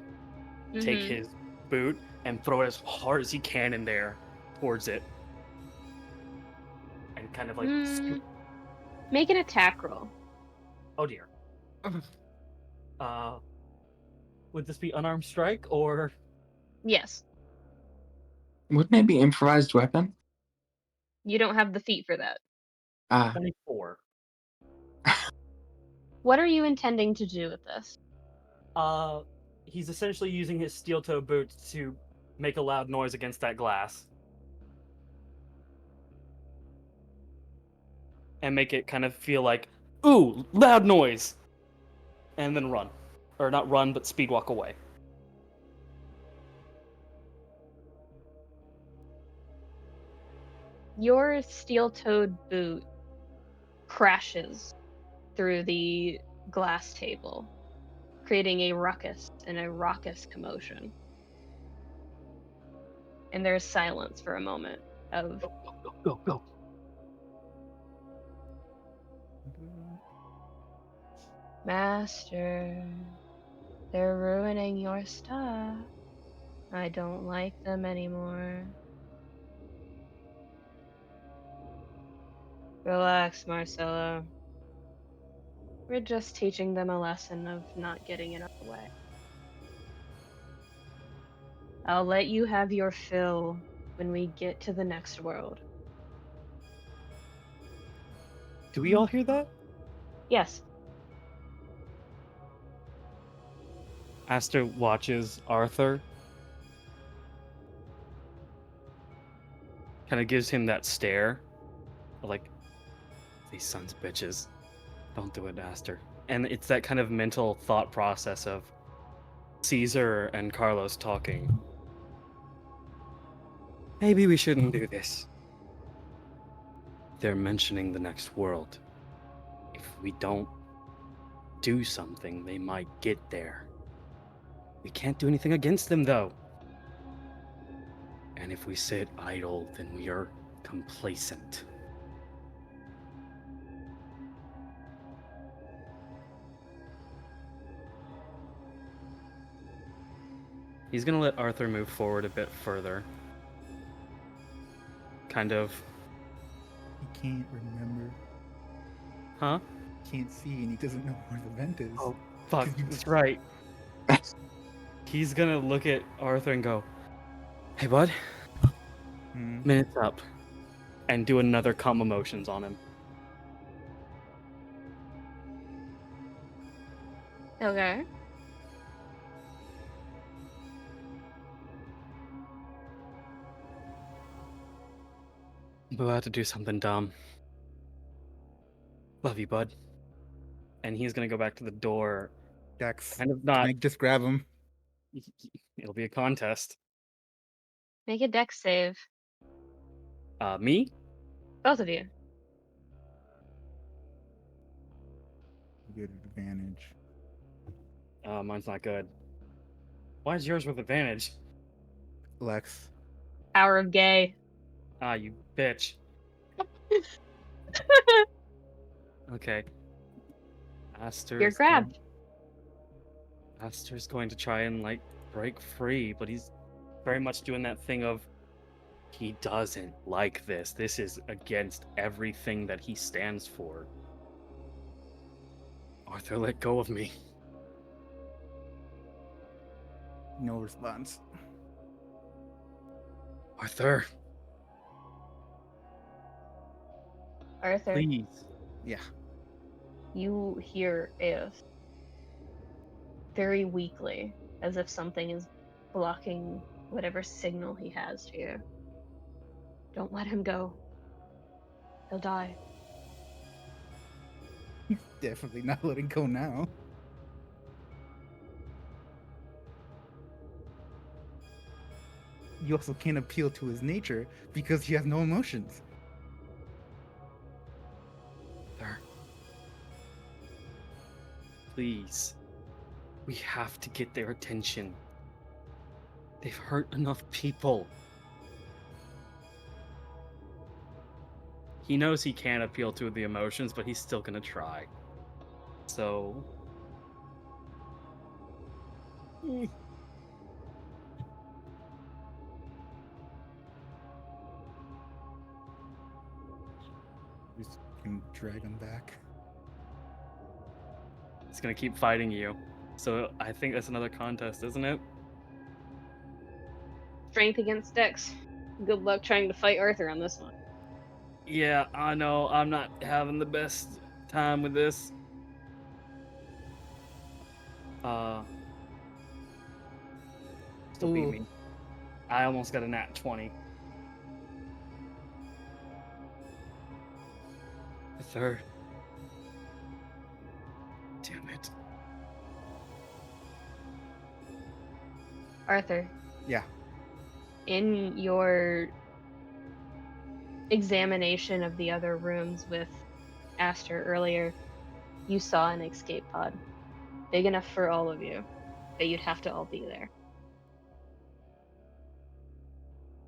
take Mhm. his boot, and throw it as hard as he can in there towards it. And kind of like, Make an attack roll. oh dear. Would this be unarmed strike or Yes. wouldn't it be improvised weapon? You don't have the feat for that. 24? What are you intending to do with this? He's essentially using his steel toe boot to make a loud noise against that glass. And make it kind of feel like, ooh, loud noise! And then run. Or not run, but speed walk away. Your steel-toed boot crashes through the glass table, creating a ruckus and a raucous commotion. And there's silence for a moment of Go. Master, they're ruining your stuff. I don't like them anymore. Relax, Marcella. We're just teaching them a lesson of not getting in our way. I'll let you have your fill when we get to the next world. Do we all hear that? Yes. Aster watches Arthur. Kind of gives him that stare. Like, these sons of bitches. Don't do it, Aster. And it's that kind of mental thought process of Caesar and Carlos talking. Maybe we shouldn't do this. They're mentioning the next world. If we don't do something, they might get there. We can't do anything against them, though. And if we sit idle, then we are complacent. He's gonna let Arthur move forward a bit further. Kind of. He can't remember. Huh? He can't see, and he doesn't know where the vent is. Oh, fuck, that's right. He's gonna look at Arthur and go, "Hey, bud, Hmm. minute's up." And do another calm emotions on him. Okay. We're about to do something dumb. Love you, bud. And he's gonna go back to the door. Dex, Kind of can not. I just grab him? It'll be a contest. Make a dex save. Me? Both of you. Good advantage. Mine's not good. Why is yours with advantage? Lex. Power of gay. Ah, you bitch. Okay. You're grabbed. Aster's going to try and like break free, but he's very much doing that thing of he doesn't like this. This is against everything that he stands for. Arthur, let go of me. No response. Arthur, Arthur, please. Yeah. you hear Eos very weakly, as if something is blocking whatever signal he has to you. Don't let him go. He'll die. Definitely not letting go now. You also can't appeal to his nature because he has no emotions. Arthur. Please. We have to get their attention. They've hurt enough people. He knows he can't appeal to the emotions, but he's still gonna try. So. Just can drag him back. He's gonna keep fighting you. So I think that's another contest, isn't it? Strength against Dex. Good luck trying to fight Arthur on this one. Yeah, I know. I'm not having the best time with this. Still beat Ooh. me. I almost got a nat 20. The third. Damn it. Arthur, Yeah. in your examination of the other rooms with Aster earlier, you saw an escape pod. Big enough for all of you, but you'd have to all be there.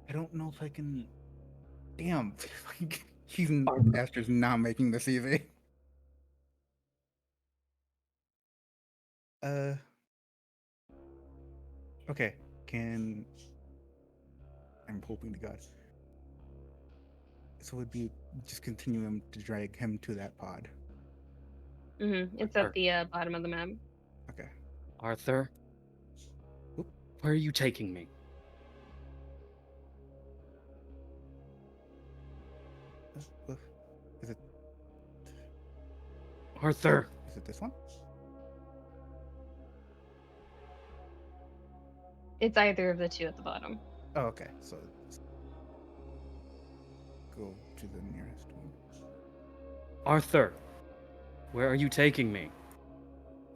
I don't know if I can. Damn. Aster's not making this easy. Okay. I'm hoping to God. So it would be just continue him to drag him to that pod. It's at the bottom of the map. Okay. Arthur? Oop. Where are you taking me? Is it Arthur! is it this one? It's either of the two at the bottom. Oh, okay. So let's go to the nearest one. Arthur! Where are you taking me?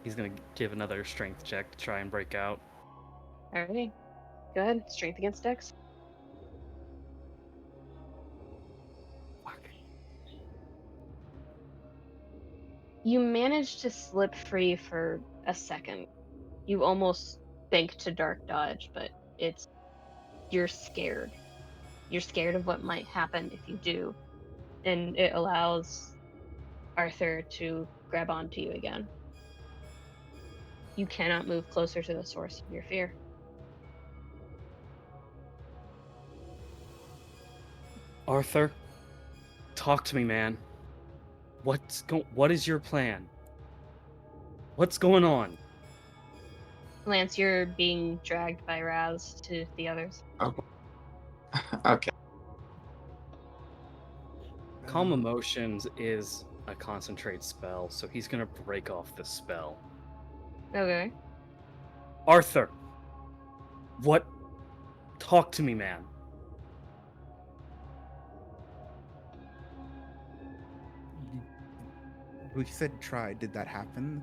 He's gonna give another strength check to try and break out. Alrighty. Go ahead. Strength against Dex. Fuck. You manage to slip free for a second. You almost think to dark dodge, but you're scared. You're scared of what might happen if you do. And it allows Arthur to grab onto you again. You cannot move closer to the source of your fear. Arthur? Talk to me, man. What is your plan? What's going on? Lance, you're being dragged by Razz to the others. Okay. Calm Emotions is a concentrate spell, so he's gonna break off the spell. Okay. Arthur! What? Talk to me, man. We said try. Did that happen?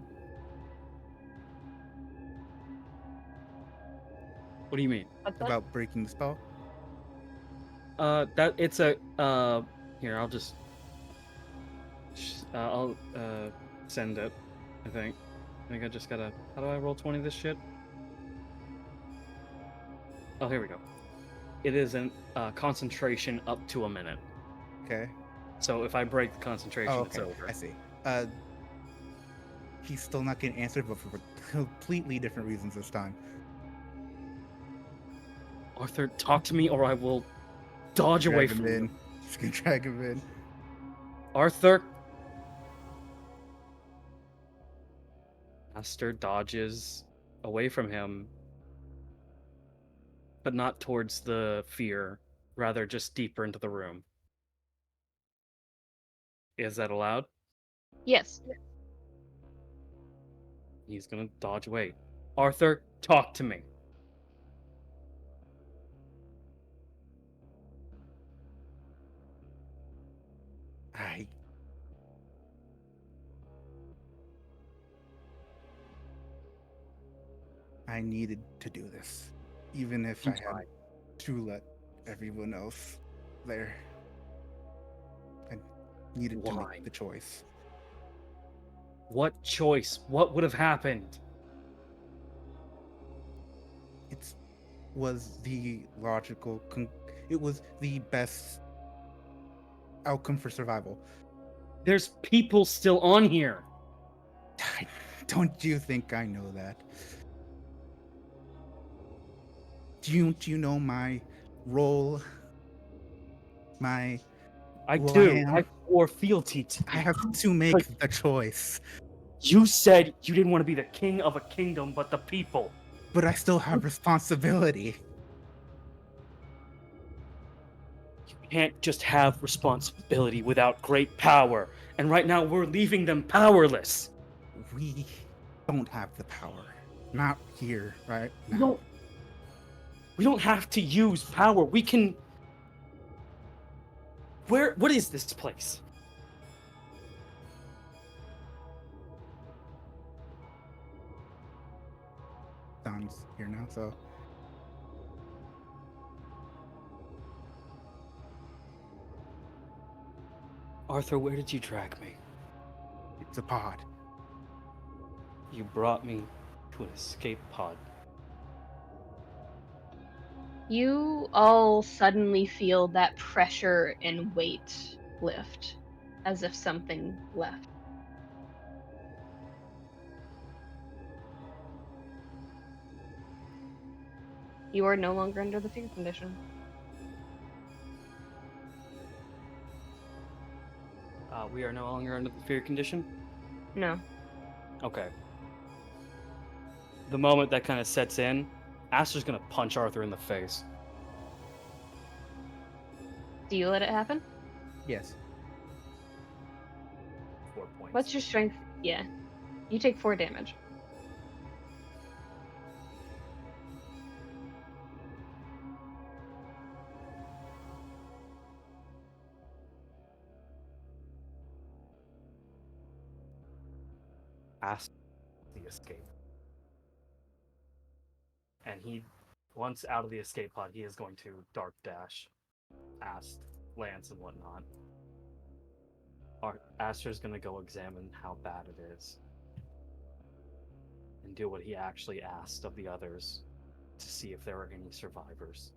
What do you mean? What's that? About breaking the spell? That it's a here, I'll just I'll send it. I think I just gotta. How do I roll 20 this shit? Oh, here we go. It is an concentration up to a minute. Okay. So if I break the concentration, Oh, it's okay. over. I see. He's still not getting answered, but for completely different reasons this time. Arthur, talk to me, or I will dodge away Drag him from in. you. Just gonna drag him in. Arthur. Aster dodges away from him, but not towards the fear, rather just deeper into the room. Is that allowed? Yes. He's gonna dodge away. Arthur, talk to me. I I needed to do this, even if You I had tried. to let everyone else there. I needed to Why? make the choice. What choice? What would have happened? It was the logical. It was the best outcome for survival. There's people still on here. Don't you think I know that? Do you know my role? I Who I do. am? I swore fealty to I you. have to make the choice, You said you didn't want to be the king of a kingdom, but the people. but I still have responsibility. You can't just have responsibility without great power. And right now we're leaving them powerless. We don't have the power. Not here, right We now. don't, we don't have to use power. We can. What is this place? Don's here now, so Arthur, where did you drag me? it's a pod. You brought me to an escape pod. You all suddenly feel that pressure and weight lift, as if something left. You are no longer under the fear condition. We are no longer under the fear condition? No. Okay. The moment that kind of sets in, Aster's gonna punch Arthur in the face. Do you let it happen? Yes. 4 points. What's your strength? Yeah. You take 4 damage. Aster the escape. And once out of the escape pod, he is going to dark dash past Lance and whatnot. Aster's gonna go examine how bad it is and do what he actually asked of the others to see if there are any survivors.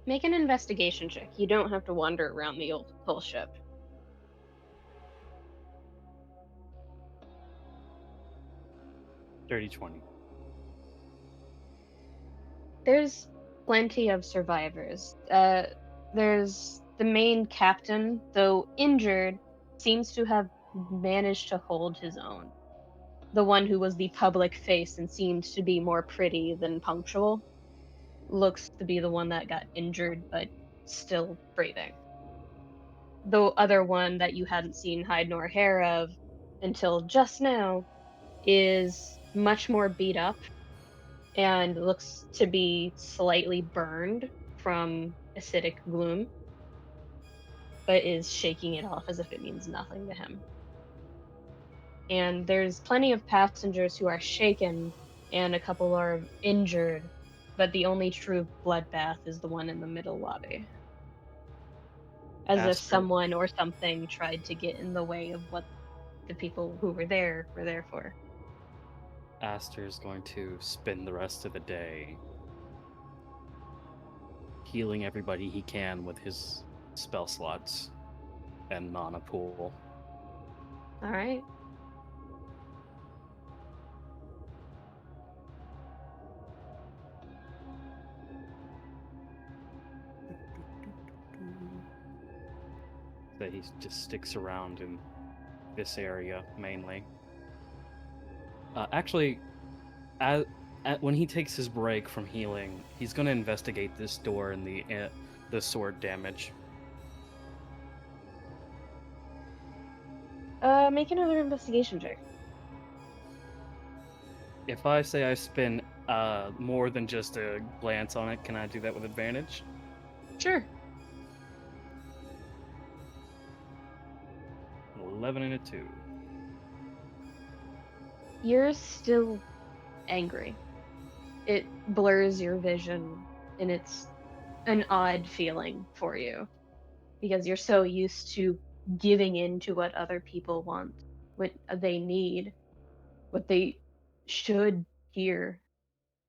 Make an investigation check. You don't have to wander around the whole ship. Dirty 20. There's plenty of survivors. There's the main captain, though injured, seems to have managed to hold his own. The one who was the public face and seemed to be more pretty than punctual looks to be the one that got injured, but still breathing. The other one that you hadn't seen hide nor hair of until just now is much more beat up and looks to be slightly burned from acidic gloom, but is shaking it off as if it means nothing to him. And there's plenty of passengers who are shaken, and a couple are injured, but the only true bloodbath is the one in the middle lobby. As if Aster, someone or something tried to get in the way of what the people who were there for. Aster's going to spend the rest of the day healing everybody he can with his spell slots and mana pool. All right. that he just sticks around in this area mainly. Actually, when he takes his break from healing, he's going to investigate this door and the sword damage. Make another investigation check. If I say I spend more than just a glance on it, can I do that with advantage? Sure. 11 and a 2. You're still angry. It blurs your vision, and it's an odd feeling for you because you're so used to giving in to what other people want, what they need, what they should hear,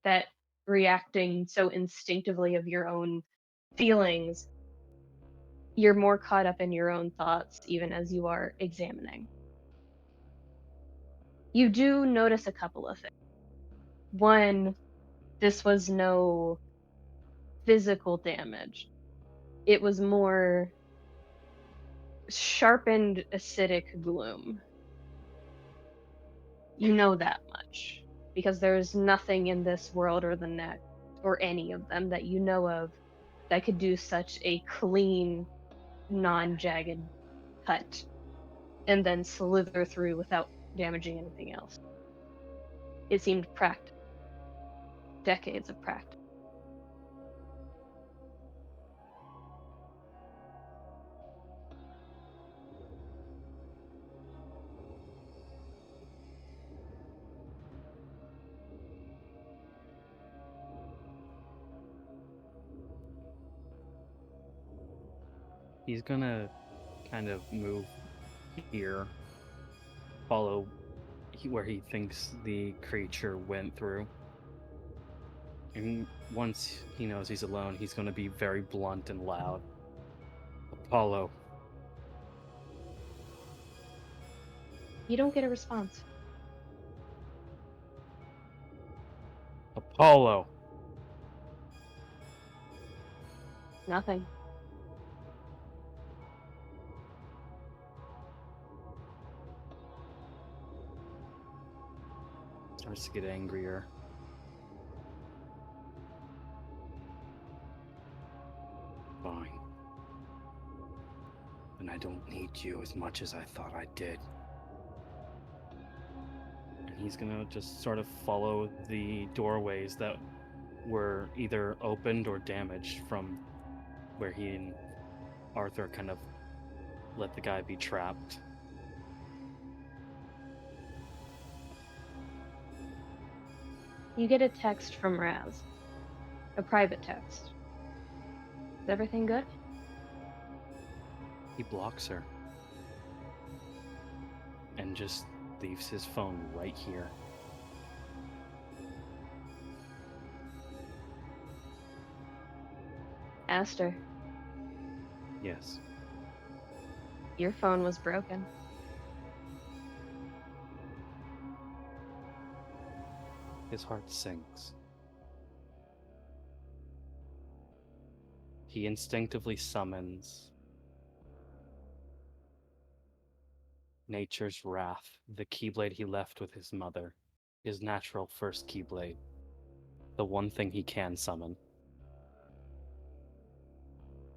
that reacting so instinctively of your own feelings, you're more caught up in your own thoughts even as you are examining. You do notice a couple of things. One, this was no physical damage. It was more sharpened acidic gloom. You know that much because there's nothing in this world or the next or any of them that you know of that could do such a clean, non-jagged cut and then slither through without damaging anything else. It seemed practical. Decades of practice. He's gonna kind of move here, follow where he thinks the creature went through. And once he knows he's alone, he's gonna be very blunt and loud. Apollo. You don't get a response. Apollo. Nothing. Starts to get angrier. Fine. And I don't need you as much as I thought I did. And he's gonna just sort of follow the doorways that were either opened or damaged from where he and Arthur kind of let the guy be trapped. You get a text from Razz. A private text. Is everything good? He blocks her. And just leaves his phone right here. Aster, Yes. your phone was broken. His heart sinks. He instinctively summons nature's wrath, the keyblade he left with his mother, his natural first keyblade, the one thing he can summon.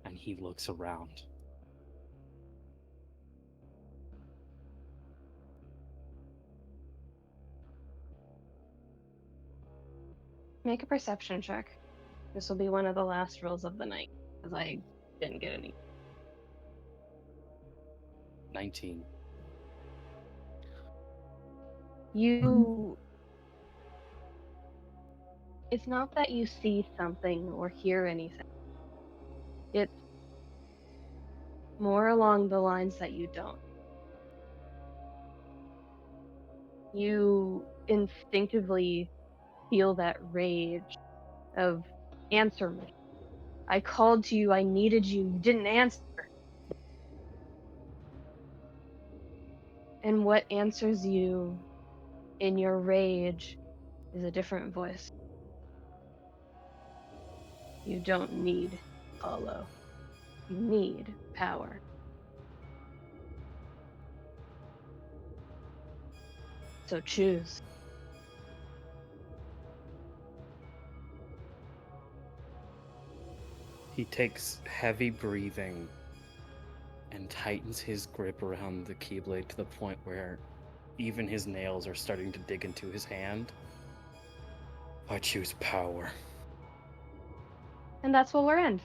And he looks around. Make a perception check. This will be one of the last rolls of the night, because I didn't get any. 19. It's not that you see something or hear anything. It's more along the lines that you don't. You instinctively feel that rage of answer me. I called to you, I needed you, you didn't answer. And what answers you in your rage is a different voice. You don't need Apollo. You need power. So choose. He takes heavy breathing and tightens his grip around the keyblade to the point where even his nails are starting to dig into his hand. I choose power. And that's where we'll end.